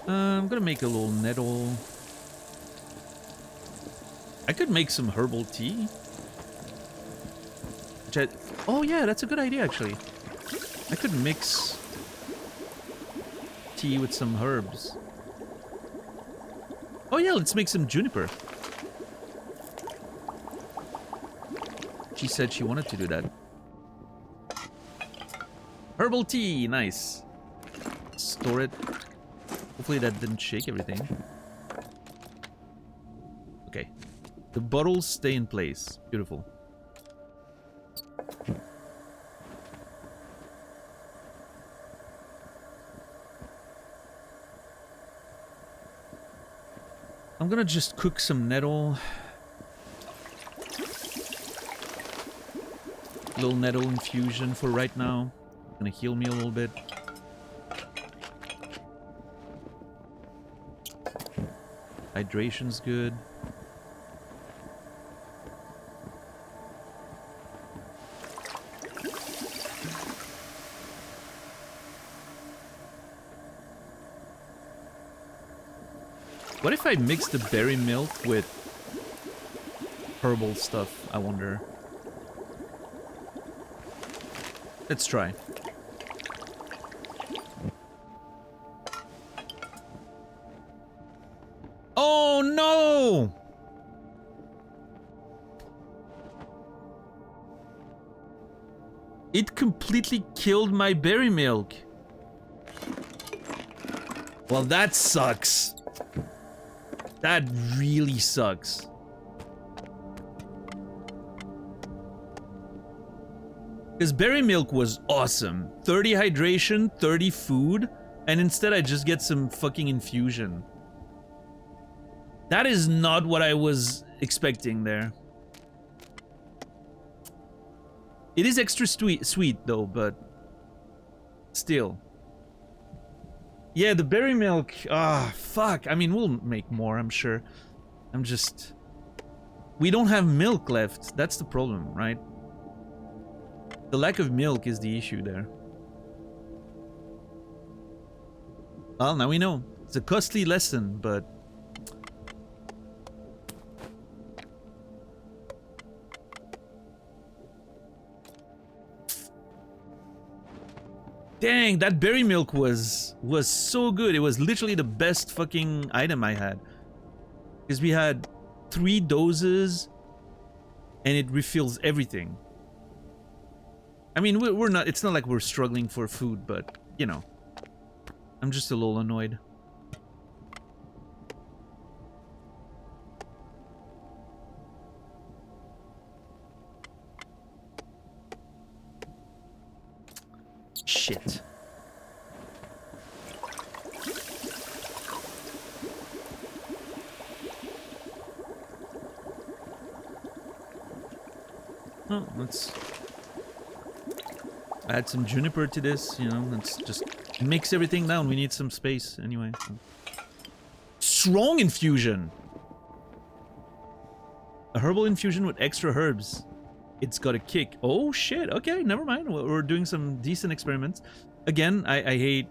I'm gonna make a little nettle. I could make some herbal tea. Which oh yeah, that's a good idea, actually. I could mix tea with some herbs. Oh yeah, let's make some juniper. She said she wanted to do that. Herbal tea, nice. Store it. Hopefully that didn't shake everything. Okay. The bottles stay in place. Beautiful. I'm gonna just cook some nettle. Little nettle infusion for right now. Gonna heal me a little bit. Hydration's good. What if I mix the berry milk with herbal stuff, I wonder? Let's try. Oh no! It completely killed my berry milk. Well, that sucks. That really sucks. Because berry milk was awesome. 30 hydration, 30 food, and instead I just get some fucking infusion. That is not what I was expecting there. It is extra sweet though, but still. Yeah, the berry milk, fuck. I mean, we'll make more, I'm sure. I'm just... We don't have milk left. That's the problem, right? The lack of milk is the issue there. Well, now we know. It's a costly lesson, but... Dang, that berry milk was so good. It was literally the best fucking item I had. Because we had 3 doses and it refills everything. I mean, we're not, it's not like we're struggling for food, but, you know. I'm just a little annoyed. Shit. Oh, let's add some juniper to this, you know, let's just mix everything down. We need some space anyway. So. Strong infusion! A herbal infusion with extra herbs. It's got a kick. Oh shit, okay, never mind. We're doing some decent experiments. Again, I hate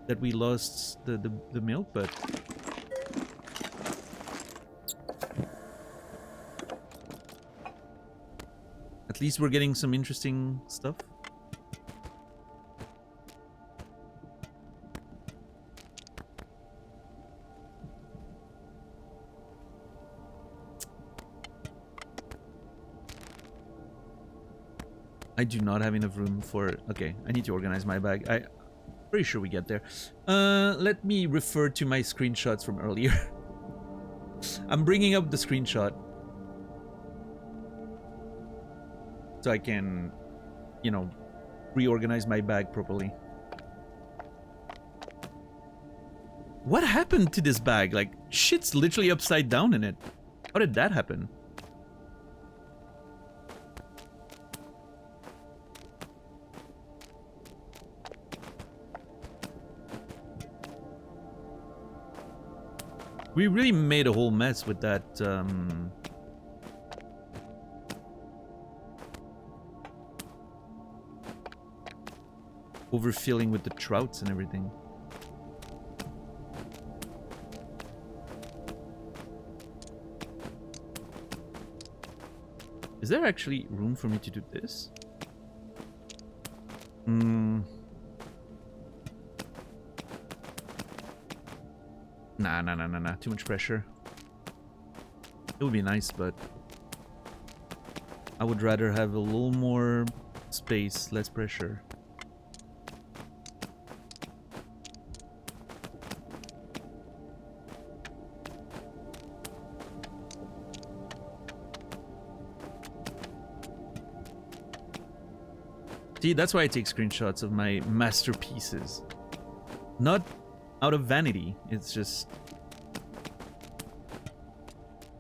that we lost the milk, but... At least we're getting some interesting stuff. I do not have enough room for... Okay, I need to organize my bag. I'm pretty sure we get there. Let me refer to my screenshots from earlier. I'm bringing up the screenshot. So I can, you know, reorganize my bag properly. What happened to this bag? Like, shit's literally upside down in it. How did that happen? We really made a whole mess with that, overfilling with the trouts and everything. Is there actually room for me to do this? Nah. Too much pressure. It would be nice, but I would rather have a little more space, less pressure. See, that's why I take screenshots of my masterpieces. Not out of vanity. It's just...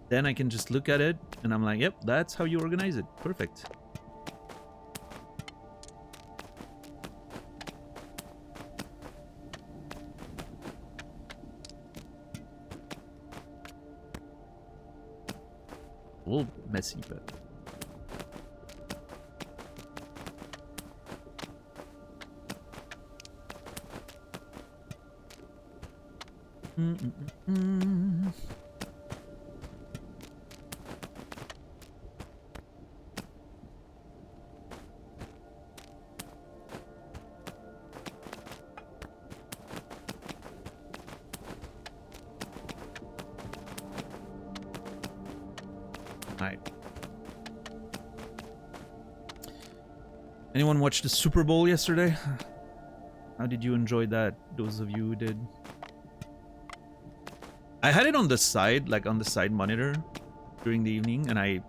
Then I can just look at it and I'm like, yep, that's how you organize it. Perfect. A little messy, but... Alright. Anyone watch the Super Bowl yesterday? How did you enjoy that? Those of you who did. I had it on the side, like on the side monitor during the evening, and I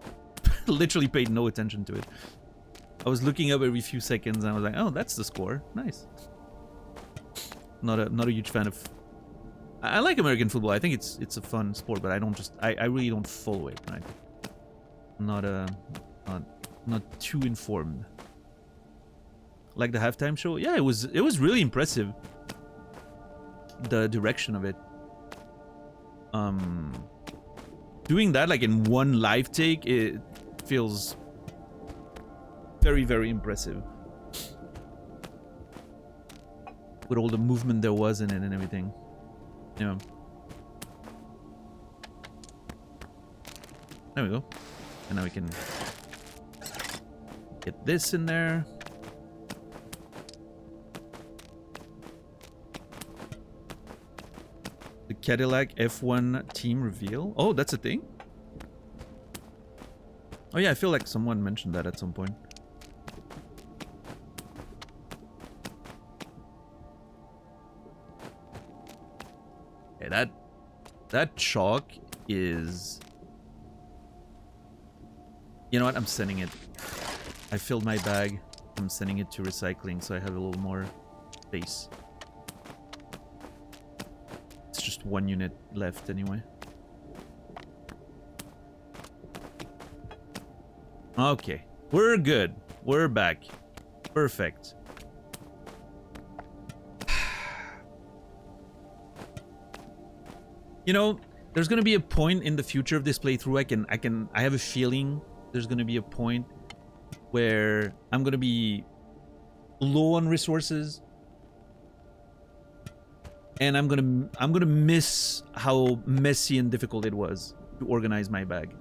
literally paid no attention to it. I was looking up every few seconds and I was like, oh, that's the score. Nice. Not a huge fan of... I like American football. I think it's a fun sport, but I don't just... I really don't follow it, right? Not too informed. Like the halftime show? Yeah, it was really impressive. The direction of it. Doing that like in one live take, it feels very, very impressive. With all the movement there was in it and everything. Yeah. There we go. And now we can get this in there. The Cadillac F1 team reveal. Oh, that's a thing? Oh yeah, I feel like someone mentioned that at some point. Okay, that chalk is... You know what? I'm sending it. I filled my bag. I'm sending it to recycling so I have a little more space. It's just one unit left anyway. Okay. We're good. We're back. Perfect. You know, there's gonna be a point in the future of this playthrough. I have a feeling there's gonna be a point where I'm gonna be low on resources, and I'm gonna miss how messy and difficult it was to organize my bag.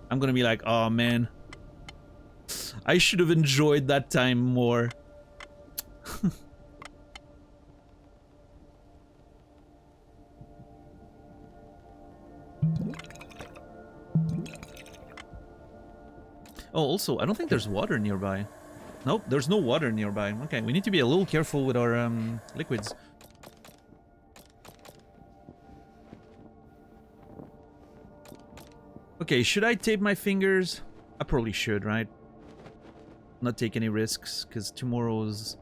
I'm gonna be like, oh man, I should have enjoyed that time more. Oh, also, I don't think there's water nearby. Nope, there's no water nearby. Okay, we need to be a little careful with our liquids. Okay, should I tape my fingers? I probably should, right? Not take any risks, because tomorrow's...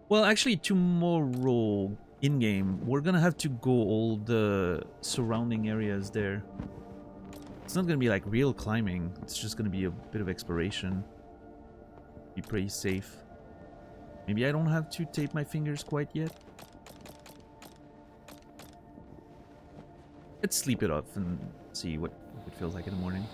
Well, actually, tomorrow, in-game, we're gonna have to go all the surrounding areas there. It's not gonna be like real climbing, it's just gonna be a bit of exploration. Be pretty safe. Maybe I don't have to tape my fingers quite yet. Let's sleep it off and see what it feels like in the morning.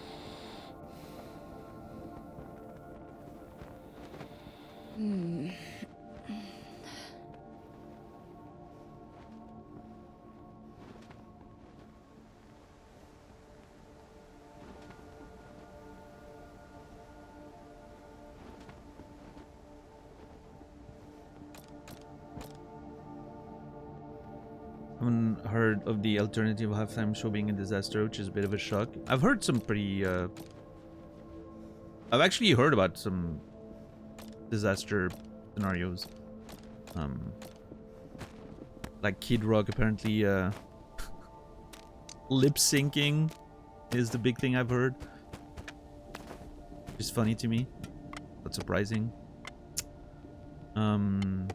Haven't heard of the alternative halftime show being a disaster, which is a bit of a shock. I've heard some pretty... I've actually heard about some disaster scenarios. Like Kid Rock apparently lip syncing is the big thing I've heard. Which is funny to me. But surprising. Um.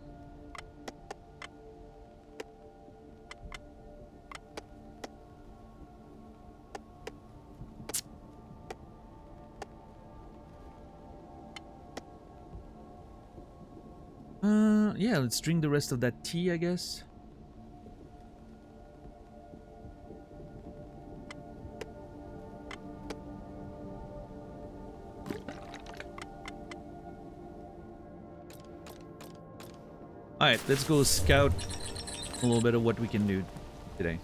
Yeah, let's drink the rest of that tea, I guess. Alright, let's go scout a little bit of what we can do today.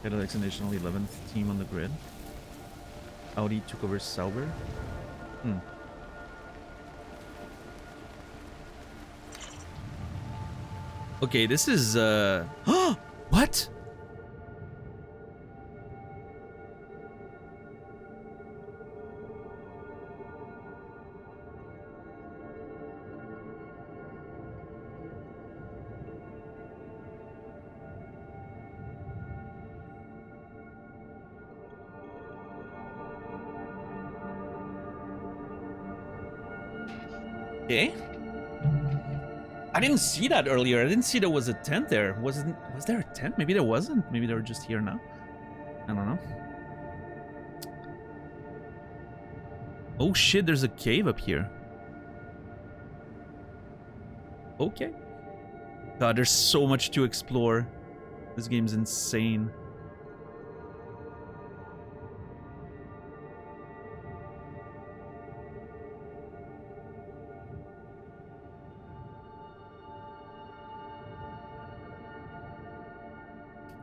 Cadillac's an additional 11th team on the grid. Audi took over Sauber. Okay, this is what? Okay. I didn't see that earlier. I didn't see there was a tent there. Was there a tent? Maybe there wasn't. Maybe they were just here now. I don't know. Oh shit, there's a cave up here. Okay. God, there's so much to explore. This game's insane.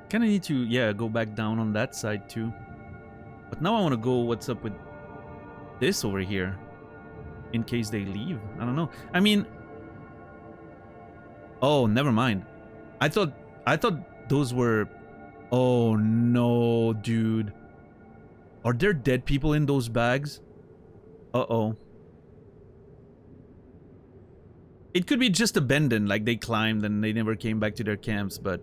Kind of need to, yeah, go back down on that side too. But now I want to go what's up with this over here. In case they leave. I don't know. I mean... Oh, never mind. I thought those were... Oh no, dude. Are there dead people in those bags? Uh-oh. It could be just abandoned, like they climbed and they never came back to their camps, but...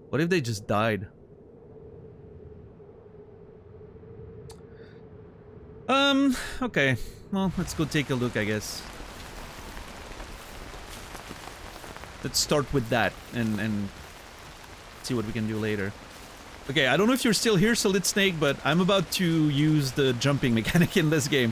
What if they just died? Okay. Well, let's go take a look, I guess. Let's start with that and see what we can do later. Okay, I don't know if you're still here, Solid Snake, but I'm about to use the jumping mechanic in this game.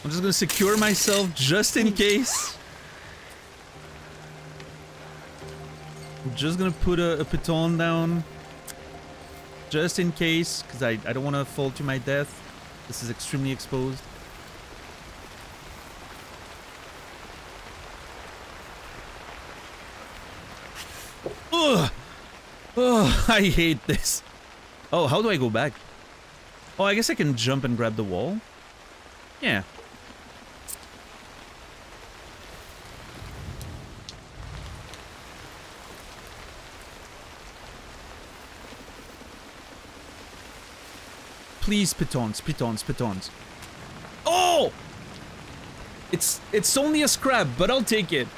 I'm just gonna secure myself just in case. I'm just gonna put a piton down. Just in case, because I don't want to fall to my death. This is extremely exposed. Ugh! Oh, I hate this. Oh, how do I go back? Oh, I guess I can jump and grab the wall. Yeah. Please, pitons, pitons, pitons. Oh! It's only a scrap, but I'll take it.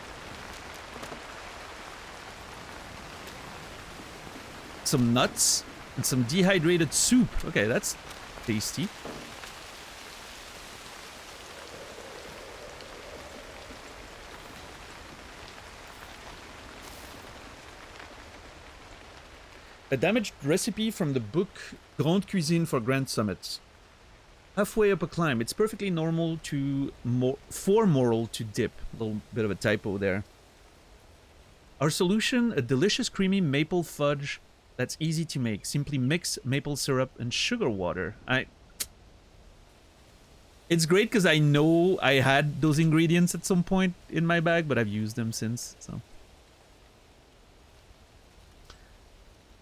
Some nuts and some dehydrated soup. Okay, that's tasty. A damaged recipe from the book Grande Cuisine for Grand Summits. Halfway up a climb, it's perfectly normal to for moral to dip. A little bit of a typo there. Our solution, a delicious creamy maple fudge that's easy to make. Simply mix maple syrup and sugar water. It's great because I know I had those ingredients at some point in my bag, but I've used them since, so...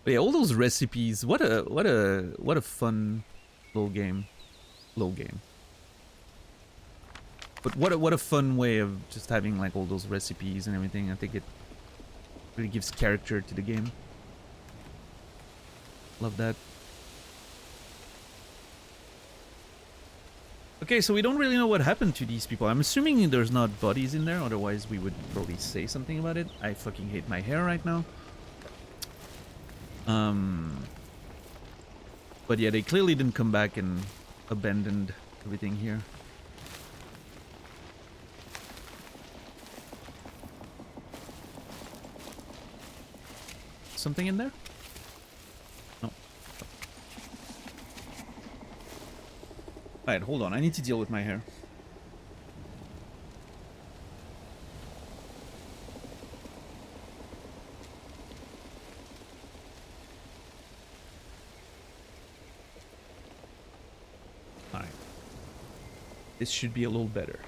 But yeah, all those recipes. What a fun little game. But what a fun way of just having like all those recipes and everything. I think it really gives character to the game. Love that. Okay, so we don't really know what happened to these people. I'm assuming there's not bodies in there, otherwise we would probably say something about it. I fucking hate my hair right now. But yeah, they clearly didn't come back and abandoned everything here. Something in there? No. Alright, hold on. I need to deal with my hair. Alright. This should be a little better.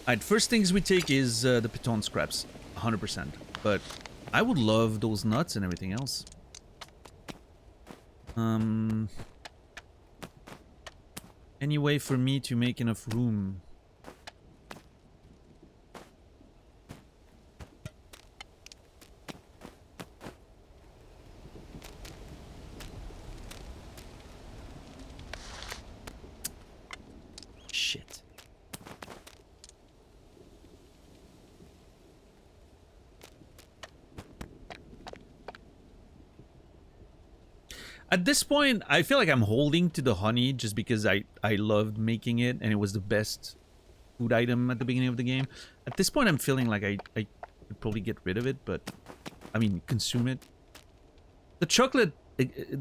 Alright, first things we take is the piton scraps. 100%. But I would love those nuts and everything else. Any way for me to make enough room? Shit. At this point, I feel like I'm holding to the honey just because I loved making it and it was the best food item at the beginning of the game. At this point, I'm feeling like I could probably get rid of it, but I mean, consume it. The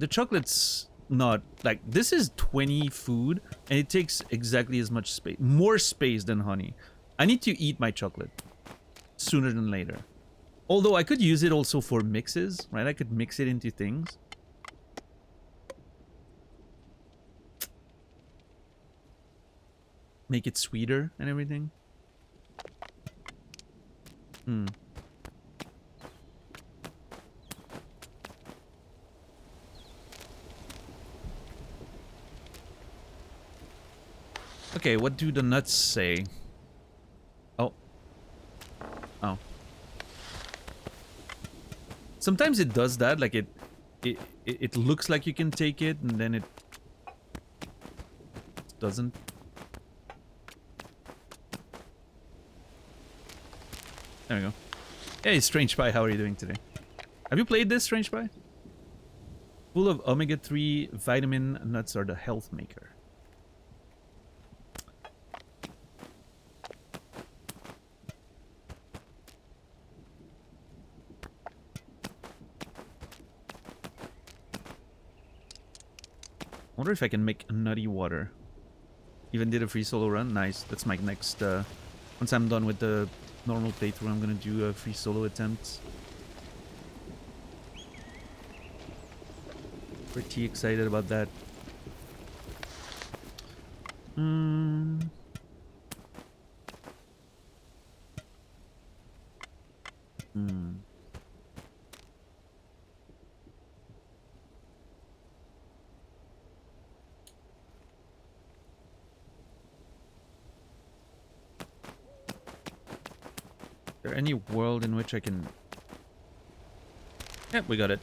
chocolate's not like, this is 20 food and it takes exactly as much space, more space than honey. I need to eat my chocolate sooner than later. Although I could use it also for mixes, right? I could mix it into things. Make it sweeter and everything. Okay, what do the nuts say? Oh. Oh. Sometimes it does that, like it looks like you can take it and then it doesn't. There we go. Hey, Strange Spy, how are you doing today? Have you played this, Strange Spy? Full of omega-3 vitamin nuts are the health maker. I wonder if I can make nutty water. Even did a free solo run. Nice. That's my next... once I'm done with the normal playthrough, I'm gonna do a free solo attempt. Pretty excited about that. Is there any world in which I can... Yep, we got it.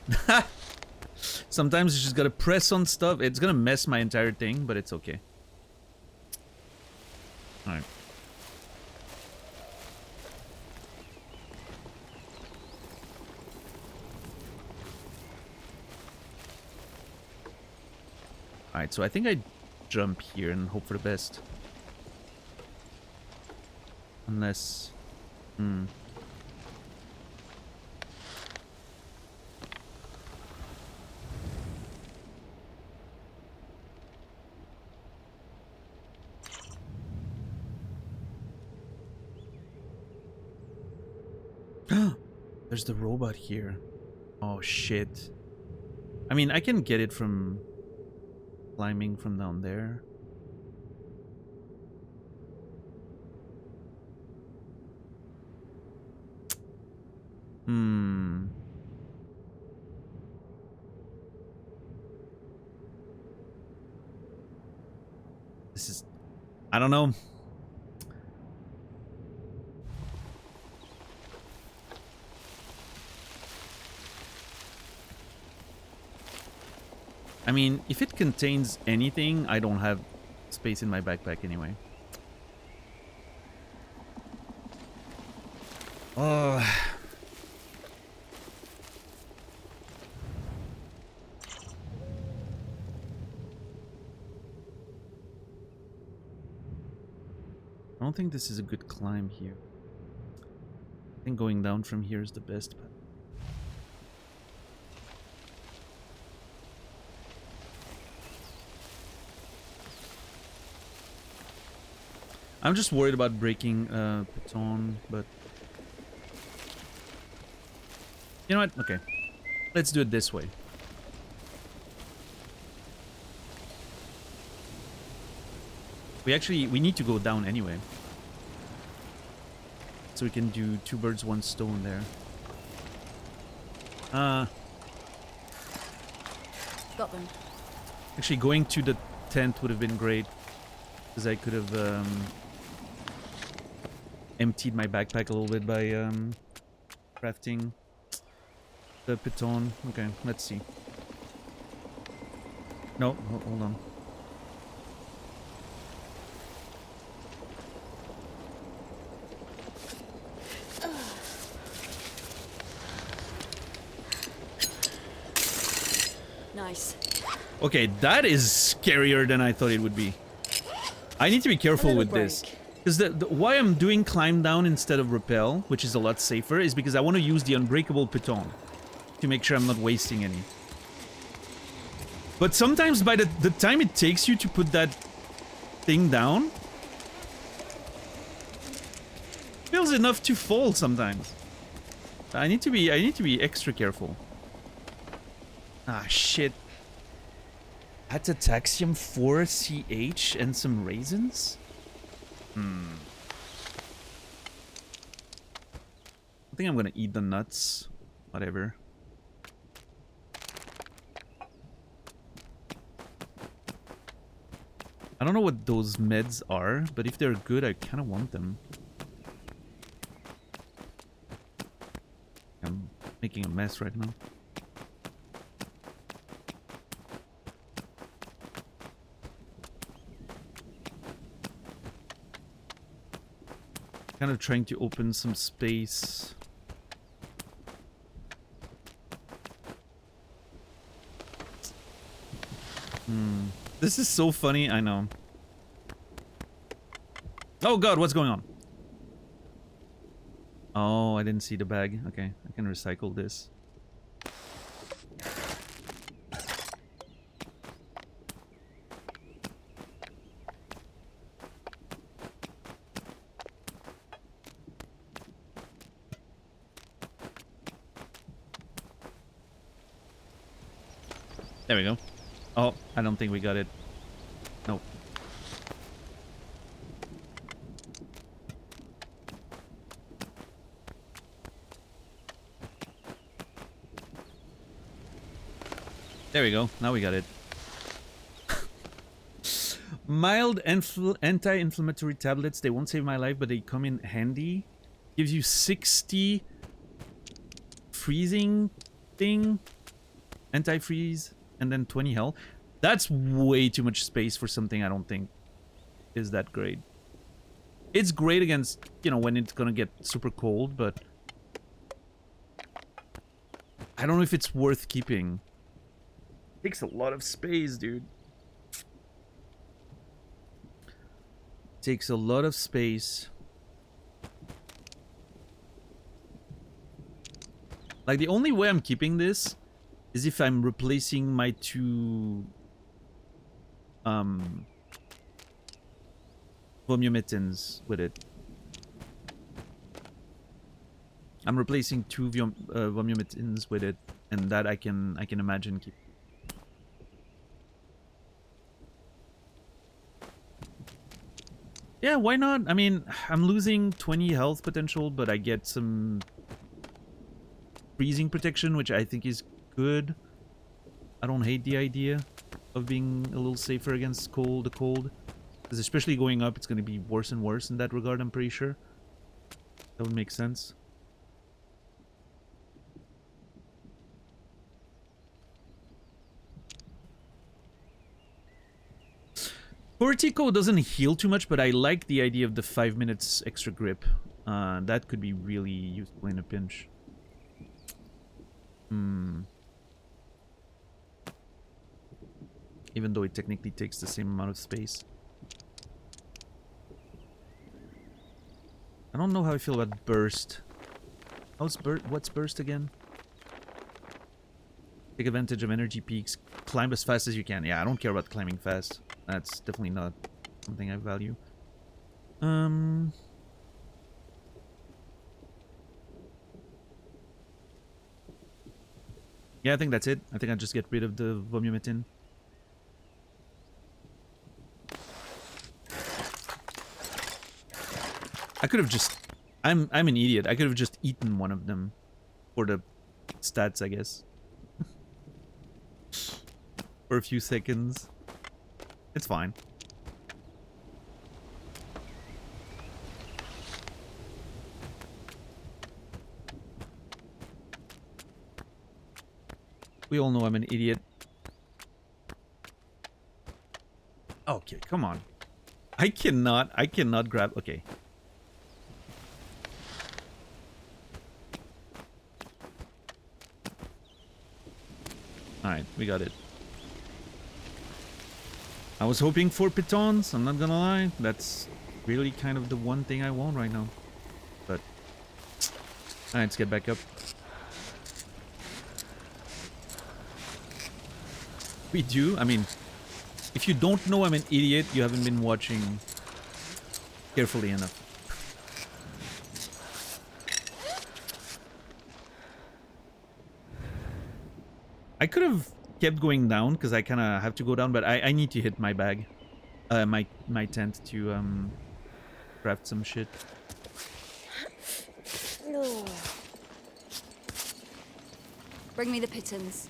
Sometimes you just gotta press on stuff. It's gonna mess my entire thing, but it's okay. Alright. Alright, so I think I jump here and hope for the best. Unless... There's the robot here. Oh, shit. I mean, I can get it from climbing from down there. This is... I don't know. I mean, if it contains anything, I don't have space in my backpack anyway. Oh. I don't think this is a good climb here. I think going down from here is the best. But I'm just worried about breaking Piton, but you know what? Okay. Let's do it this way. We need to go down anyway. So we can do 2 birds, 1 stone there. Got them. Actually, going to the tent would have been great. Because I could have emptied my backpack a little bit by crafting the piton. Okay, let's see. No, hold on. Nice. Okay, that is scarier than I thought it would be. I need to be careful with this. Because why I'm doing climb down instead of rappel, which is a lot safer, is because I want to use the unbreakable piton to make sure I'm not wasting any. But sometimes by the time it takes you to put that thing down, feels enough to fall sometimes. I need to be extra careful. Ah, shit. Atataxium 4 CH and some raisins? I think I'm gonna eat the nuts. Whatever. I don't know what those meds are, but if they're good, I kind of want them. I'm making a mess right now. Kind of trying to open some space. This is so funny, I know. Oh god, what's going on? Oh, I didn't see the bag. Okay, I can recycle this. There we go. Oh, I don't think we got it. Nope. There we go. Now we got it. Mild anti-inflammatory tablets. They won't save my life, but they come in handy. Gives you 60 freezing thing. Anti-freeze. And then 20 health. That's way too much space for something I don't think is that great. It's great against, you know, when it's gonna get super cold, but I don't know if it's worth keeping. It takes a lot of space, dude. Takes a lot of space. Like, the only way I'm keeping this is if I'm replacing my 2 vomumetins with it. I'm replacing 2 vomumetins with it, and that I can imagine keep. Yeah, why not? I mean, I'm losing 20 health potential, but I get some freezing protection, which I think is good. I don't hate the idea of being a little safer against the cold. Because especially going up, it's going to be worse and worse in that regard, I'm pretty sure. That would make sense. Portico doesn't heal too much, but I like the idea of the 5 minutes extra grip. That could be really useful in a pinch. Even though it technically takes the same amount of space. I don't know how I feel about burst. What's burst again? Take advantage of energy peaks. Climb as fast as you can. Yeah, I don't care about climbing fast. That's definitely not something I value. Yeah, I think that's it. I think I'll just get rid of the Vomumetin. I could have just... I'm an idiot. I could have just eaten one of them. For the stats, I guess. For a few seconds. It's fine. We all know I'm an idiot. Okay, come on. I cannot grab... Okay. Alright, we got it. I was hoping for pitons, I'm not gonna lie. That's really kind of the one thing I want right now. But... Alright, let's get back up. We do? I mean, if you don't know I'm an idiot, you haven't been watching carefully enough. I could have kept going down because I kind of have to go down, but I need to hit my bag, my tent to craft some shit. Bring me the pittons.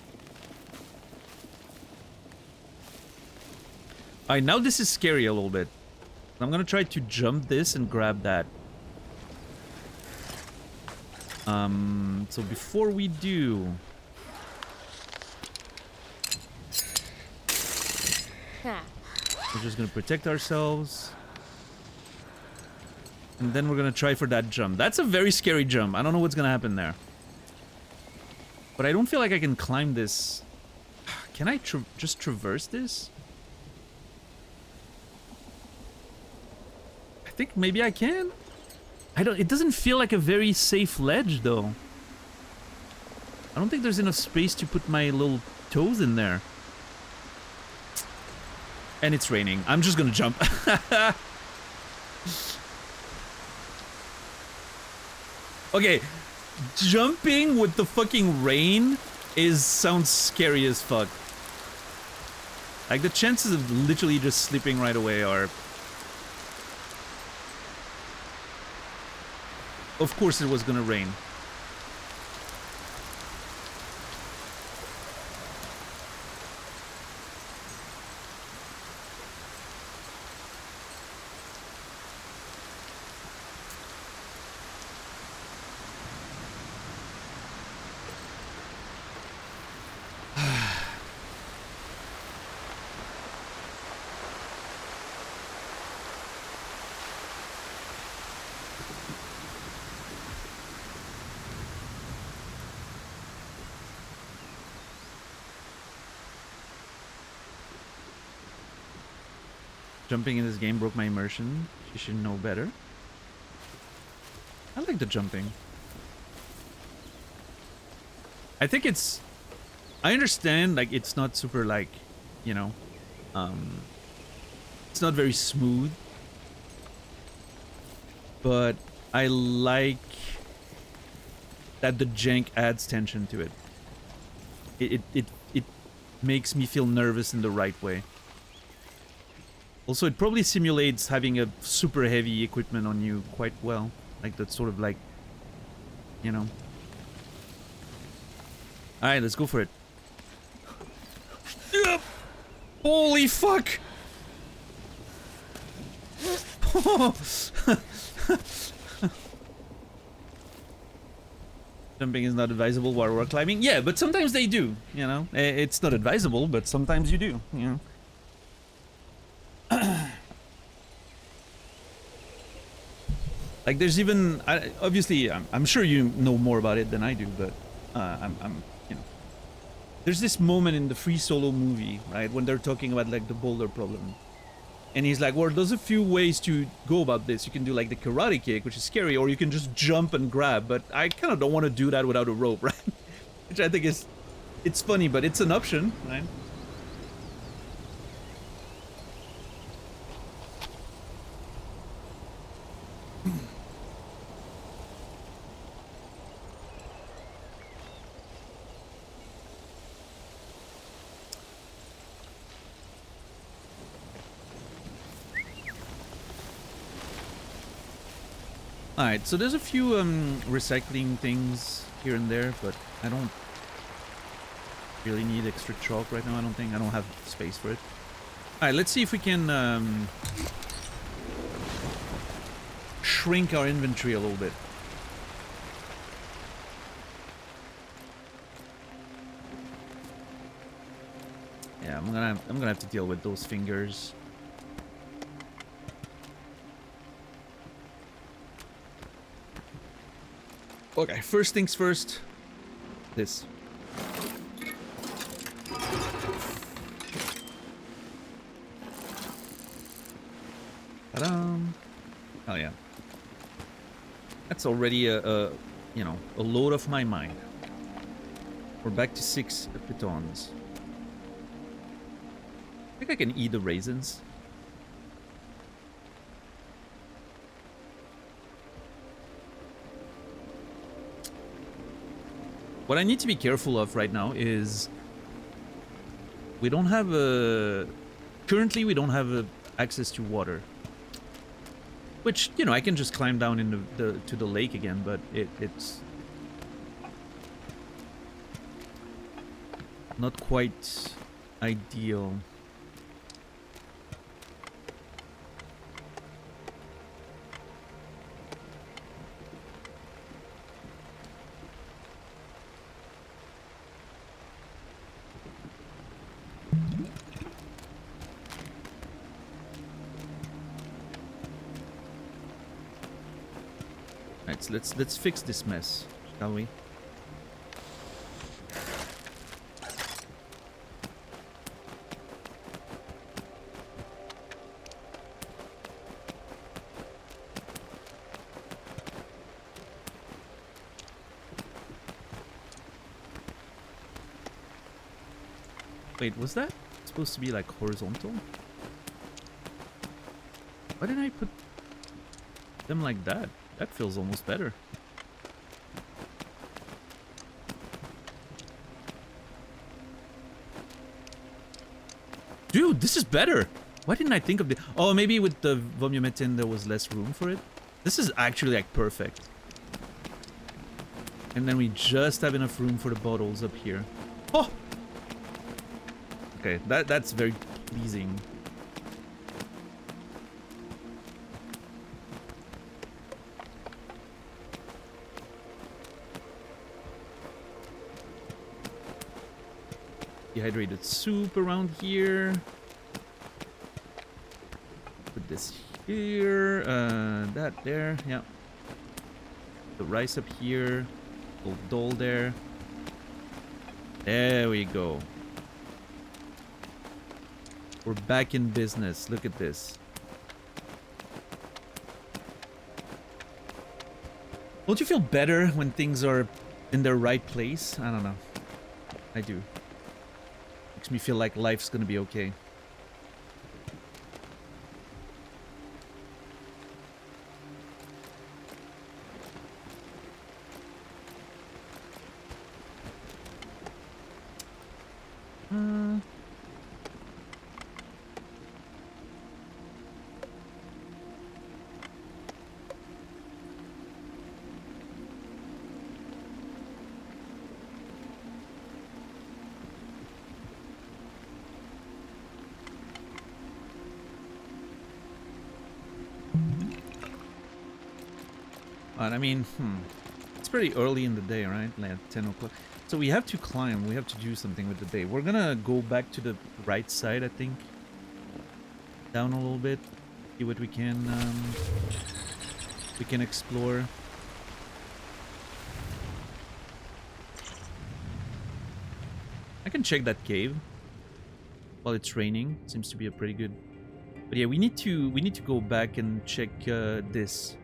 Alright, now this is scary a little bit. I'm gonna try to jump this and grab that. So before we do... We're just gonna protect ourselves. And then we're gonna try for that jump. That's a very scary jump. I don't know what's gonna happen there. But I don't feel like I can climb this. Can I just traverse this? I think maybe I can. It doesn't feel like a very safe ledge though. I don't think there's enough space to put my little toes in there. And it's raining. I'm just gonna jump. Okay, jumping with the fucking rain sounds scary as fuck. Like the chances of literally just slipping right away are... Of course it was gonna rain. Jumping in this game broke my immersion. You should know better. I like the jumping. I think it's... I understand, like, it's not super, like, you know... it's not very smooth. But I like that the jank adds tension to it. It makes me feel nervous in the right way. Also, it probably simulates having a super heavy equipment on you quite well. Like, that's sort of like, you know. Alright, let's go for it. Yep. Holy fuck! Jumping is not advisable while we're climbing. Yeah, but sometimes they do, you know. It's not advisable, but sometimes you do, you know. Like there's even obviously I'm sure you know more about it than I do, but I'm you know, there's this moment in the Free Solo movie, right, when they're talking about like the boulder problem. And he's like, well, there's a few ways to go about this. You can do like the karate kick, which is scary, or you can just jump and grab. But I kind of don't want to do that without a rope, right? Which I think is, it's funny, but it's an option, right? Alright, so there's a few recycling things here and there, but I don't really need extra chalk right now, I don't think. I don't have space for it. Alright, let's see if we can shrink our inventory a little bit. Yeah, I'm gonna have to deal with those fingers. Okay, first things first. This. Ta-da! Oh yeah. That's already a you know, a load off my mind. We're back to 6 pitons. I think I can eat the raisins. What I need to be careful of right now is we don't have a... Currently we don't have access to water. Which, you know, I can just climb down into to the lake again, but it's not quite ideal. Right, let's fix this mess, shall we? Wait, was that supposed to be like horizontal? Why didn't I put them like that? That feels almost better. Dude, this is better! Why didn't I think of this? Oh, maybe with the Vomiumetin there was less room for it? This is actually like perfect. And then we just have enough room for the bottles up here. Oh! Okay, that's very pleasing. Dehydrated soup around here. Put this here. That there. Yeah. The rice up here. Little dole there. There we go. We're back in business. Look at this. Don't you feel better when things are in their right place? I don't know. I do. Makes me feel like life's gonna be okay. I mean, it's pretty early in the day, right? Like 10 o'clock. So we have to climb. We have to do something with the day. We're gonna go back to the right side, I think. Down a little bit. See what we can we can explore. I can check that cave while it's raining. Seems to be a pretty good. But yeah, we need to go back and check this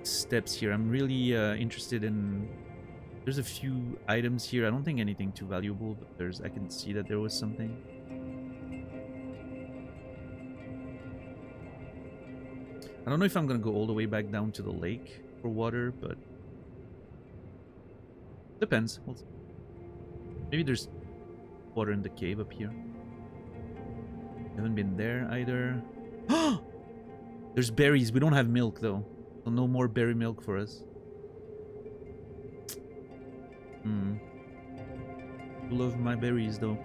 steps here. I'm really interested in. There's a few items here. I don't think anything too valuable, but there's. I can see that there was something. I don't know if I'm gonna go all the way back down to the lake for water, but depends. We'll see. Maybe there's water in the cave up here. Haven't been there either. There's berries. We don't have milk though, so no more berry milk for us. Love my berries though.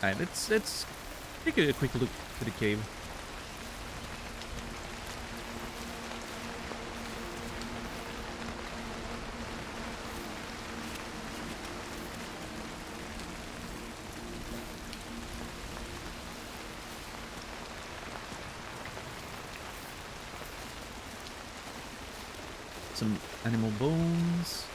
Alright, let's take a quick look to the cave. Some animal bones.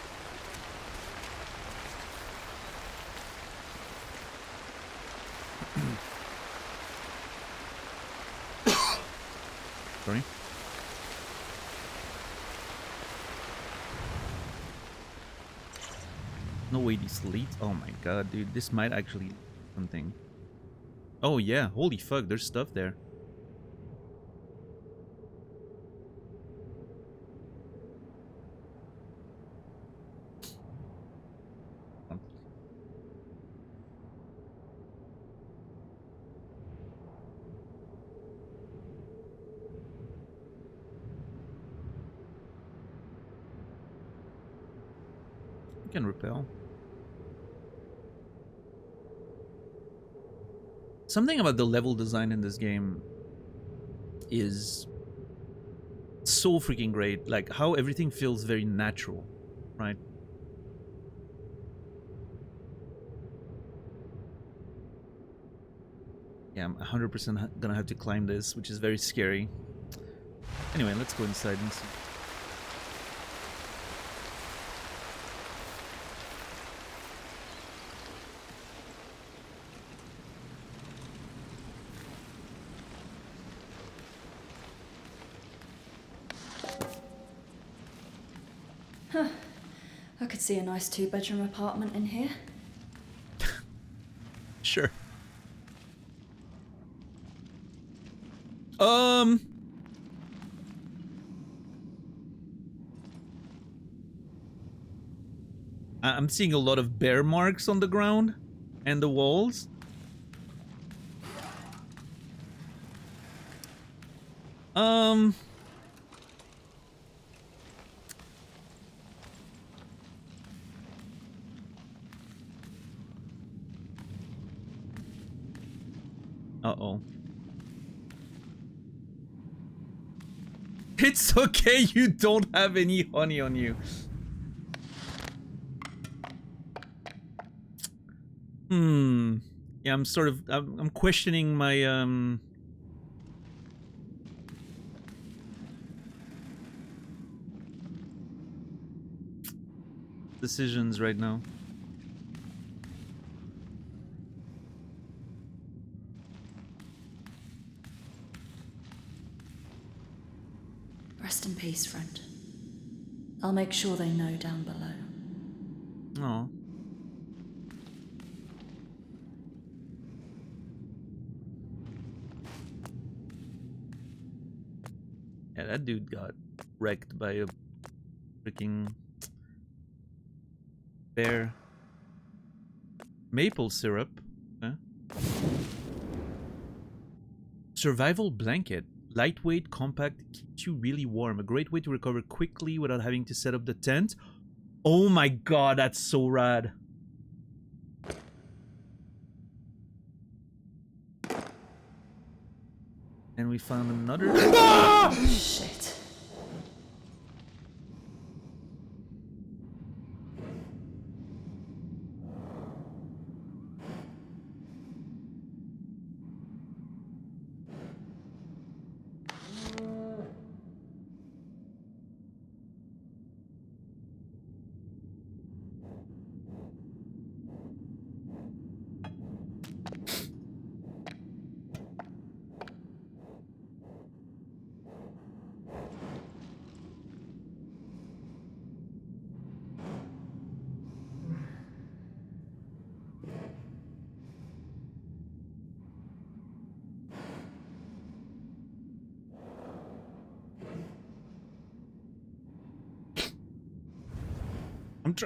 Sorry. No way these leads. Oh my god, dude. This might actually be something. Oh yeah, holy fuck, there's stuff there. Can repel. Something about the level design in this game is so freaking great. Like how everything feels very natural, right? Yeah, I'm 100% gonna have to climb this, which is very scary. Anyway, let's go inside and see. I could see a nice 2-bedroom apartment in here. Sure. I'm seeing a lot of bear marks on the ground and the walls. Uh-oh. It's okay, you don't have any honey on you. Yeah, I'm questioning my decisions right now. Rest in peace, friend. I'll make sure they know down below. Oh. Yeah, that dude got wrecked by a freaking bear. Maple syrup. Huh? Survival blanket. Lightweight, compact, keeps you really warm. A great way to recover quickly without having to set up the tent. Oh my god, that's so rad. And we found another. Oh, shit.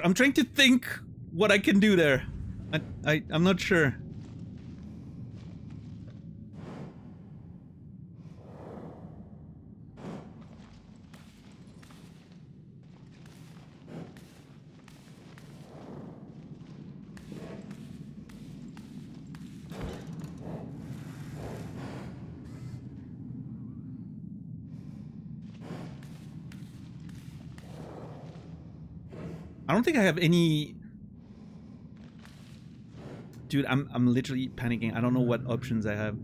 I'm trying to think what I can do there. I'm not sure. I don't think I have any... Dude, I'm literally panicking. I don't know what options I have.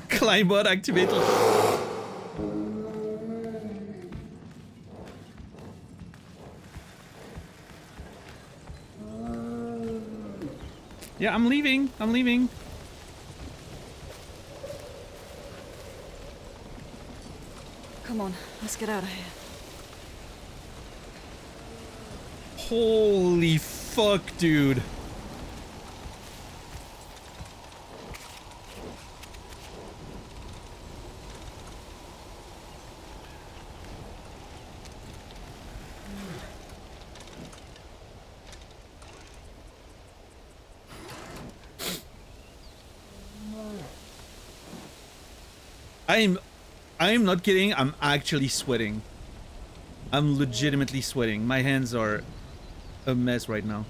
Climb bot activated. Yeah, I'm leaving. I'm leaving. Come on, let's get out of here. Holy fuck, dude. I'm not kidding. I'm actually sweating. I'm legitimately sweating. My hands are a mess right now.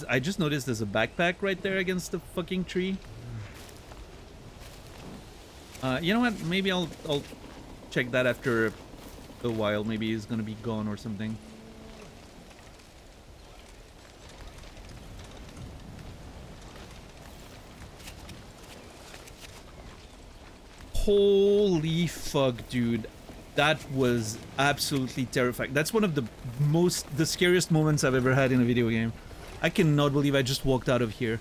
I just noticed there's a backpack right there against the fucking tree. You know what? Maybe I'll check that after a while. Maybe he's gonna be gone or something. Holy fuck, dude. That was absolutely terrifying. That's one of the scariest moments I've ever had in a video game. I cannot believe I just walked out of here.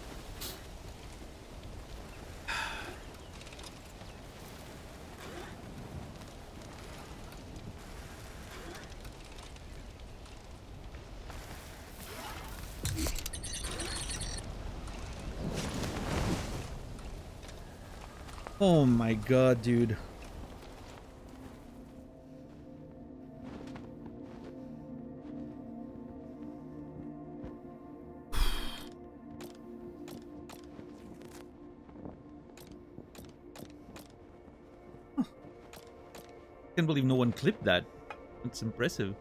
Oh my god, dude. Can't believe no one clipped that. That's impressive.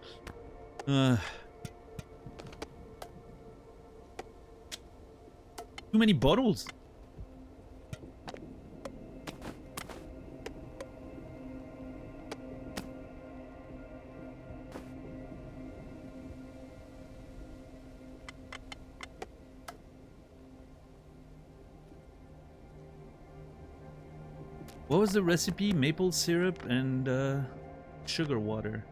Too many bottles. What was the recipe? Maple syrup and sugar water.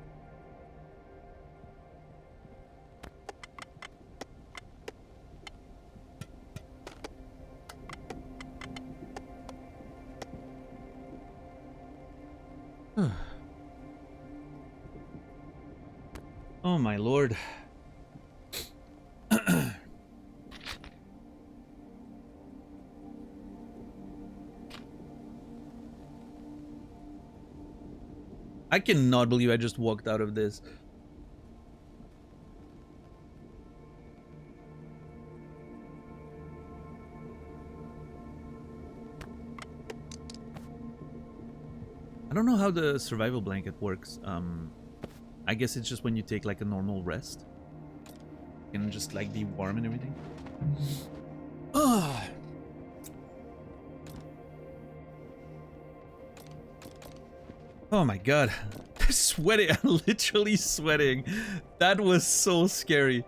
Oh my lord. I cannot believe I just walked out of this. I don't know how the survival blanket works. I guess it's just when you take like a normal rest. You can just like be warm and everything. Oh my god. I'm sweating. I'm literally sweating. That was so scary.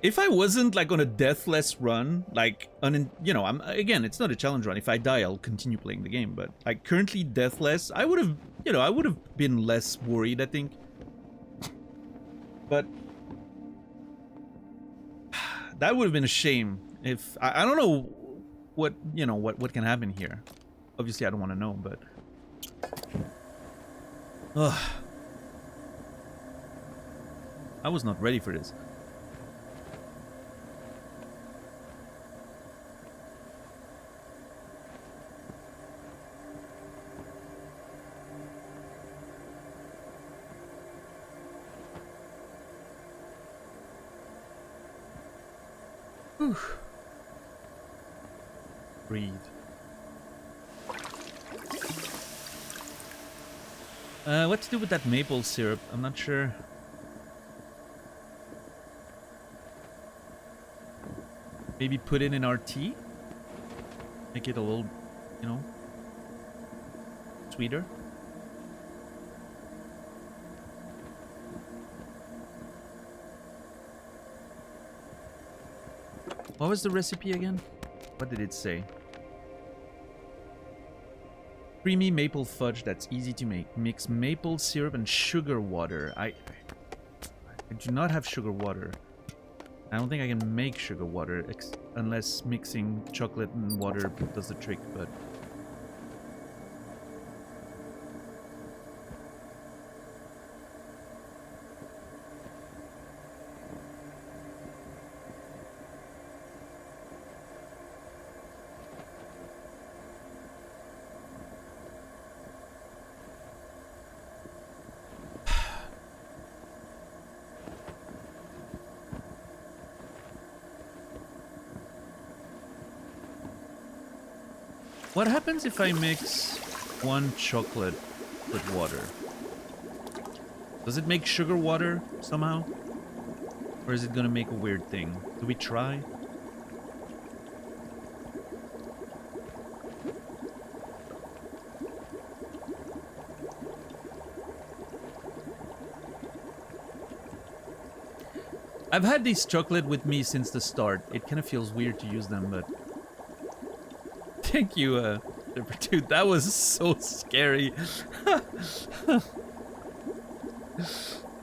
If I wasn't like on a deathless run, like you know, again, it's not a challenge run. If I die, I'll continue playing the game. But like currently deathless, I would have, you know, I would have been less worried, I think. But that would have been a shame if I don't know what, you know, what can happen here. Obviously, I don't want to know, but ugh. I was not ready for this. Whew. Breathe. What to do with that maple syrup? I'm not sure. Maybe put it in our tea? Make it a little, you know, sweeter. What was the recipe again? What did it say? Creamy maple fudge that's easy to make. Mix maple syrup and sugar water. I do not have sugar water. I don't think I can make sugar water unless mixing chocolate and water does the trick, but... What happens if I mix one chocolate with water? Does it make sugar water somehow? Or is it gonna make a weird thing? Do we try? I've had this chocolate with me since the start. It kind of feels weird to use them, but... Thank you, dude, that was so scary.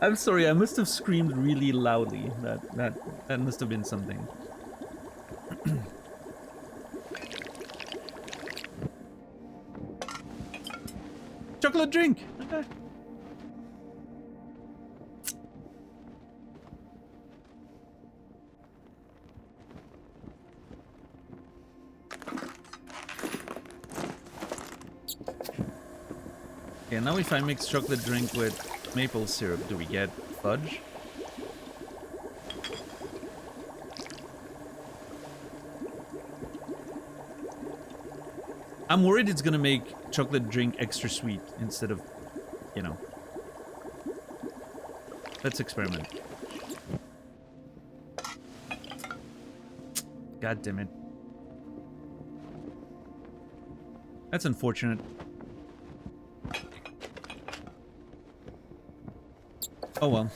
I'm sorry, I must have screamed really loudly. That must have been something. Chocolate drink! Okay. Okay, now if I mix chocolate drink with maple syrup, do we get fudge? I'm worried it's gonna make chocolate drink extra sweet instead of, you know. Let's experiment. God damn it. That's unfortunate. Oh well.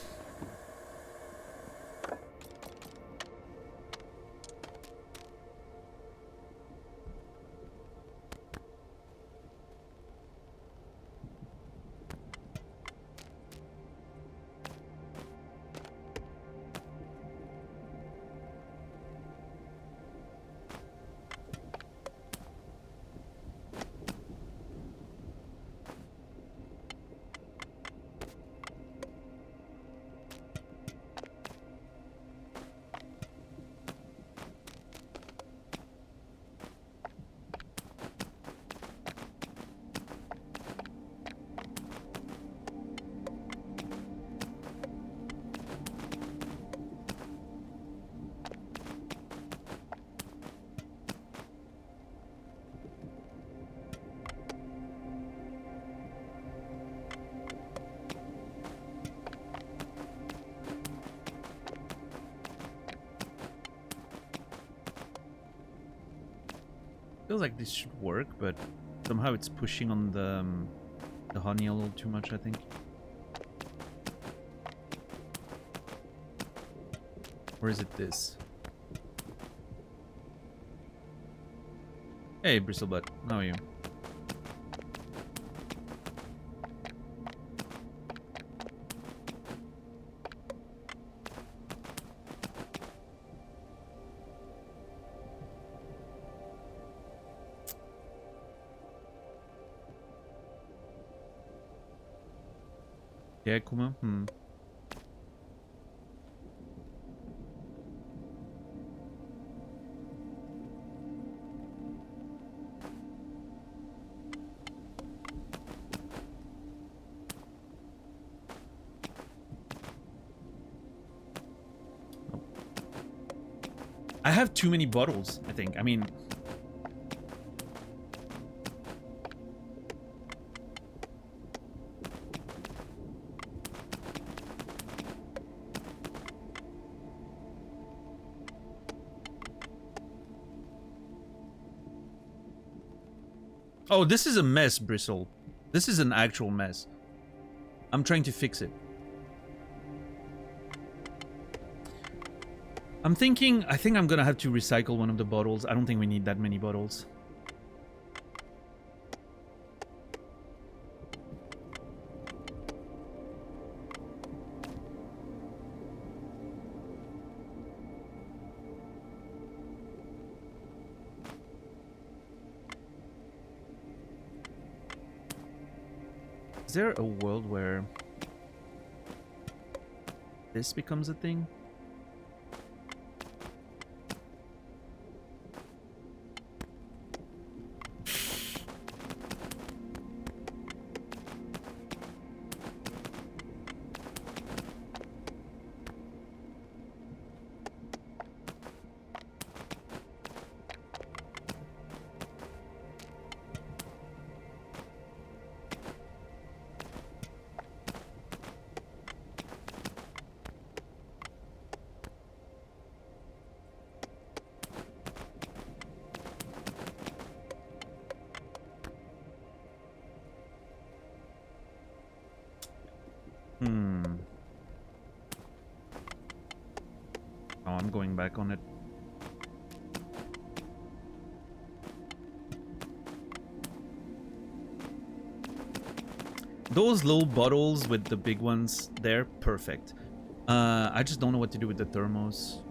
Feels like this should work, but somehow it's pushing on the the honey a little too much, I think. Or is it this? Hey, Bristlebutt, how are you? Yeah, Kuma? I have too many bottles, I think. I mean... Oh, this is a mess, Bristle. This is an actual mess. I'm trying to fix it. I think I'm gonna have to recycle one of the bottles. I don't think we need that many bottles. Is there a world where this becomes a thing? Oh, I'm going back on it. Those little bottles with the big ones, they're perfect. I just don't know what to do with the thermos.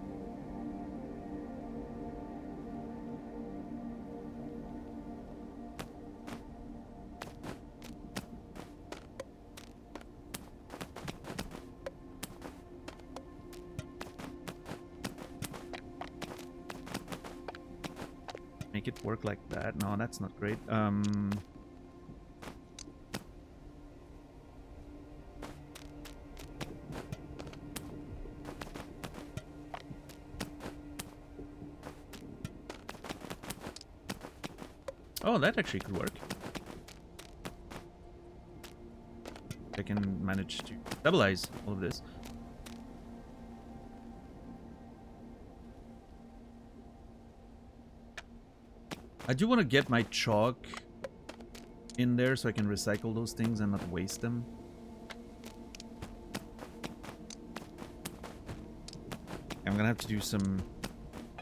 Make it work like that. No, that's not great. Oh, that actually could work. I can manage to stabilize all of this. I do want to get my chalk in there so I can recycle those things and not waste them. I'm gonna have to do some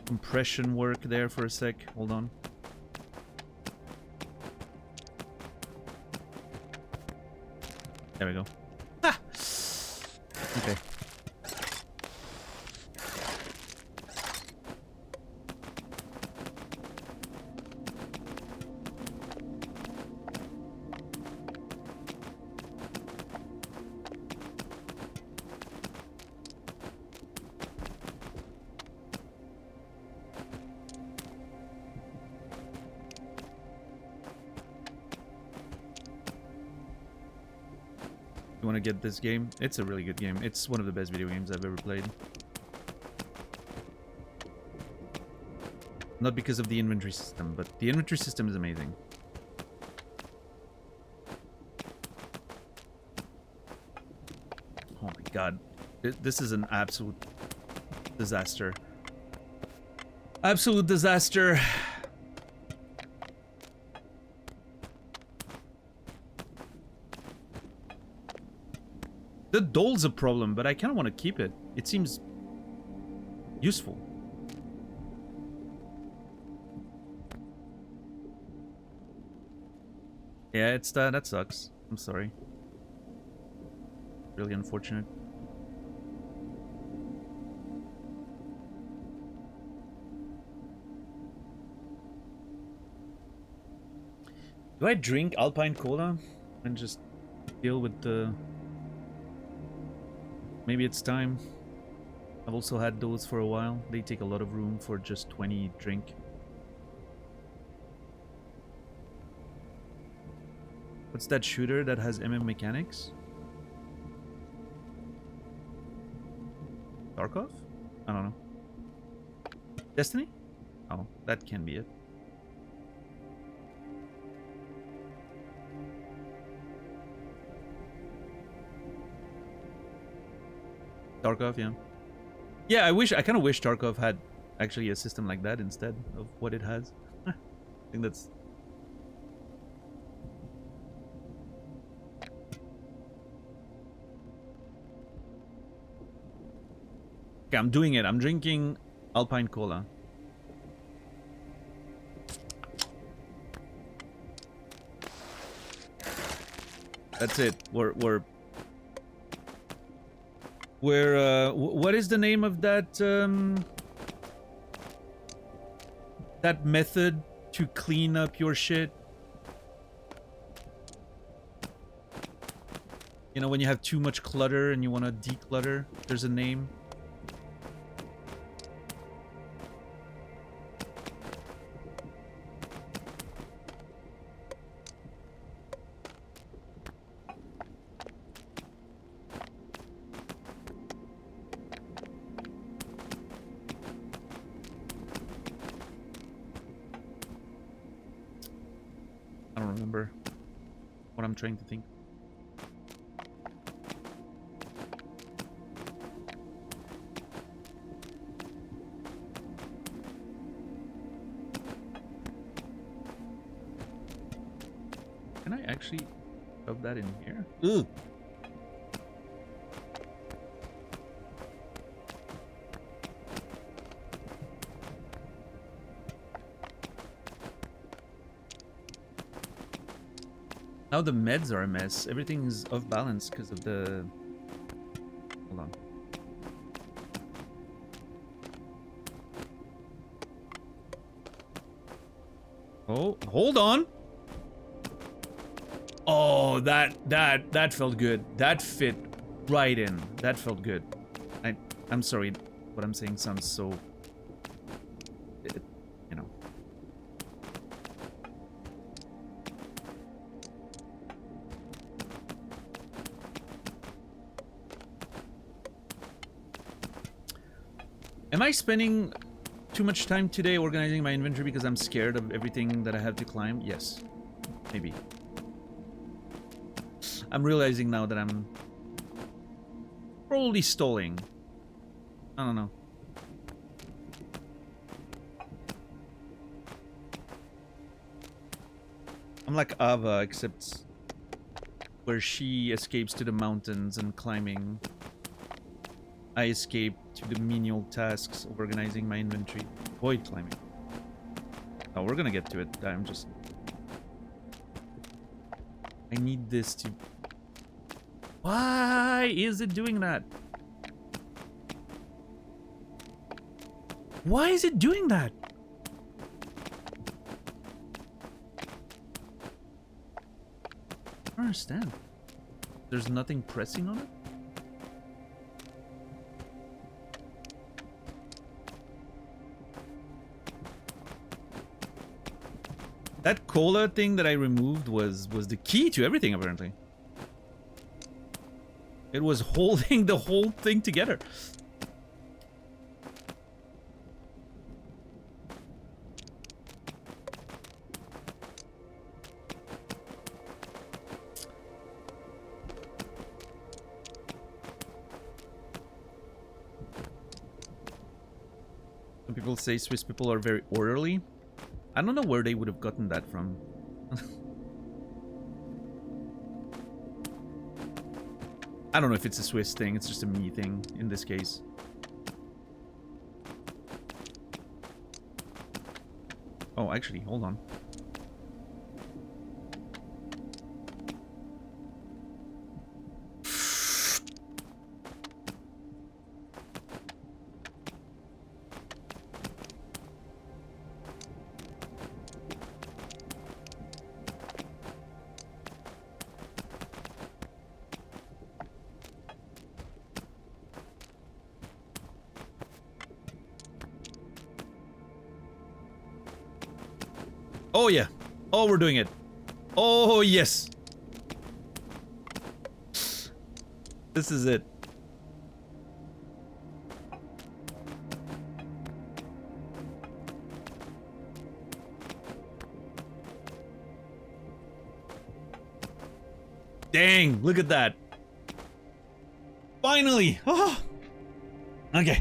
compression work there for a sec. Hold on. There we go. Ah! Okay. You want to get this game? It's a really good game. It's one of the best video games I've ever played. Not because of the inventory system, but the inventory system is amazing. Oh my god. This is an absolute disaster. Absolute disaster. The dole's a problem, but I kind of want to keep it. It seems useful. Yeah, it's that sucks. I'm sorry. Really unfortunate. Do I drink Alpine Cola and just deal with the... Maybe it's time. I've also had those for a while. They take a lot of room for just 20 drink. What's that shooter that has MM mechanics? Tarkov? I don't know. Destiny? Oh, that can be it. Tarkov, yeah. Yeah, I kind of wish Tarkov had actually a system like that instead of what it has. I think that's... Okay, I'm doing it. I'm drinking Alpine Cola. That's it. What is the name of that that method to clean up your shit? You know, when you have too much clutter and you want to declutter, there's a name. I don't remember what I'm trying to think. Can I actually shove that in here? Ugh. Now the meds are a mess. Everything is off balance because of the... Hold on. Oh, hold on. Oh, that felt good. That fit right in. That felt good. I'm sorry. What I'm saying sounds so... you know. Am I spending too much time today organizing my inventory because I'm scared of everything that I have to climb? Yes. Maybe. I'm realizing now that I'm probably stalling. I don't know. I'm like Ava, except where she escapes to the mountains and climbing, I escape to the menial tasks of organizing my inventory. Avoid climbing. Oh, we're gonna get to it. I'm just... I need this to... Why is it doing that? Why is it doing that? I don't understand. There's nothing pressing on it? That cola thing that I removed was the key to everything, apparently. It was holding the whole thing together. Some people say Swiss people are very orderly. I don't know where they would have gotten that from. I don't know if it's a Swiss thing. It's just a me thing in this case. Oh, actually, hold on. Oh, yeah. Oh, we're doing it. Oh, yes. This is it. Dang, look at that. Finally. Oh. Okay.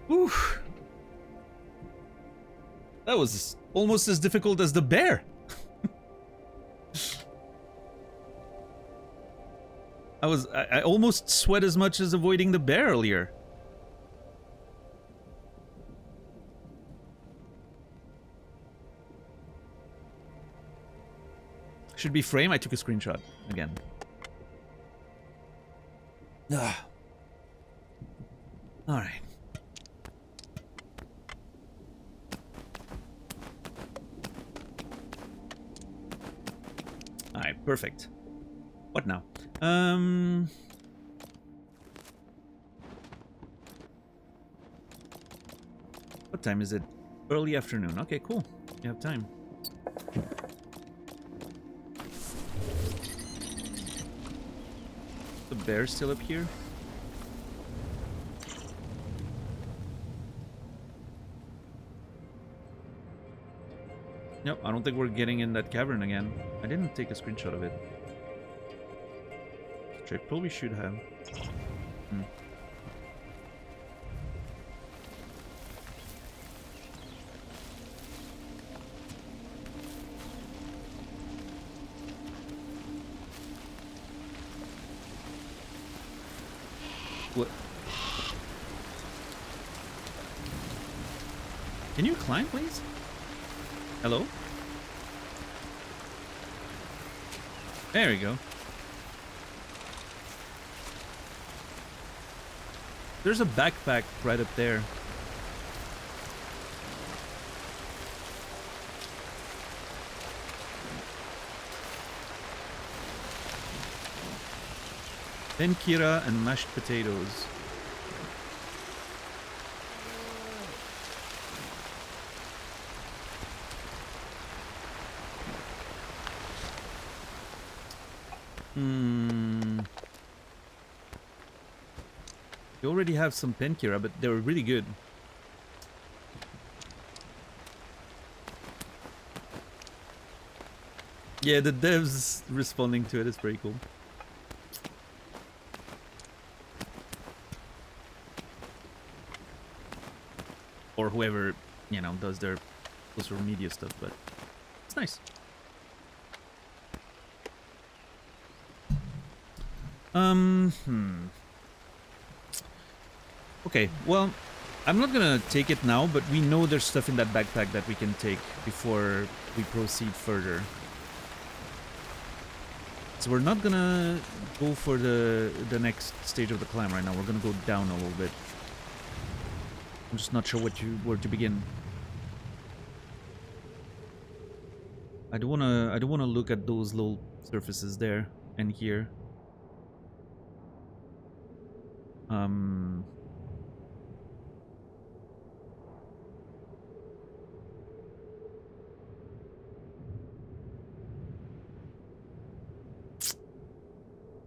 Whew. That was almost as difficult as the bear. I almost sweat as much as avoiding the bear earlier. Should be frame. I took a screenshot again. Ugh. All right. All right, perfect. What now? What time is it? Early afternoon. Okay, cool. You have time. The bear's still up here? Nope, I don't think we're getting in that cavern again. I didn't take a screenshot of it. Which I probably should have. What? Can you climb, please? Hello? There we go. There's a backpack right up there. Tenkira and mashed potatoes. We already have some Tenkira, but they were really good. Yeah, the devs responding to it is pretty cool. Or whoever, you know, does their social media stuff, but it's nice. Okay, well, I'm not gonna take it now, but we know there's stuff in that backpack that we can take before we proceed further. So we're not gonna go for the next stage of the climb right now. We're gonna go down a little bit. I'm just not sure where to begin. I don't wanna look at those little surfaces there and here.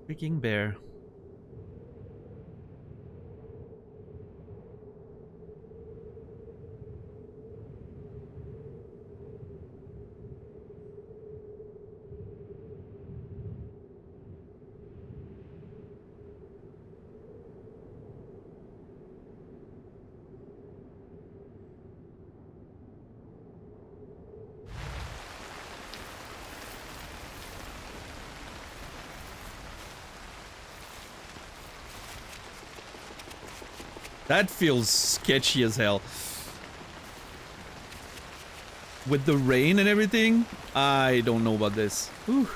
Freaking bear. That feels sketchy as hell. With the rain and everything, I don't know about this. Whew.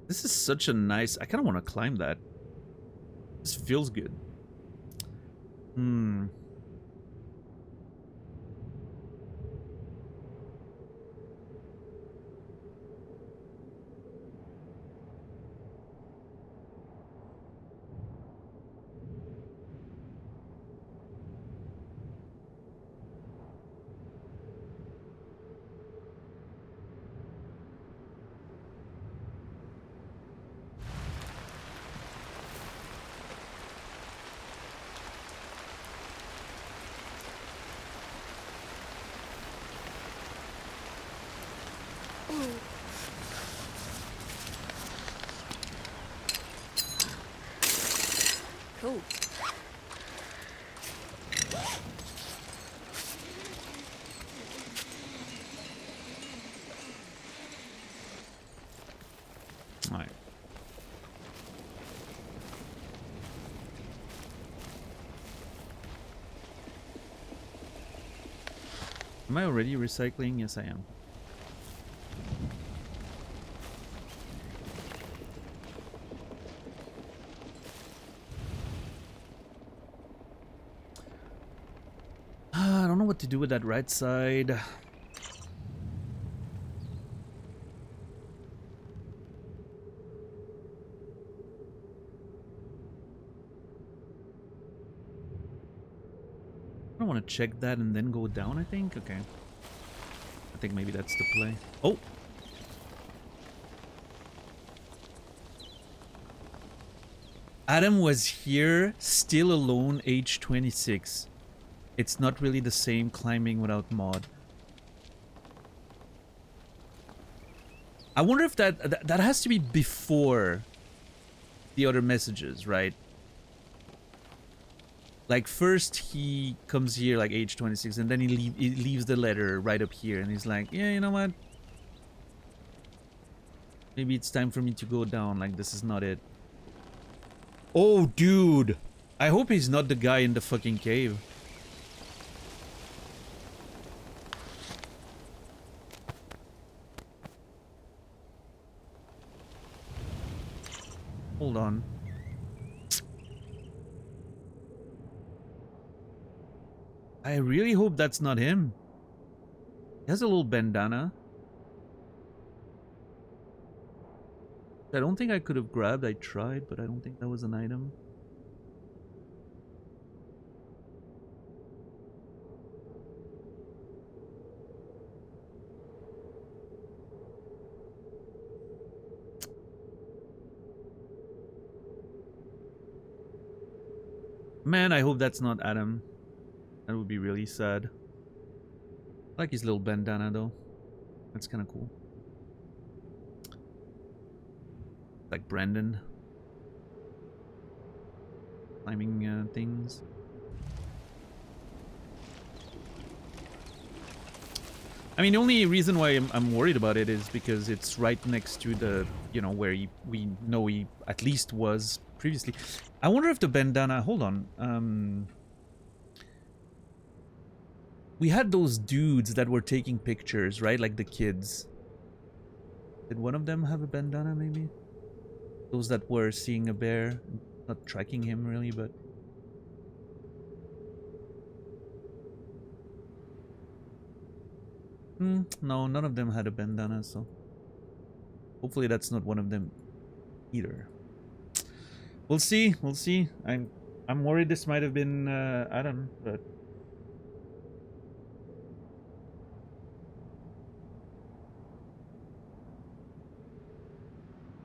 This is such a nice... I kind of want to climb that. This feels good. Hmm. Cool. All right. Am I already recycling? Yes, I am. I don't know what to do with that right side. I don't want to check that and then go down, I think. Okay. I think maybe that's the play. Oh! Adam was here, still alone, age 26. It's not really the same climbing without mod. I wonder if that has to be before the other messages, right? Like first he comes here like age 26 and then he leaves the letter right up here and he's like, yeah, you know what? Maybe it's time for me to go down, like this is not it. Oh, dude! I hope he's not the guy in the fucking cave. Hold on. I really hope that's not him. He has a little bandana. I don't think I could have grabbed. I tried, but I don't think that was an item. Man, I hope that's not Adam. That would be really sad. I like his little bandana though. That's kind of cool. Like Brandon. Climbing things. I mean, the only reason why I'm worried about it is because it's right next to the, you know, where we know he at least was previously. I wonder if the bandana... Hold on. We had those dudes that were taking pictures, right? Like the kids. Did one of them have a bandana, maybe? Those that were seeing a bear. Not tracking him, really, but... No, none of them had a bandana, so... Hopefully that's not one of them either. We'll see, we'll see. I'm worried this might have been Adam, but...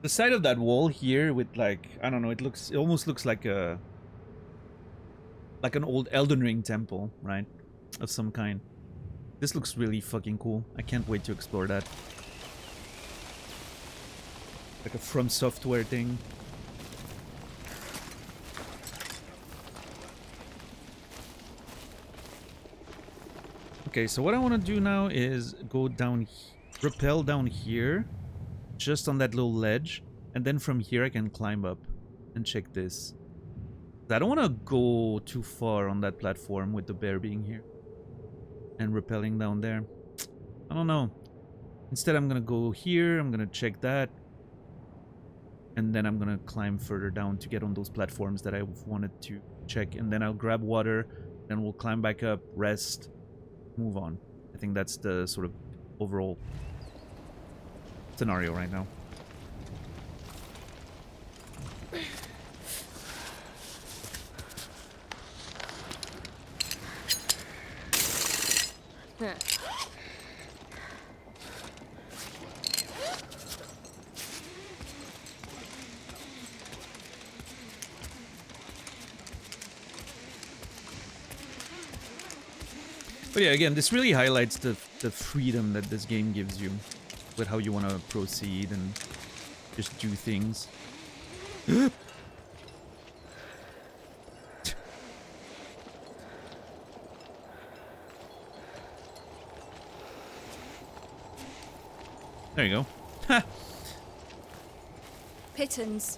The side of that wall here with like, I don't know, it almost looks like a... like an old Elden Ring temple, right? Of some kind. This looks really fucking cool. I can't wait to explore that. Like a From Software thing. Okay, so what I want to do now is go down, rappel down here, just on that little ledge, and then from here I can climb up and check this. I don't want to go too far on that platform with the bear being here and rappelling down there. I don't know. Instead, I'm going to go here. I'm going to check that. And then I'm going to climb further down to get on those platforms that I wanted to check. And then I'll grab water. Then we'll climb back up, rest, move on. I think that's the sort of overall scenario right now. But yeah, again, this really highlights the freedom that this game gives you with how you want to proceed and just do things. There you go. Ha! Pittons.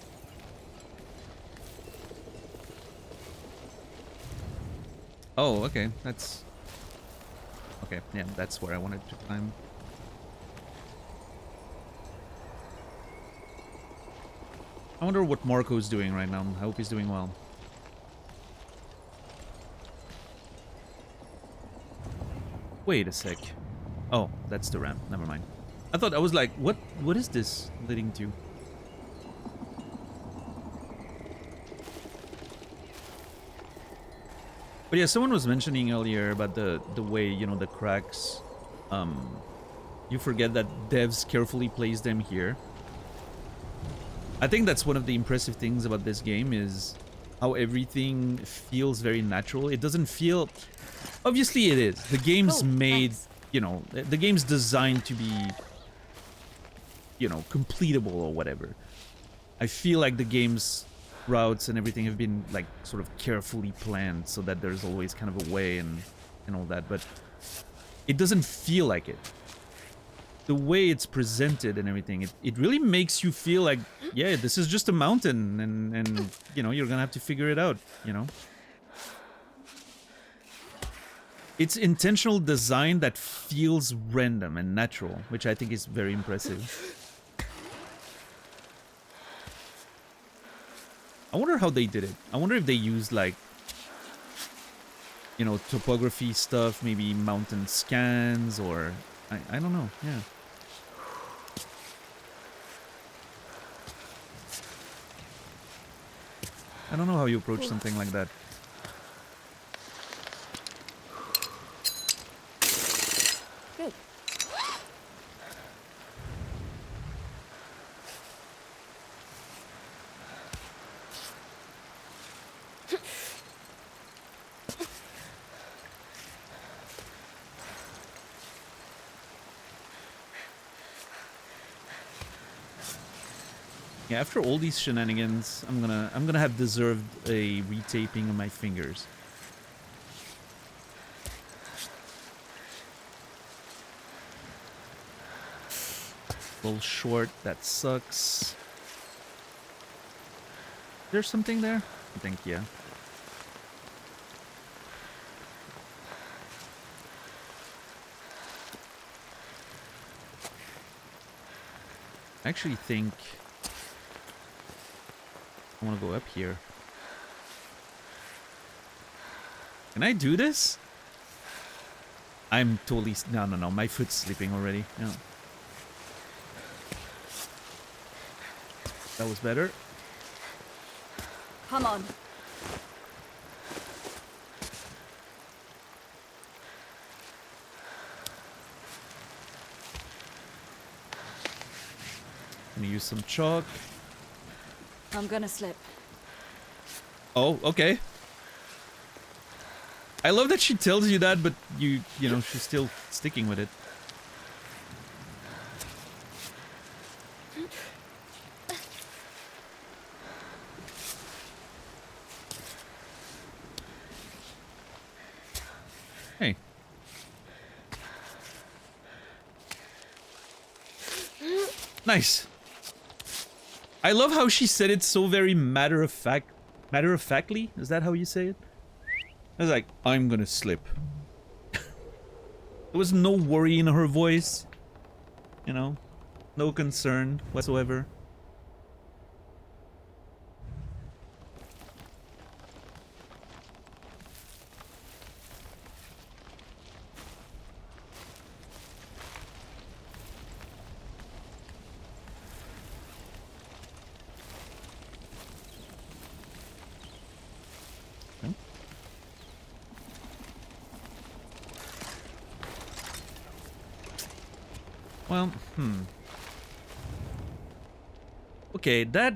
Oh, okay. That's... Okay, yeah, that's where I wanted to climb. I wonder what Marco's doing right now. I hope he's doing well. Wait a sec. Oh, that's the ramp. Never mind. I thought I was like, what is this leading to? But yeah, someone was mentioning earlier about the way, you know, the cracks. You forget that devs carefully place them here. I think that's one of the impressive things about this game is how everything feels very natural. It doesn't feel... Obviously it is. The game's made, you know, the game's designed to be, you know, completable or whatever. I feel like the game's routes and everything have been like sort of carefully planned so that there's always kind of a way and all that, but it doesn't feel like it. The way it's presented and everything, it really makes you feel like, yeah, this is just a mountain and you know, you're gonna have to figure it out, you know? It's intentional design that feels random and natural, which I think is very impressive. I wonder how they did it. I wonder if they used, like, you know, topography stuff, maybe mountain scans, or... I don't know, yeah. I don't know how you approach something like that. Good. Yeah, after all these shenanigans, I'm gonna have deserved a retaping of my fingers. A little short, that sucks. There's something there? I think, yeah. I actually think I want to go up here. Can I do this? I'm totally... No, my foot's sleeping already. No. That was better. Come on. I'm gonna use some chalk. I'm gonna slip. Oh, okay. I love that she tells you that, but you know, she's still sticking with it. Hey. Nice. I love how she said it so very matter-of-factly. Is that how you say it? I was like, I'm gonna slip. There was no worry in her voice. You know? No concern whatsoever. Well, okay, that...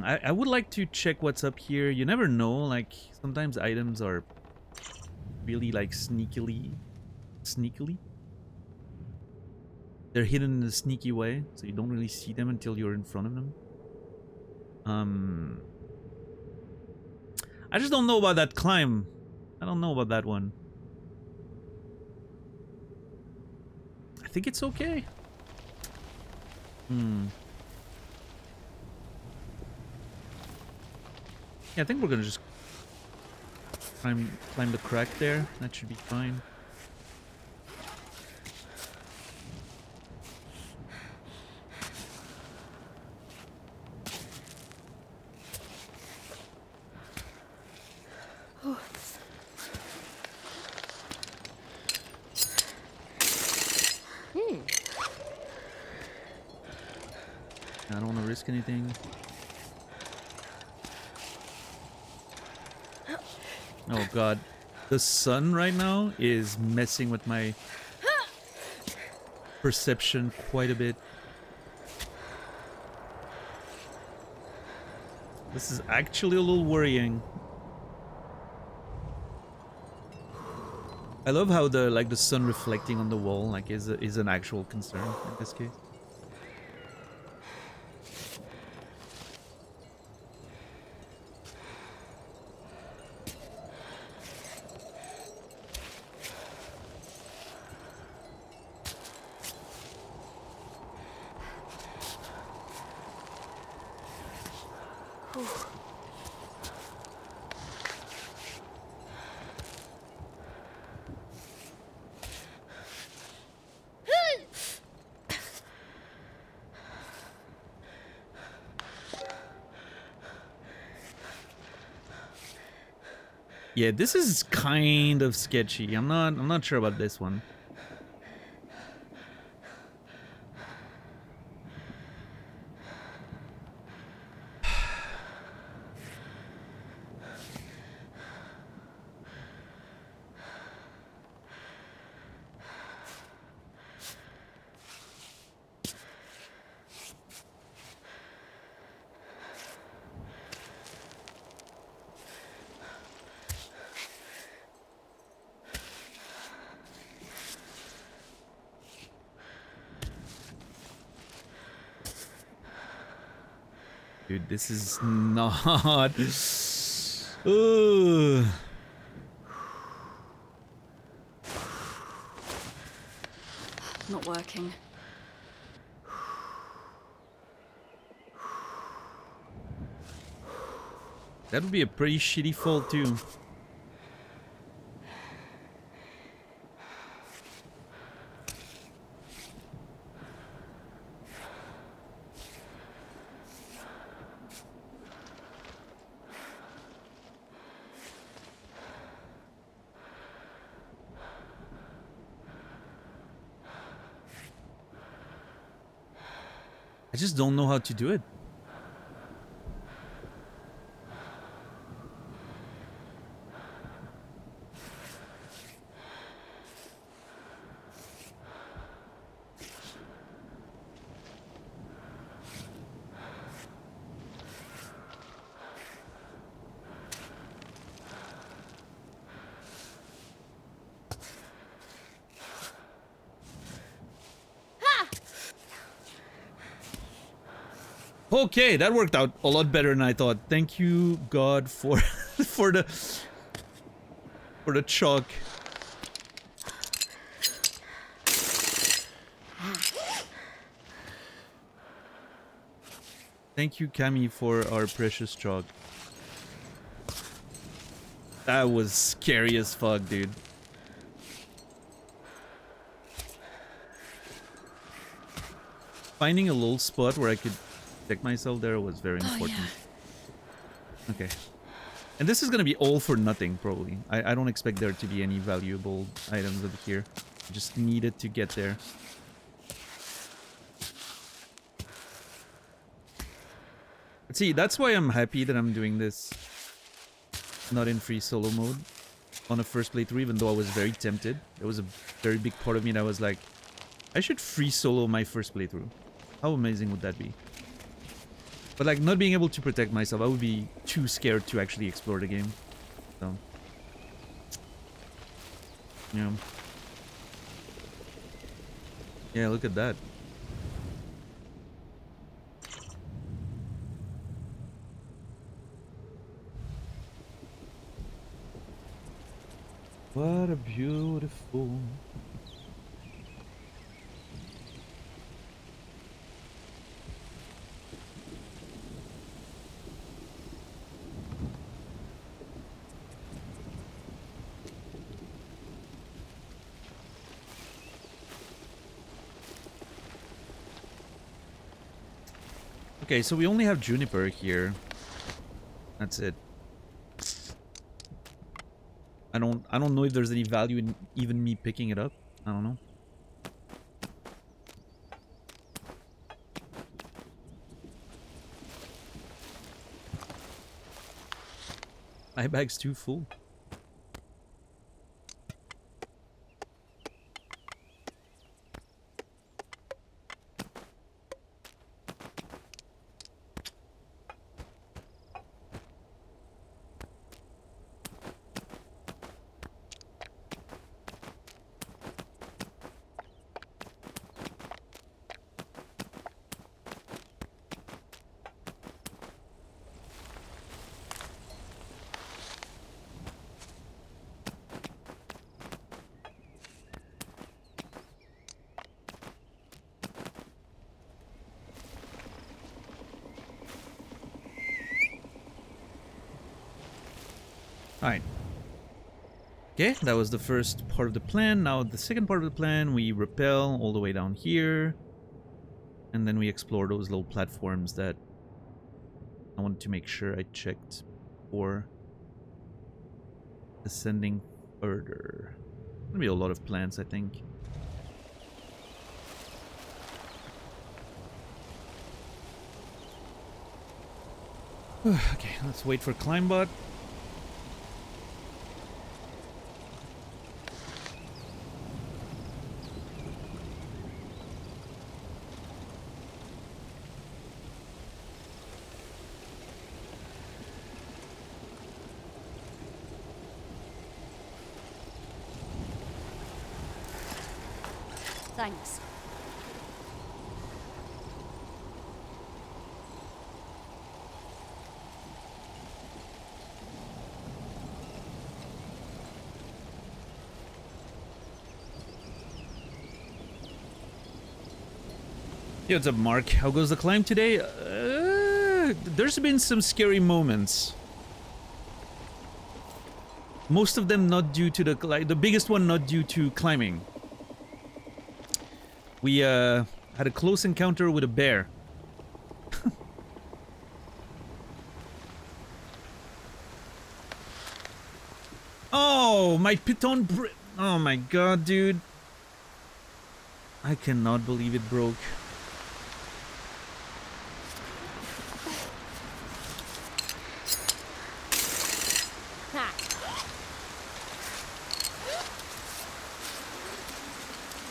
I would like to check what's up here. You never know, like, sometimes items are really, like, sneakily... They're hidden in a sneaky way, so you don't really see them until you're in front of them. I just don't know about that climb. I don't know about that one. I think it's okay. Yeah, I think we're gonna just climb the crack there. That should be fine. I don't want to risk anything. Oh god. The sun right now is messing with my perception quite a bit. This is actually a little worrying. I love how the sun reflecting on the wall is an actual concern in this case. Yeah, this is kind of sketchy. I'm not sure about this one. Dude, this is not... Ugh. Not working. That would be a pretty shitty fall too. I just don't know how to do it. Okay, that worked out a lot better than I thought. Thank you, God, for for the chalk. Thank you, Cami, for our precious chalk. That was scary as fuck, dude. Finding a little spot where I could protect myself there was very important. Yeah. Okay. And this is gonna be all for nothing, probably. I don't expect there to be any valuable items over here. I just needed to get there. But see, that's why I'm happy that I'm doing this not in free solo mode on a first playthrough, even though I was very tempted. There was a very big part of me that was like, I should free solo my first playthrough. How amazing would that be? But like, not being able to protect myself, I would be too scared to actually explore the game. So, yeah. Yeah, look at that. What a beautiful... Okay, so we only have juniper here. That's it. I don't know if there's any value in even me picking it up. I don't know. My bag's too full. Alright. Okay, that was the first part of the plan. Now the second part of the plan, we rappel all the way down here. And then we explore those little platforms that I wanted to make sure I checked for ascending further. Gonna be a lot of plants, I think. Okay, let's wait for Climbot. Thanks. Yo, what's up, Mark? How goes the climb today? There's been some scary moments. Most of them not due to the biggest one not due to climbing. We had a close encounter with a bear. Oh, my piton oh my god, dude. I cannot believe it broke.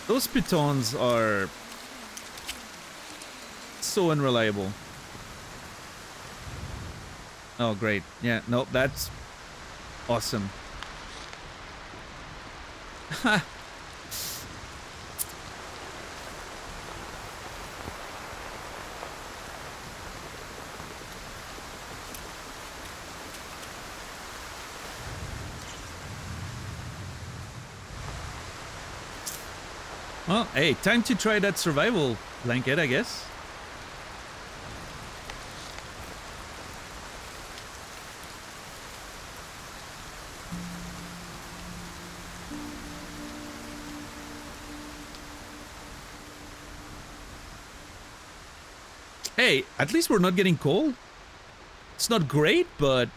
Those pitons are so unreliable. Oh, great. Yeah, no, that's awesome. Ha! Well, hey, time to try that survival blanket, I guess. Hey, at least we're not getting cold. It's not great, but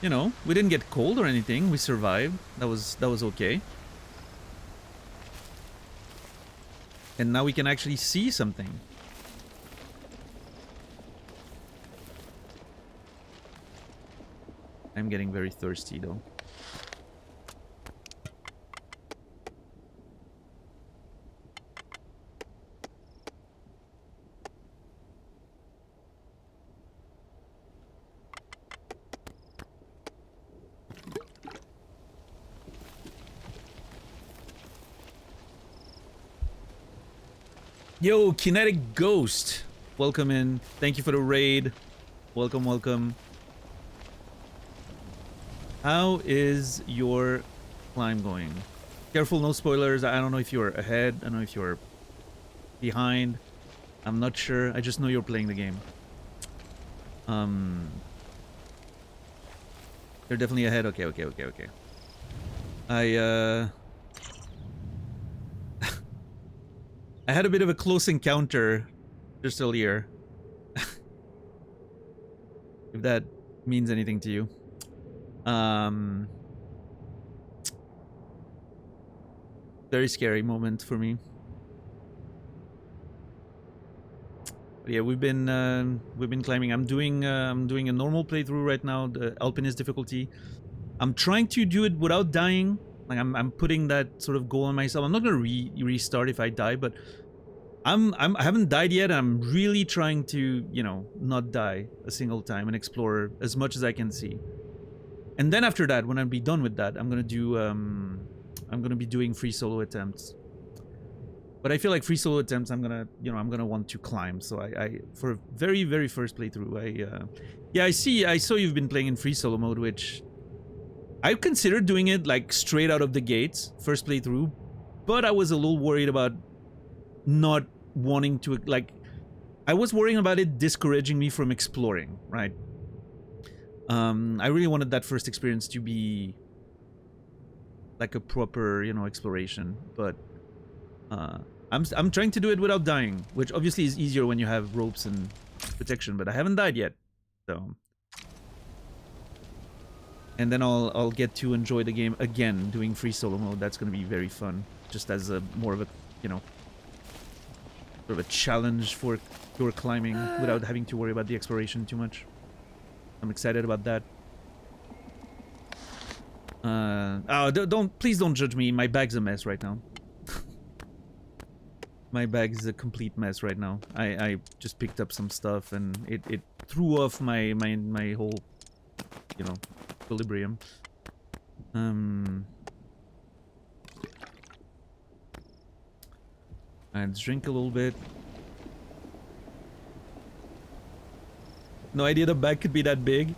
you know, we didn't get cold or anything. We survived. That was okay. And now we can actually see something. I'm getting very thirsty though. Yo, Kinetic Ghost. Welcome in. Thank you for the raid. Welcome, welcome. How is your climb going? Careful, no spoilers. I don't know if you're ahead. I don't know if you're behind. I'm not sure. I just know you're playing the game. They're definitely ahead. Okay, okay, okay, okay. I had a bit of a close encounter just earlier. If that means anything to you. Very scary moment for me. But yeah, we've been climbing. I'm doing a normal playthrough right now, the Alpinist difficulty. I'm trying to do it without dying. Like I'm putting that sort of goal on myself. I'm not gonna restart if I die, but I haven't died yet. I'm really trying to, you know, not die a single time and explore as much as I can see. And then after that, when I be done with that, I'm gonna do I'm gonna be doing free solo attempts. But I feel like free solo attempts, I'm gonna want to climb. So I for a very first playthrough, yeah, I saw you've been playing in free solo mode, which I considered doing it like straight out of the gates, first playthrough, but I was a little worried about not wanting to, like, I was worrying about it discouraging me from exploring, right? I really wanted that first experience to be like a proper, you know, exploration, but I'm trying to do it without dying, which obviously is easier when you have ropes and protection, but I haven't died yet, so. And then I'll get to enjoy the game again, doing free solo mode. That's gonna be very fun, just as a more of a, you know, sort of a challenge for pure climbing without having to worry about the exploration too much. I'm excited about that. Please don't judge me. My bag's a mess right now. My bag's a complete mess right now. I just picked up some stuff and it threw off my whole, you know, equilibrium. Let's drink a little bit. No idea the bag could be that big.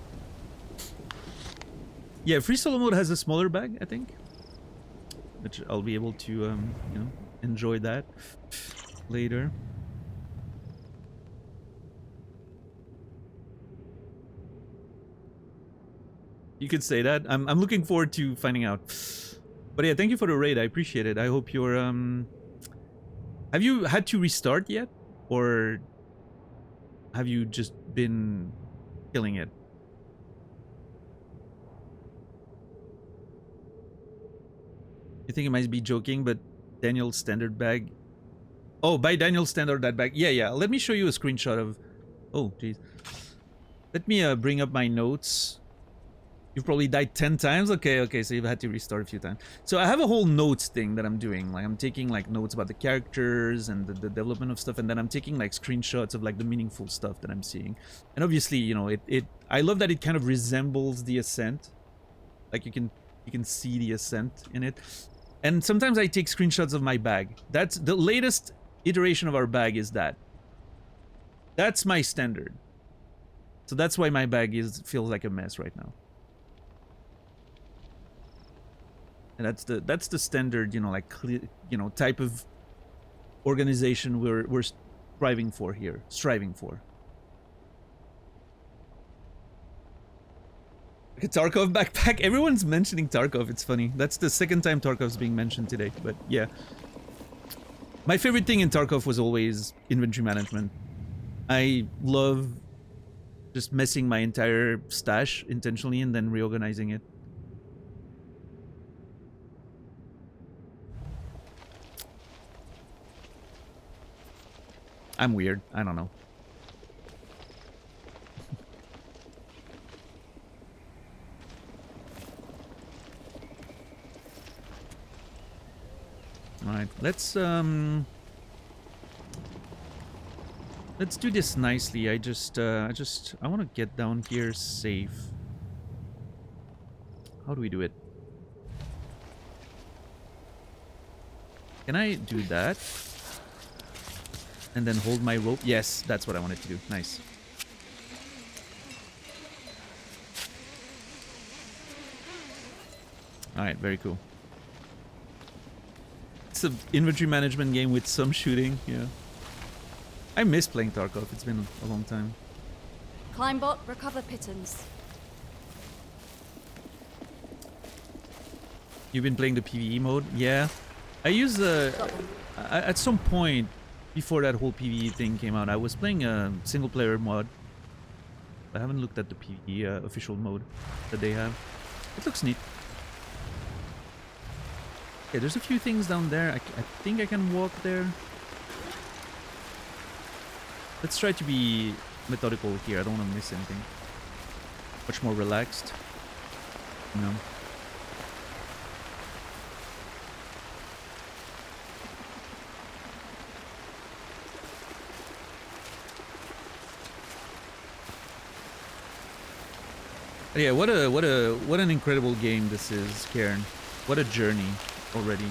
Yeah, free solo mode has a smaller bag, I think, which I'll be able to, you know, enjoy that later. You could say that. I'm looking forward to finding out. But yeah, thank you for the raid. I appreciate it. I hope you're have you had to restart yet, or have you just been killing it? You think it might be joking, but Daniel's standard bag. Oh, by Daniel's standard that bag. Yeah. Let me show you a screenshot of. Oh, jeez. Let me bring up my notes. You've probably died 10 times? Okay, so you've had to restart a few times. So I have a whole notes thing that I'm doing. Like, I'm taking, like, notes about the characters and the development of stuff, and then I'm taking, like, screenshots of, like, the meaningful stuff that I'm seeing. And obviously, you know, I love that it kind of resembles the Ascent. Like, you can see the Ascent in it. And sometimes I take screenshots of my bag. That's the latest iteration of our bag is that. That's my standard. So that's why my bag feels like a mess right now. And that's the standard, you know, like, you know, type of organization we're striving for here. Like a Tarkov backpack. Everyone's mentioning Tarkov. It's funny. That's the second time Tarkov's being mentioned today. But yeah, My favorite thing in Tarkov was always inventory management. I love just messing my entire stash intentionally and then reorganizing it. I'm weird. I don't know. All right, let's do this nicely. I want to get down here safe. How do we do it? Can I do that? And then hold my rope? Yes, that's what I wanted to do. Nice. Alright, very cool. It's an inventory management game with some shooting, yeah. I miss playing Tarkov. It's been a long time. Climb bot, recover pittance. You've been playing the PvE mode? Yeah. I use at some point before that whole PvE thing came out, I was playing a single player mod. I haven't looked at the PvE official mode that they have. It looks neat. Okay, there's a few things down there. I think I can walk there. Let's try to be methodical here. I don't want to miss anything. Much more relaxed. You know. Yeah, what an incredible game this is, CAIRN. What a journey already.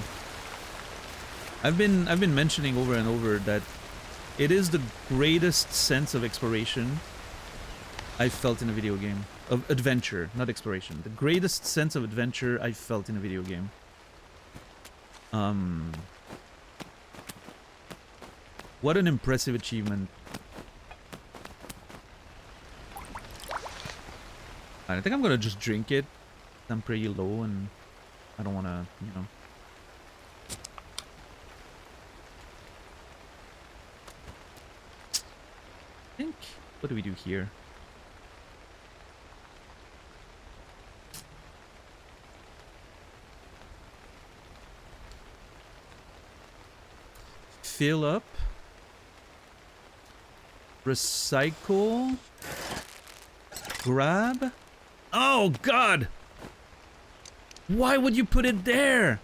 I've been mentioning over and over that it is the greatest sense of exploration I've felt in a video game. Of adventure, not exploration. The greatest sense of adventure I've felt in a video game. What an impressive achievement. I think I'm gonna just drink it. I'm pretty low and I don't wanna, you know. I think, what do we do here? Fill up. Recycle. Grab. Oh, God! Why would you put it there?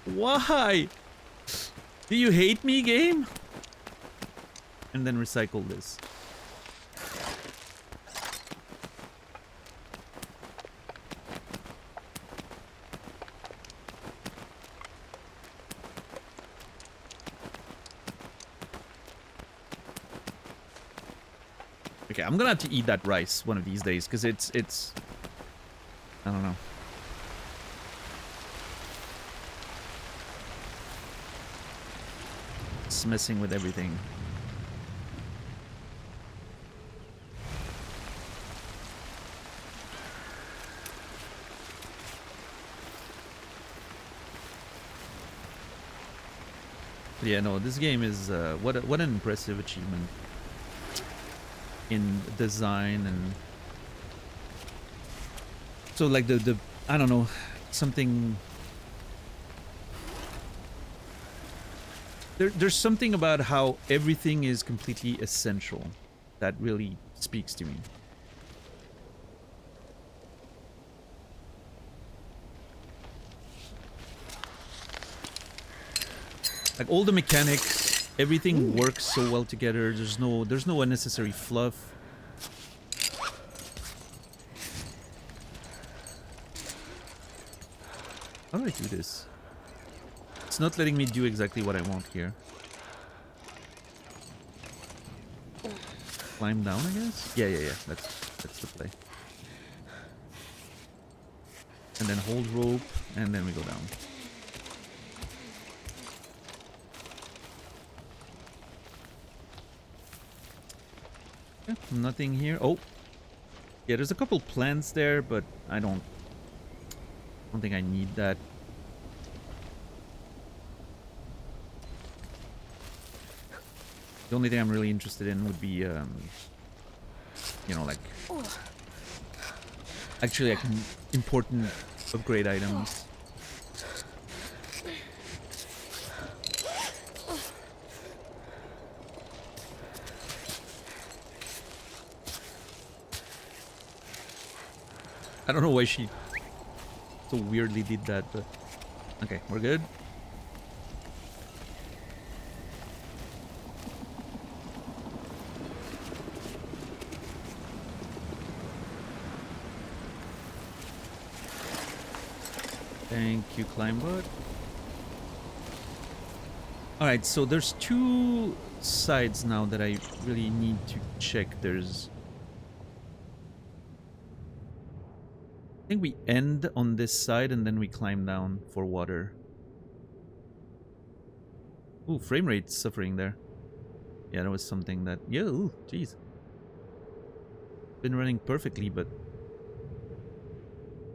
Why? Do you hate me, game? And then recycle this. Okay, I'm gonna have to eat that rice one of these days, because it's... I don't know. It's messing with everything. But yeah, no, this game is... what an impressive achievement. In design and so like the I don't know, something there's something about how everything is completely essential that really speaks to me. Like all the mechanics, everything works so well together. There's no unnecessary fluff. How do I do this? It's not letting me do exactly what I want here. Climb down, I guess? Yeah. That's the play. And then hold rope, and then we go down. Yeah, nothing here. Oh! Yeah, there's a couple plants there, but I don't think I need that. The only thing I'm really interested in would be, you know, like actually like important upgrade items. I don't know why she so weirdly did that, but okay, we're good. Thank you, Climbbot. Alright, so there's two sides now that I really need to check. There's... I think we end on this side and then we climb down for water. Ooh, frame rate suffering there. Yeah, that was something that... Yeah, ooh, jeez. Been running perfectly, but...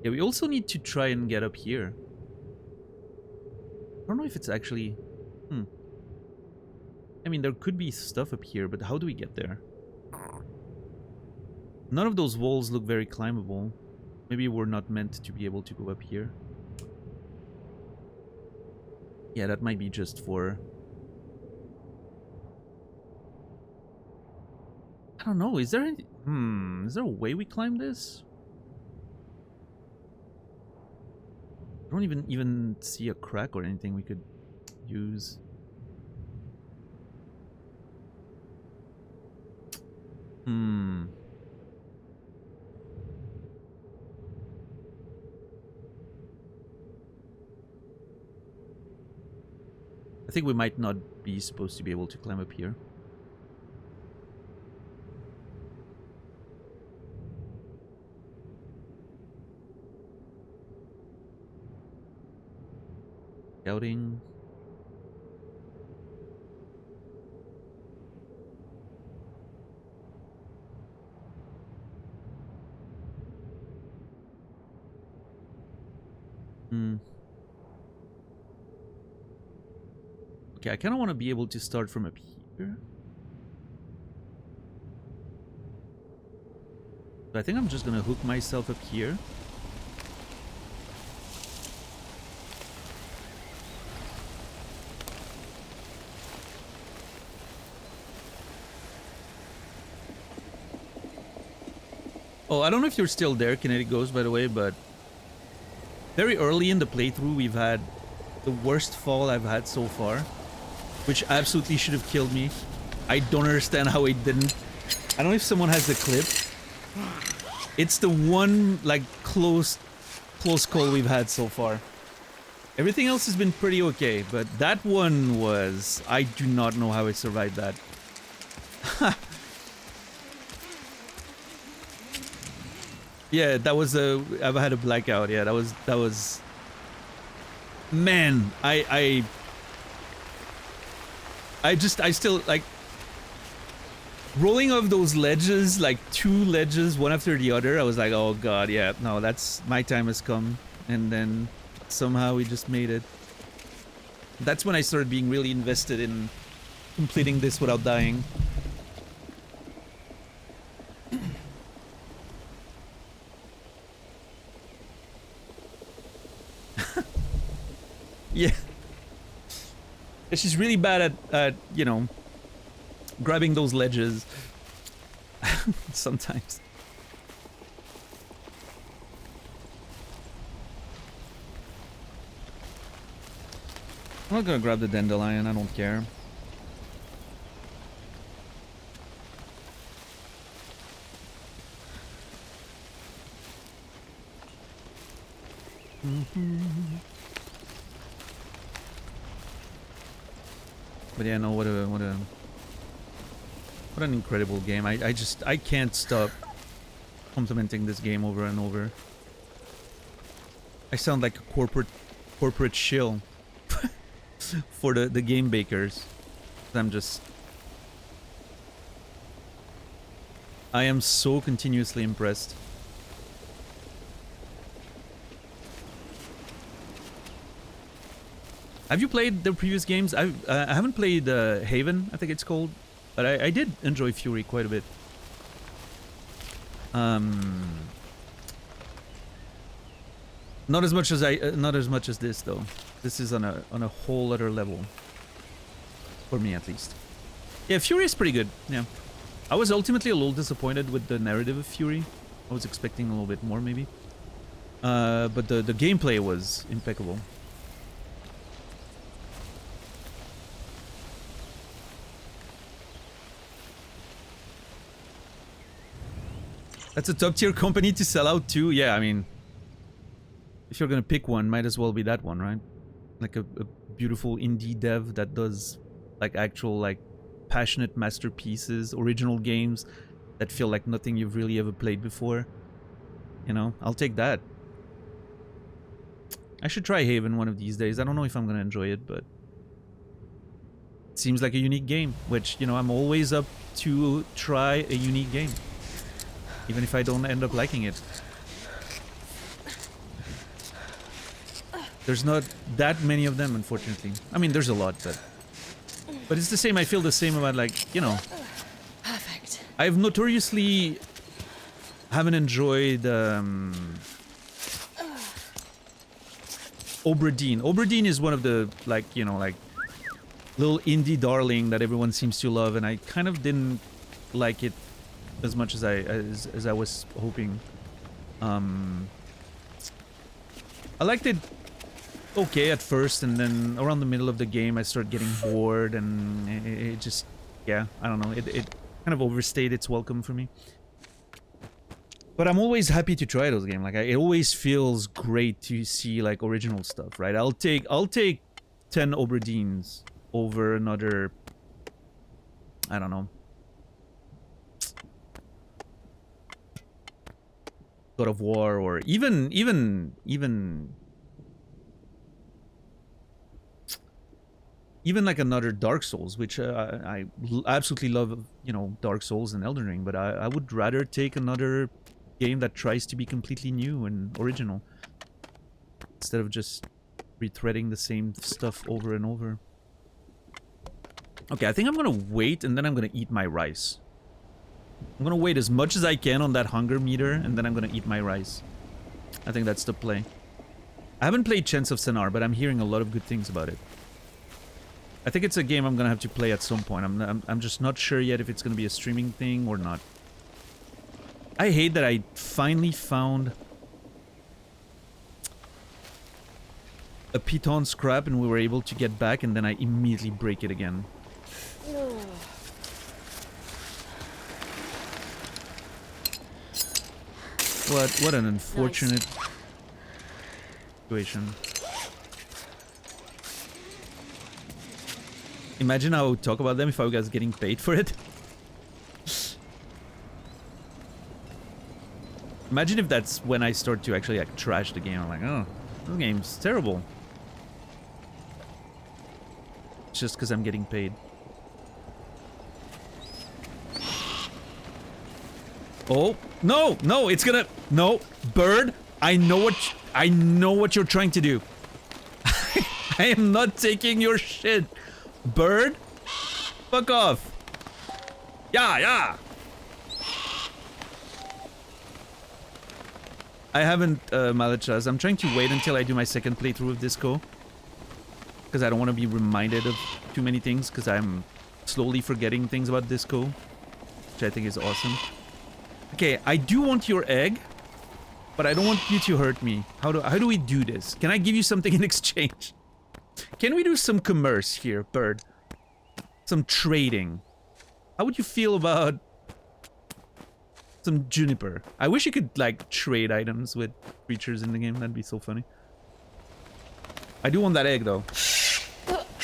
Yeah, we also need to try and get up here. I don't know if it's actually... I mean, there could be stuff up here, but how do we get there? None of those walls look very climbable. Maybe we're not meant to be able to go up here. Yeah, that might be just for... I don't know, is there any... is there a way we climb this? I don't even see a crack or anything we could use. I think we might not be supposed to be able to climb up here. Scouting. Okay, I kind of want to be able to start from up here. So I think I'm just gonna hook myself up here. Oh, I don't know if you're still there, Kinetic Ghost, by the way, but very early in the playthrough, we've had the worst fall I've had so far, which absolutely should have killed me. I don't understand how it didn't. I don't know if someone has the clip. It's the one, like, close call we've had so far. Everything else has been pretty okay, but that one was... I do not know how I survived that. Yeah, that was a... I've had a blackout. Yeah, that was... Man, I still, like... Rolling off those ledges, like 2 ledges, one after the other, I was like, oh god, yeah, no, that's... My time has come. And then somehow we just made it. That's when I started being really invested in completing this without dying. Yeah. She's really bad at, you know, grabbing those ledges. Sometimes. I'm not gonna grab the dandelion, I don't care. But yeah, no, what an incredible game. I can't stop complimenting this game over and over. I sound like a corporate shill for the game bakers. I am so continuously impressed. Have you played the previous games? I haven't played Haven, I think it's called. But I did enjoy Fury quite a bit. Not as much as not as much as this though. This is on a whole other level. For me at least. Yeah, Fury is pretty good. Yeah. I was ultimately a little disappointed with the narrative of Fury. I was expecting a little bit more maybe. But the gameplay was impeccable. That's a top tier company to sell out to. Yeah, I mean, if you're gonna pick one, might as well be that one, right? Like a beautiful indie dev that does like actual like passionate masterpieces, original games that feel like nothing you've really ever played before. You know, I'll take that. I should try Haven one of these days. I don't know if I'm gonna enjoy it, but it seems like a unique game, which, you know, I'm always up to try a unique game. Even if I don't end up liking it. There's not that many of them, unfortunately. I mean, there's a lot, but it's the same. I feel the same about, like, you know. Perfect. I've notoriously haven't enjoyed Obra Dinn. Obra Dinn is one of the, like, you know, like little indie darling that everyone seems to love, and I kind of didn't like it as much as I was hoping. I liked it okay at first, and then around the middle of the game I started getting bored, and it just, yeah, I don't know, it kind of overstayed its welcome for me. But I'm always happy to try those games. Like, it always feels great to see like original stuff, right? I'll take 10 Obra Dinns over another, I don't know, God of War, or even like another Dark Souls, which I absolutely love, you know, Dark Souls and Elden Ring, but I would rather take another game that tries to be completely new and original instead of just retreading the same stuff over and over. Okay, I think I'm gonna wait, and then I'm gonna eat my rice. I'm gonna wait as much as I can on that hunger meter, and then I'm gonna eat my rice. I think that's the play. I haven't played Chants of Sennaar, but I'm hearing a lot of good things about it. I think it's a game I'm gonna have to play at some point. I'm just not sure yet if it's gonna be a streaming thing or not. I hate that I finally found a piton scrap and we were able to get back, and then I immediately break it again. What an unfortunate situation. Imagine how I would talk about them if I was getting paid for it. Imagine if that's when I start to actually like trash the game. I'm like, oh, this game's terrible. It's just because I'm getting paid. Oh, no, no, it's gonna, no, bird, I know what you're trying to do. I am not taking your shit. Bird, fuck off. Yeah. I haven't, Malachas. I'm trying to wait until I do my second playthrough of Disco. Because I don't want to be reminded of too many things, because I'm slowly forgetting things about Disco. Which I think is awesome. Okay, I do want your egg, but I don't want you to hurt me. How do we do this? Can I give you something in exchange? Can we do some commerce here, bird? Some trading. How would you feel about some juniper? I wish you could, like, trade items with creatures in the game. That'd be so funny. I do want that egg, though.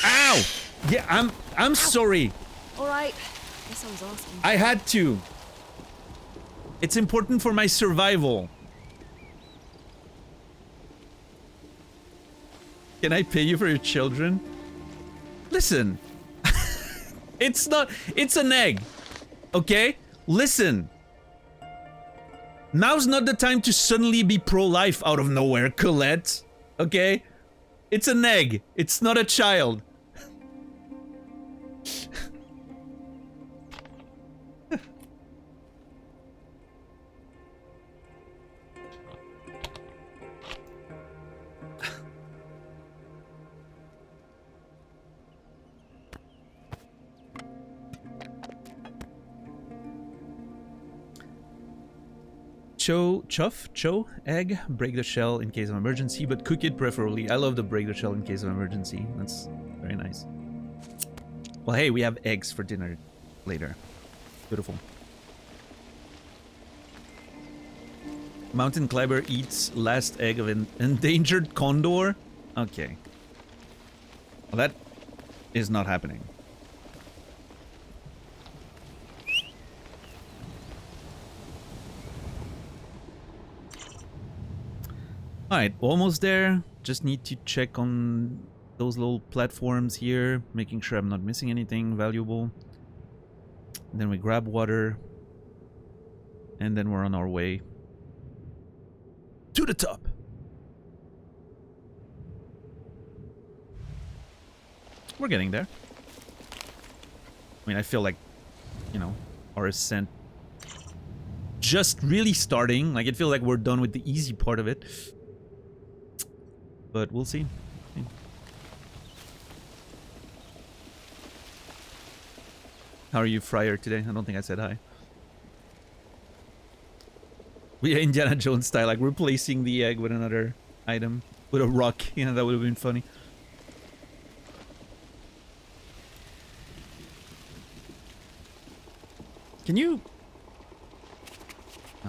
Ow! Yeah, I'm sorry. Alright. Guess I was asking. I had to. It's important for my survival. Can I pay you for your children? Listen. It's not... It's an egg. Okay? Listen. Now's not the time to suddenly be pro-life out of nowhere, Colette. Okay? It's an egg. It's not a child. cho egg. Break the shell in case of emergency, but cook it preferably. I love the break the shell in case of emergency. That's very nice. Well, hey, we have eggs for dinner later. Beautiful. Mountain climber eats last egg of an endangered condor. Okay. Well, that is not happening. Alright, almost there. Just need to check on those little platforms here, making sure I'm not missing anything valuable. And then we grab water. And then we're on our way to the top. We're getting there. I mean, I feel like, you know, our ascent just really starting. Like, it feels like we're done with the easy part of it. But we'll see. How are you, Friar, today? I don't think I said hi. We are Indiana Jones style, like replacing the egg with another item. With a rock. Yeah, that would have been funny. Can you...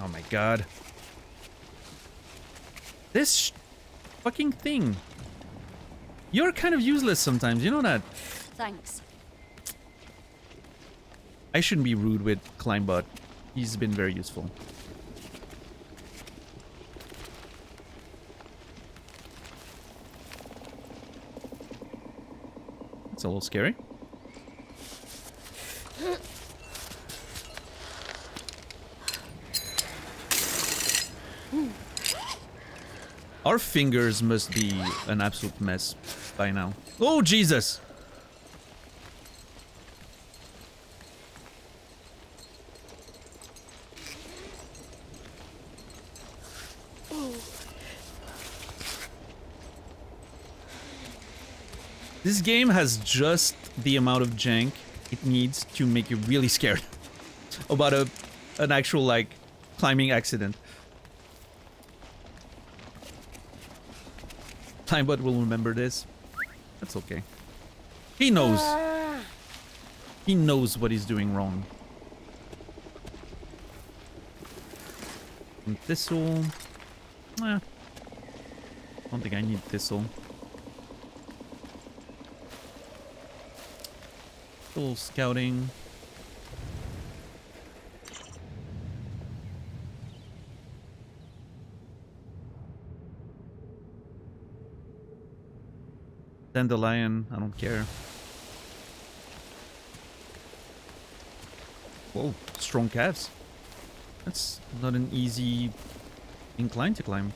Oh my god. This fucking thing. You're kind of useless sometimes, you know that? Thanks. I shouldn't be rude with Climbot. He's been very useful. It's a little scary. Our fingers must be an absolute mess by now. Oh, Jesus! This game has just the amount of jank it needs to make you really scared about an actual, like, climbing accident. Timebot will remember this. That's okay. He knows. He knows what he's doing wrong. And thistle. I don't think I need thistle. Little scouting. Dandelion, I don't care. Whoa, strong calves. That's not an easy incline to climb.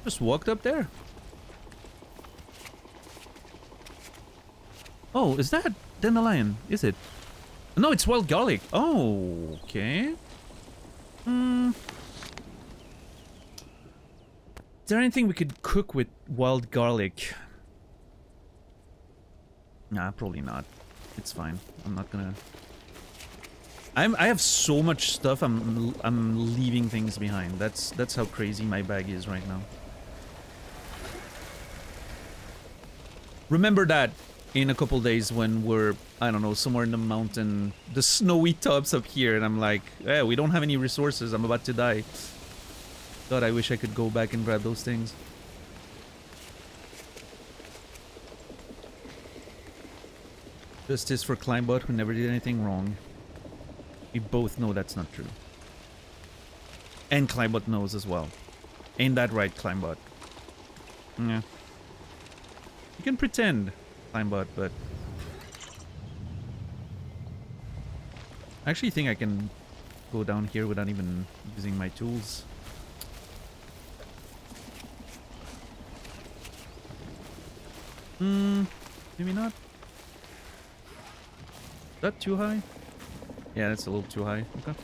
Just walked up there. Oh, is that dandelion? Is it? No, it's wild garlic. Oh, okay. Is there anything we could cook with wild garlic? Nah, probably not. It's fine. I'm not gonna... I have so much stuff, I'm leaving things behind. That's how crazy my bag is right now. Remember that in a couple days when we're, I don't know, somewhere in the mountain, the snowy tops up here, and I'm like, eh, we don't have any resources, I'm about to die. God, I wish I could go back and grab those things. Justice for Climbot, who never did anything wrong. We both know that's not true. And Climbot knows as well. Ain't that right, Climbot? Yeah. You can pretend, Climbot, but... I actually think I can go down here without even using my tools. Maybe not. Is that too high? Yeah, that's a little too high. Okay.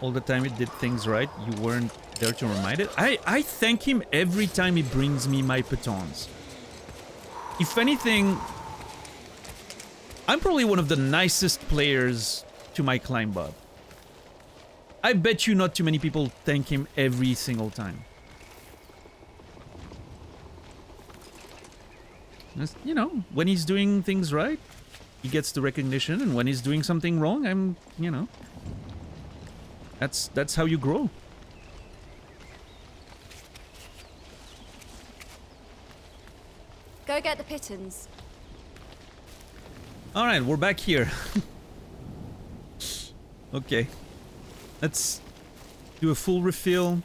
All the time you did things right, you weren't There to remind it. I thank him every time he brings me my pitons. If anything, I'm probably one of the nicest players to my climb bot. I bet you not too many people thank him every single time. You know, when he's doing things right, he gets the recognition, and when he's doing something wrong, you know, that's how you grow. Go get the pittons. All right, we're back here. Okay, let's do a full refill.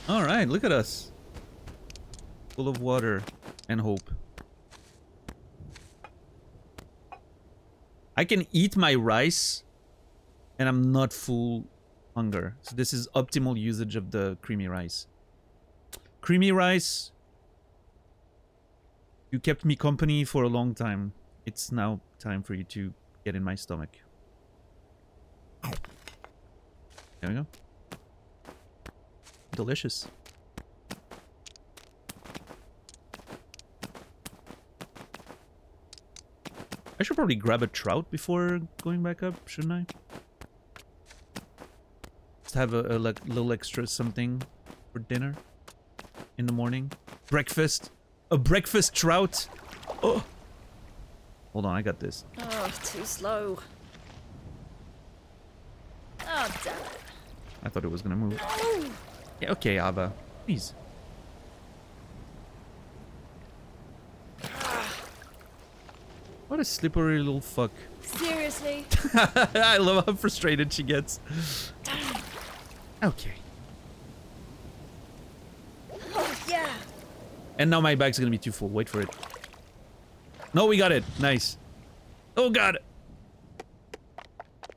All right, look at us. Full of water and hope. I can eat my rice and I'm not full hunger. So this is optimal usage of the creamy rice. Creamy rice, you kept me company for a long time. It's now time for you to get in my stomach. There we go. Delicious. I should probably grab a trout before going back up, shouldn't I? Just have a like, little extra something for dinner in the morning. Breakfast. A breakfast trout. Oh. Hold on, I got this. Oh, too slow. Oh, damn it. I thought it was gonna move. Yeah, okay, Abba. Please. What a slippery little fuck. Seriously? I love how frustrated she gets. Okay. Oh, yeah. And now my bag's gonna be too full. Wait for it. No, we got it. Nice. Oh god.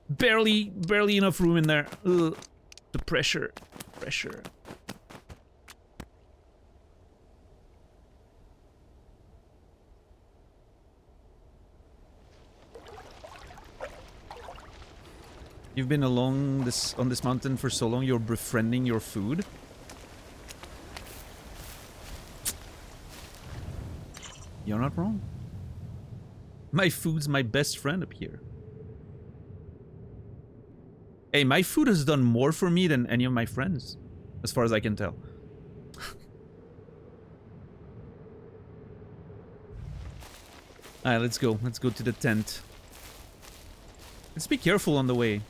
Barely enough room in there. Ugh. The pressure. Pressure. You've been along on this mountain for so long, you're befriending your food. You're not wrong. My food's my best friend up here. Hey, my food has done more for me than any of my friends, as far as I can tell. Alright, let's go. Let's go to the tent. Let's be careful on the way.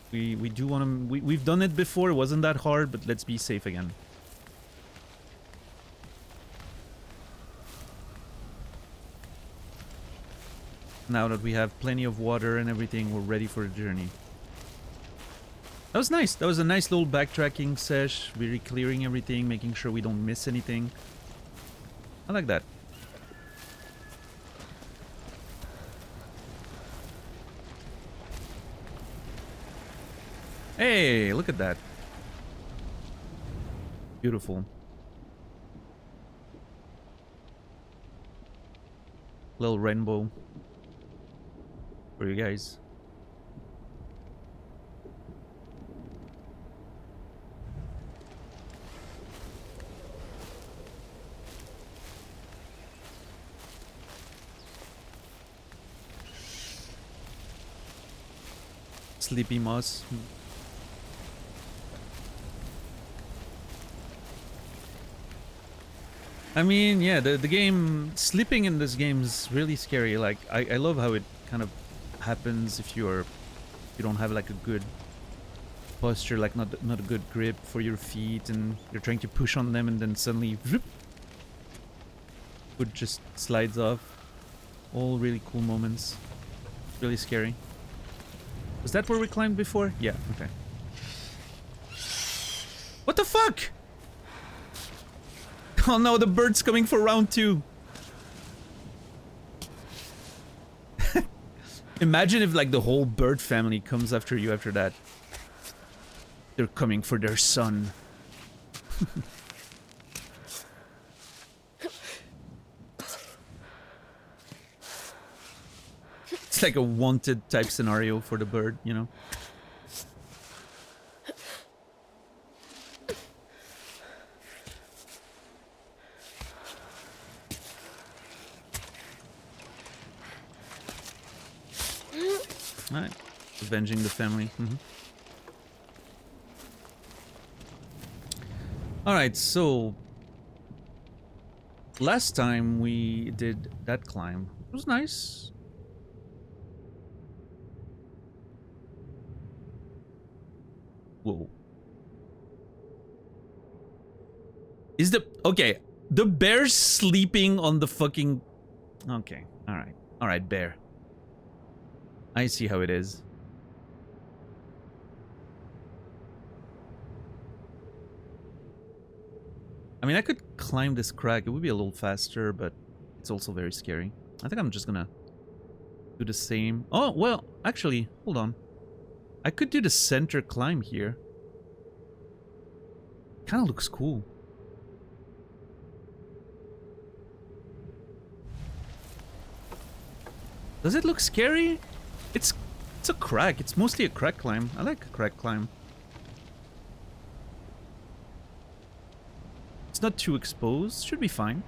We do want to... We've done it before, it wasn't that hard, but let's be safe again. Now that we have plenty of water and everything, we're ready for the journey. That was nice. That was a nice little backtracking sesh. Really clearing everything, making sure we don't miss anything. I like that. Hey, look at that. Beautiful. Little rainbow for you guys. Sleepy moss. I mean, yeah, the game, sleeping in this game is really scary. Like, I love how it kind of happens if you don't have like a good posture, like not a good grip for your feet, and you're trying to push on them, and then suddenly, whoop, foot just slides off. All really cool moments. Really scary. Was that where we climbed before? Yeah. Okay. What the fuck? Oh no, the bird's coming for round 2. Imagine if like the whole bird family comes after you after that. They're coming for their son. It's like a wanted type scenario for the bird, you know? Alright. Avenging the family. Alright, so... last time we did that climb. It was nice. Whoa. Is the... okay. The bear's sleeping on the fucking... okay. Alright. Alright, bear. I see how it is. I mean, I could climb this crack. It would be a little faster, but it's also very scary. I think I'm just gonna do the same. Oh, well, actually, hold on. I could do the center climb here. Kind of looks cool. Does it look scary? It's a crack. It's mostly a crack climb. I like a crack climb. It's not too exposed. Should be fine.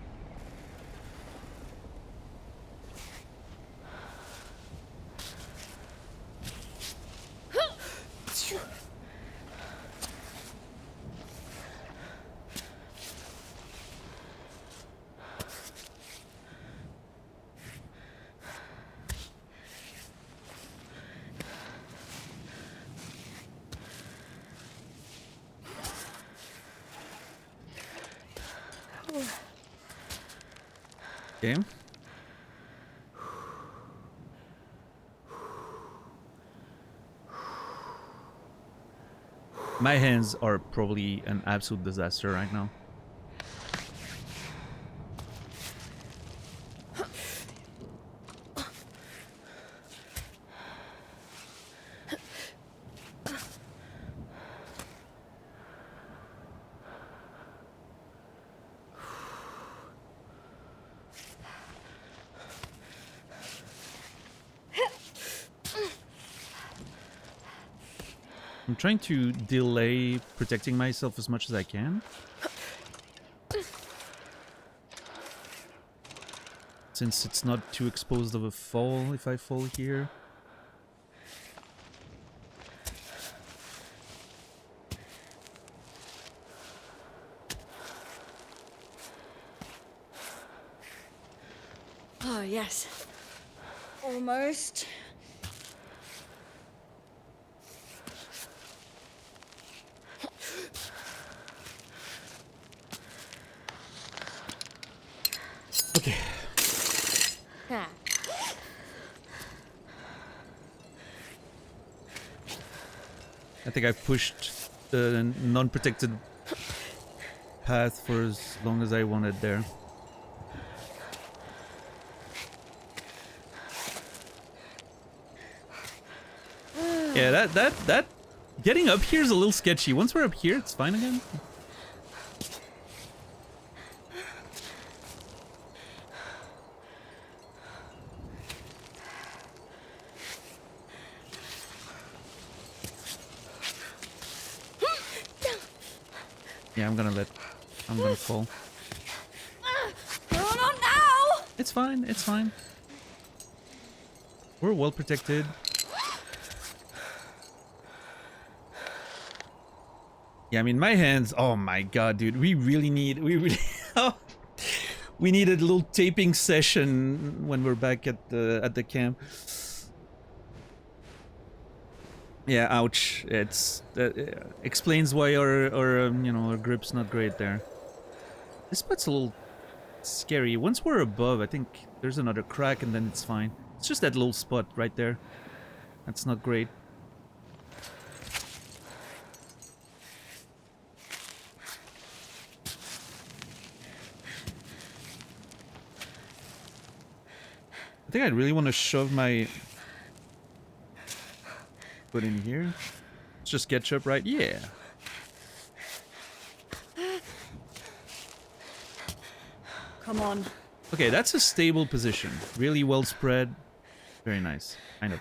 Okay. My hands are probably an absolute disaster right now. I'm trying to delay protecting myself as much as I can. Since it's not too exposed of a fall if I fall here. Oh, yes. Almost. Okay. Ah. I think I pushed the non-protected path for as long as I wanted there. Yeah, that getting up here is a little sketchy. Once we're up here, it's fine again. Yeah, I'm gonna fall. Oh, not now! It's fine, it's fine. We're well protected. Yeah, I mean, my hands, oh my god, dude, we really need we need a little taping session when we're back at the camp. Yeah, ouch. It's explains why our you know, our grip's not great there. This spot's a little scary. Once we're above, I think there's another crack and then it's fine. It's just that little spot right there. That's not great. I think I really want to shove my foot in here. Let's just sketch up right. Yeah. Come on. Okay, that's a stable position. Really well spread. Very nice. Kind of.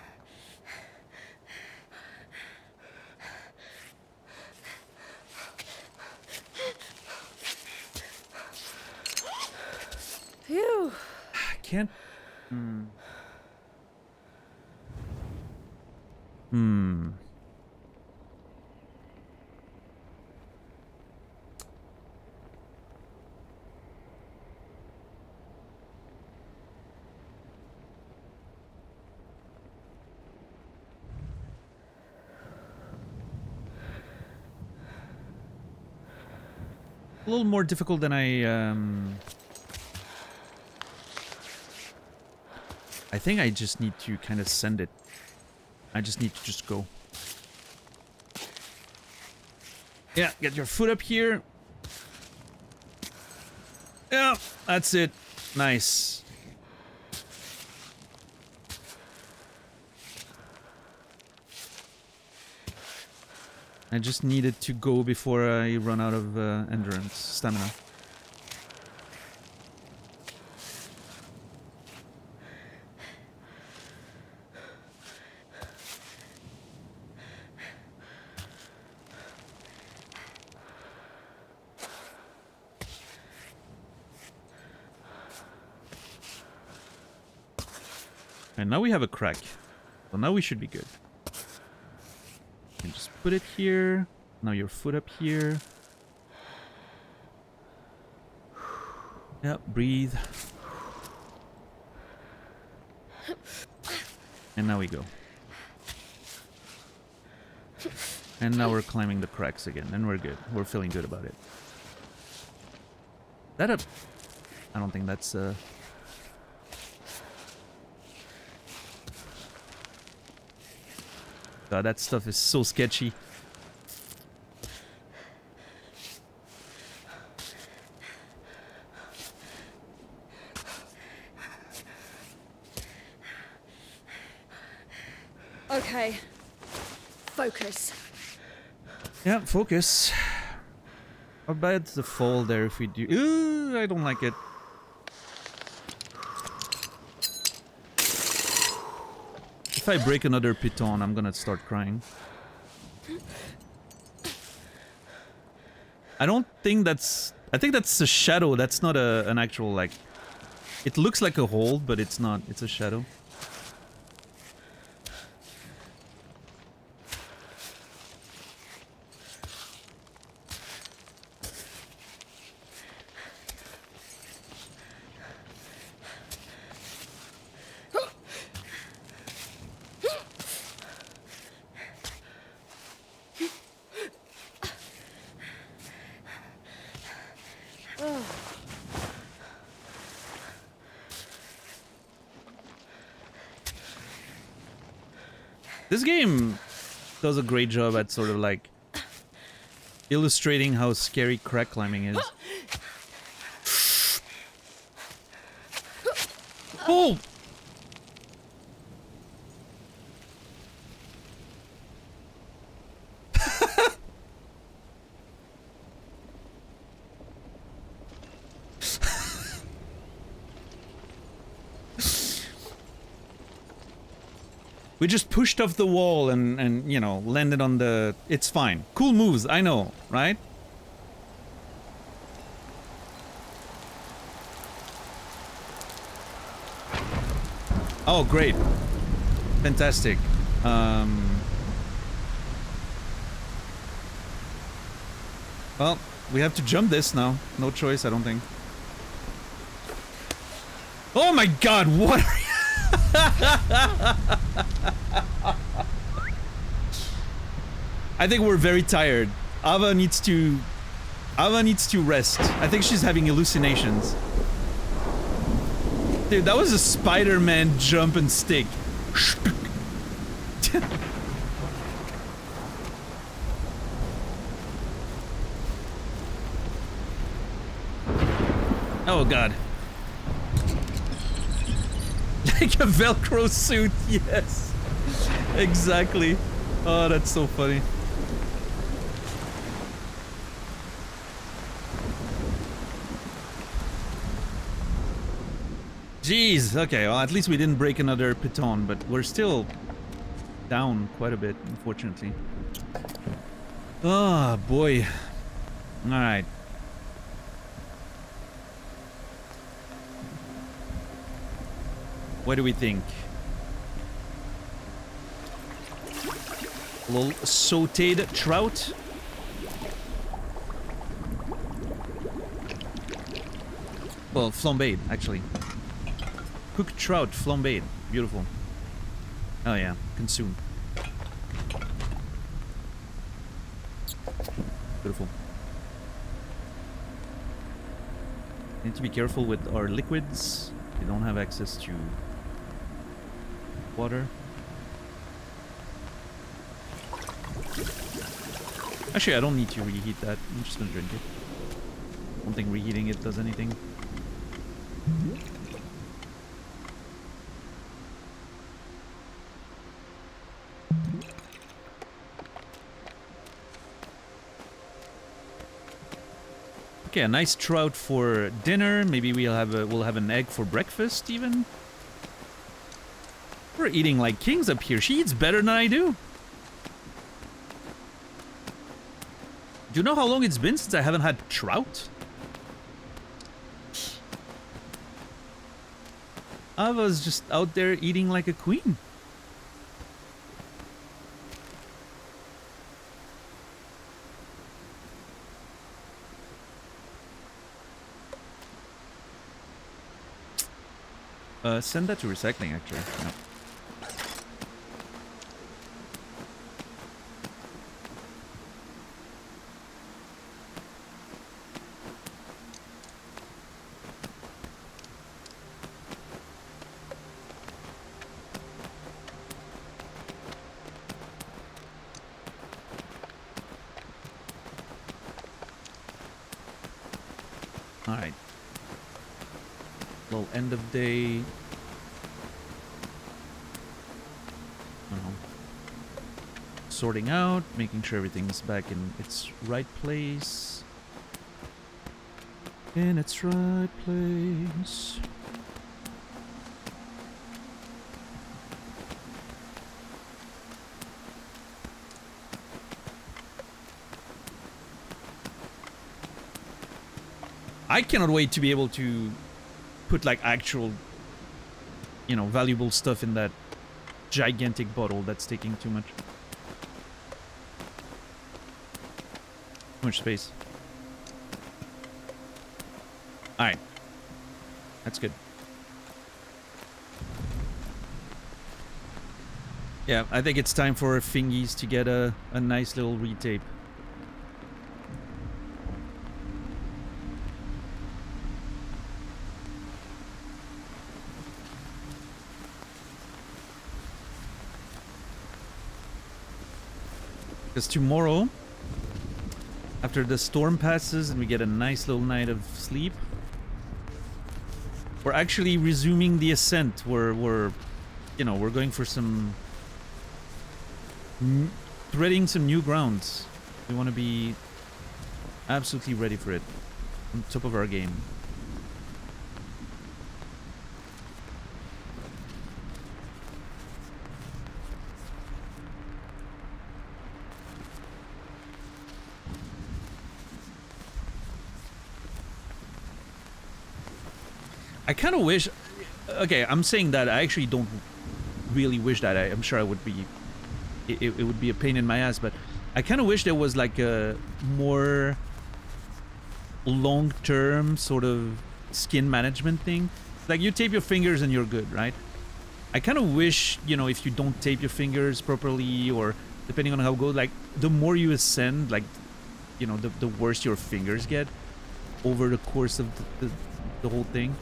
Phew. I can't... Hmm. A little more difficult than I think I just need to kind of send it. I just need to just go. Yeah, get your foot up here. Yeah, that's it. Nice. I just needed to go before I run out of endurance, stamina. And now we have a crack. So now we should be good. You can just put it here. Now your foot up here. Yeah, breathe. And now we go. And now we're climbing the cracks again. And we're good. We're feeling good about it. That up? I don't think that's God, that stuff is so sketchy. Okay. Focus. Yeah, focus. How bad's the fall there if we do... Ooh, I don't like it. If I break another piton, I'm gonna start crying. I don't think that's... I think that's a shadow. That's not an actual, like... It looks like a hole, but it's not. It's a shadow. This game does a great job at sort of like illustrating how scary crack climbing is. Oh! We just pushed off the wall and you know, landed on the... It's fine. Cool moves, I know, right? Oh, great. Fantastic. Well, we have to jump this now. No choice, I don't think. Oh my god, what are you... I think we're very tired. Ava needs to rest. I think she's having hallucinations. Dude, that was a Spider-Man jump and stick. Oh god. Like a Velcro suit, yes. Exactly. Oh, that's so funny. Jeez, okay, well at least we didn't break another piton, but we're still down quite a bit, unfortunately. Oh boy. Alright. What do we think? A little sauteed trout. Well, flambéed, actually. Cooked trout, flambéed. Beautiful. Oh yeah, consume. Beautiful. Need to be careful with our liquids. We don't have access to water. Actually, I don't need to reheat that. I'm just gonna drink it. I don't think reheating it does anything. Okay, a nice trout for dinner. Maybe we'll have an egg for breakfast even. We're eating like kings up here. She eats better than I do. Do you know how long it's been since I haven't had trout? I was just out there eating like a queen. Send that to recycling, actually. No. Alright. Little end of day. Sorting out, making sure everything's back in its right place. In its right place. I cannot wait to be able to put like actual, you know, valuable stuff in that gigantic bottle that's taking too much. Too much space. Alright. That's good. Yeah, I think it's time for Fingies to get a nice little retape. Because tomorrow, after the storm passes and we get a nice little night of sleep, we're actually resuming the ascent. We're you know, we're going for some threading some new grounds. We want to be absolutely ready for it, on top of our game. I kind of wish... Okay, I'm saying that I actually don't really wish that. I'm sure I would be... It would be a pain in my ass, but I kind of wish there was like a more long-term sort of skin management thing. Like you tape your fingers and you're good, right? I kind of wish, you know, if you don't tape your fingers properly, or depending on how it goes, like the more you ascend, like, you know, the worse your fingers get over the course of the whole thing.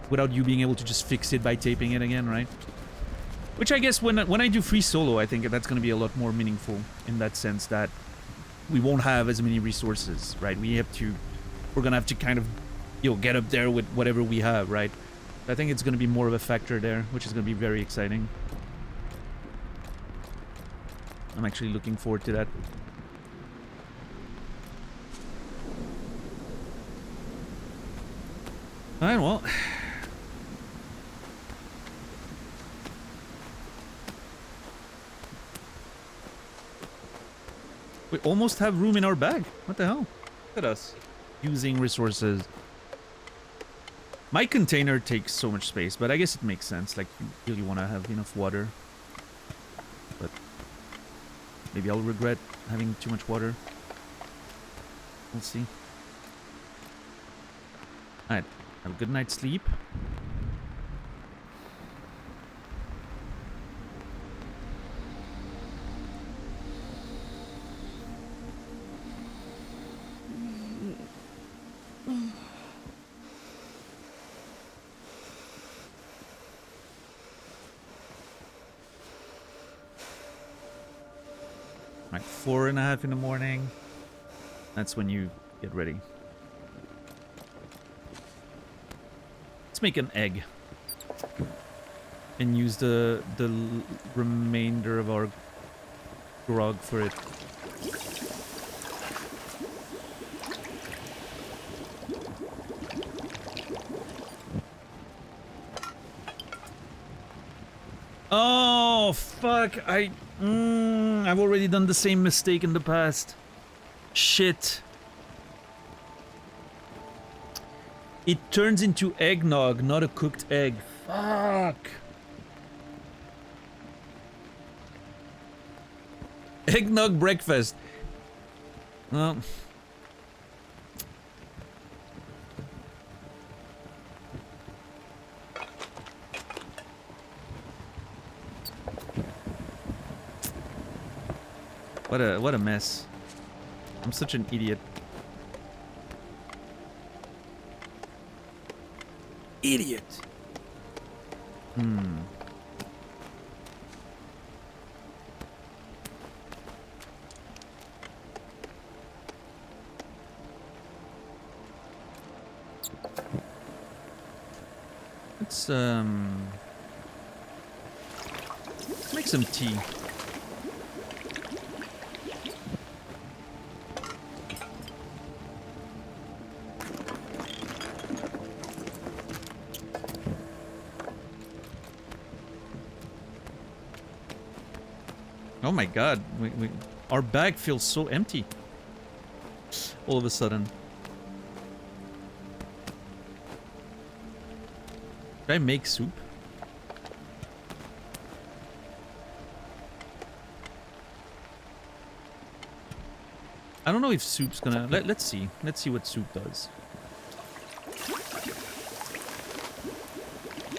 Without you being able to just fix it by taping it again, right? Which I guess when I do free solo, I think that's going to be a lot more meaningful in that sense, that we won't have as many resources, right? We're going to have to kind of, you know, get up there with whatever we have, right? I think it's going to be more of a factor there, which is going to be very exciting. I'm actually looking forward to that. Alright, well, We almost have room in our bag. What the hell? Look at us. Using resources. My container takes so much space, but I guess it makes sense. Like, you really want to have enough water. But maybe I'll regret having too much water. We'll see. Alright, have a good night's sleep. Like 4:30 in the morning. That's when you get ready. Let's make an egg. And use the remainder of our grog for it. Oh, fuck. I've already done the same mistake in the past. Shit. It turns into eggnog, not a cooked egg. Fuck. Eggnog breakfast. Well. What a mess. I'm such an idiot. Idiot. Let's make some tea. Oh my god, our bag feels so empty. All of a sudden. Should I make soup? I don't know if soup's gonna... Let's see. Let's see what soup does.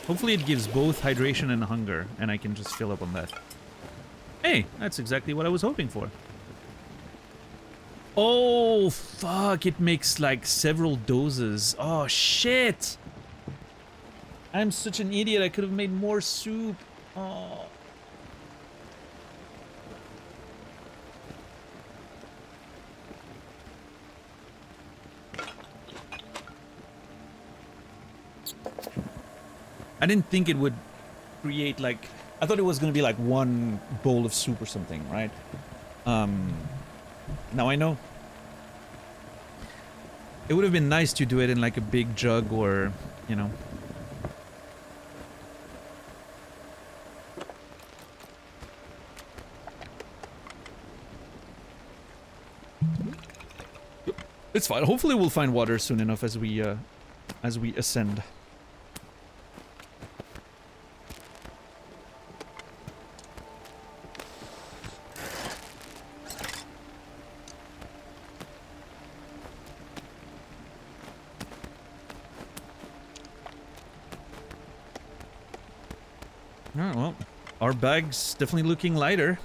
Hopefully it gives both hydration and hunger, and I can just fill up on that. Hey, that's exactly what I was hoping for. Oh, fuck. It makes like several doses. Oh, shit. I'm such an idiot. I could have made more soup. Oh. I didn't think it would create like... I thought it was going to be like one bowl of soup or something, right? Now I know. It would have been nice to do it in like a big jug or, you know. It's fine. Hopefully we'll find water soon enough as we ascend. Alright, well, our bag's definitely looking lighter.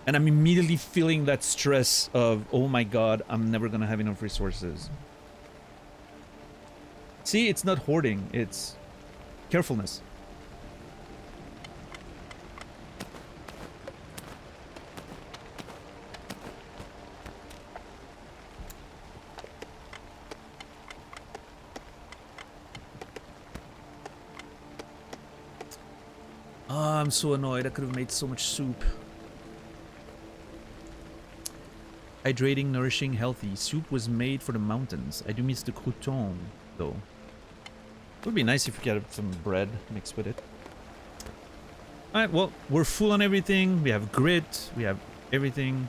And I'm immediately feeling that stress of, oh my god, I'm never gonna have enough resources. See, it's not hoarding, it's carefulness. Oh, I'm so annoyed. I could have made so much soup. Hydrating, nourishing, healthy. Soup was made for the mountains. I do miss the crouton, though. It would be nice if we could have some bread mixed with it. Alright, well, we're full on everything. We have grit. We have everything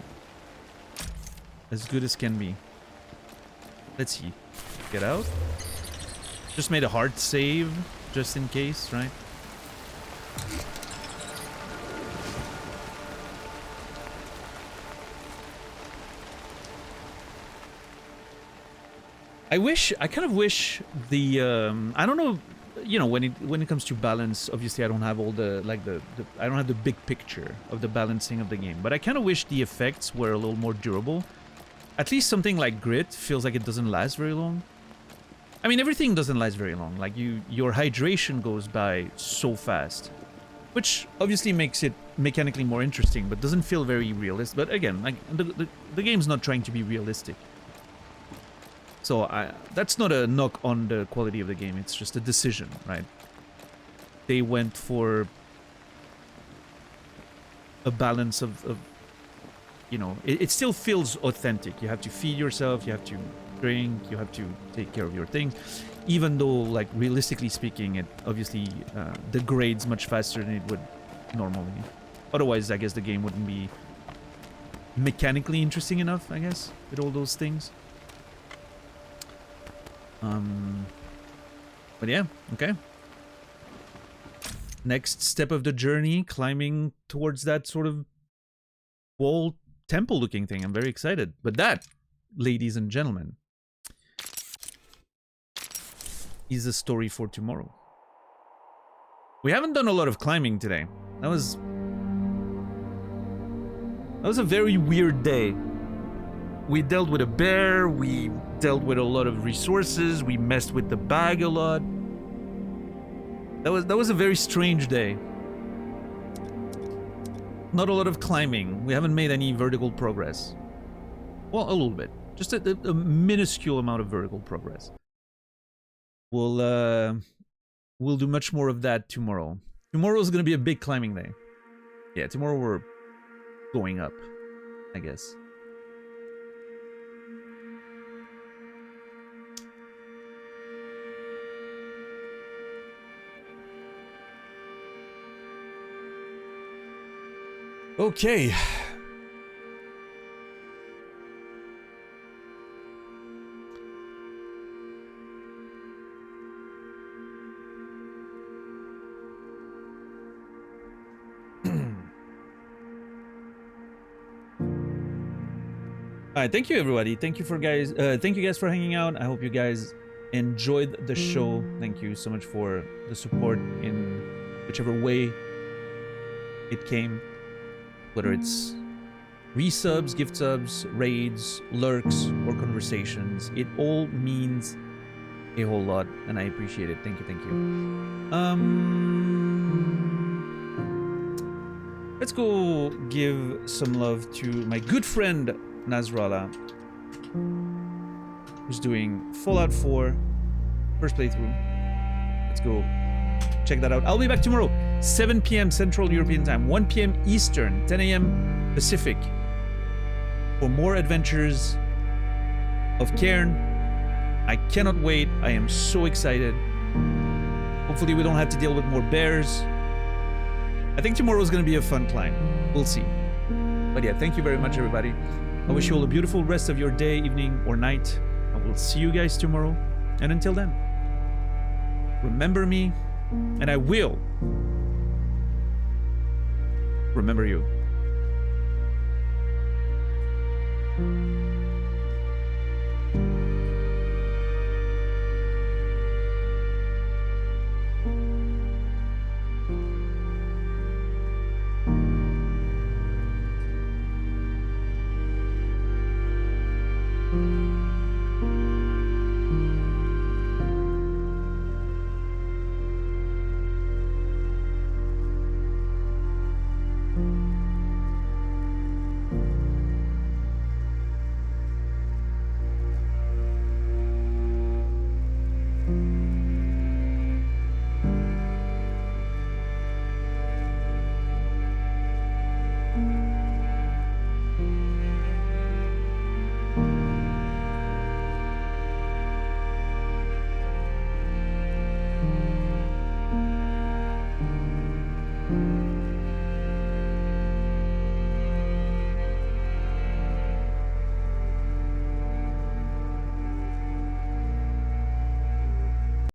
as good as can be. Let's see. Get out. Just made a hard save, just in case, right? I kind of wish the, I don't know, you know, when it comes to balance, obviously I don't have all the, like I don't have the big picture of the balancing of the game, but I kind of wish the effects were a little more durable. At least something like Grit feels like it doesn't last very long. I mean, everything doesn't last very long. Like, your hydration goes by so fast, which obviously makes it mechanically more interesting, but doesn't feel very realistic. But again, like, the game's not trying to be realistic. So that's not a knock on the quality of the game, it's just a decision, right? They went for a balance of you know, it still feels authentic. You have to feed yourself, you have to drink, you have to take care of your things. Even though, like, realistically speaking, it obviously degrades much faster than it would normally. Otherwise, I guess the game wouldn't be mechanically interesting enough, I guess, with all those things. But yeah, okay. Next step of the journey, climbing towards that sort of wall temple looking thing. I'm very excited. But that, ladies and gentlemen, is a story for tomorrow. We haven't done a lot of climbing today. That was a very weird day. We dealt with a bear, we dealt with a lot of resources, we messed with the bag a lot. That was a very strange day. Not a lot of climbing. We haven't made any vertical progress. Well, a little bit. Just a minuscule amount of vertical progress. We'll do much more of that tomorrow. Tomorrow is gonna be a big climbing day. Yeah, tomorrow we're going up, I guess. Okay. Alright, thank you everybody. Thank you guys for hanging out. I hope you guys enjoyed the show. Thank you so much for the support in whichever way it came. Whether it's resubs, gift subs, raids, lurks, or conversations. It all means a whole lot, and I appreciate it. Thank you, thank you. Let's go give some love to my good friend Nasrallah, who's doing Fallout 4 first playthrough. Let's go check that out. I'll be back tomorrow, 7 p.m. Central European Time, 1 p.m. Eastern, 10 a.m. Pacific, for more adventures of CAIRN. I cannot wait. I am so excited. Hopefully we don't have to deal with more bears. I think tomorrow is going to be a fun climb. We'll see. But yeah, thank you very much, everybody. I wish you all a beautiful rest of your day, evening, or night. I will see you guys tomorrow. And until then, remember me, and I will remember you.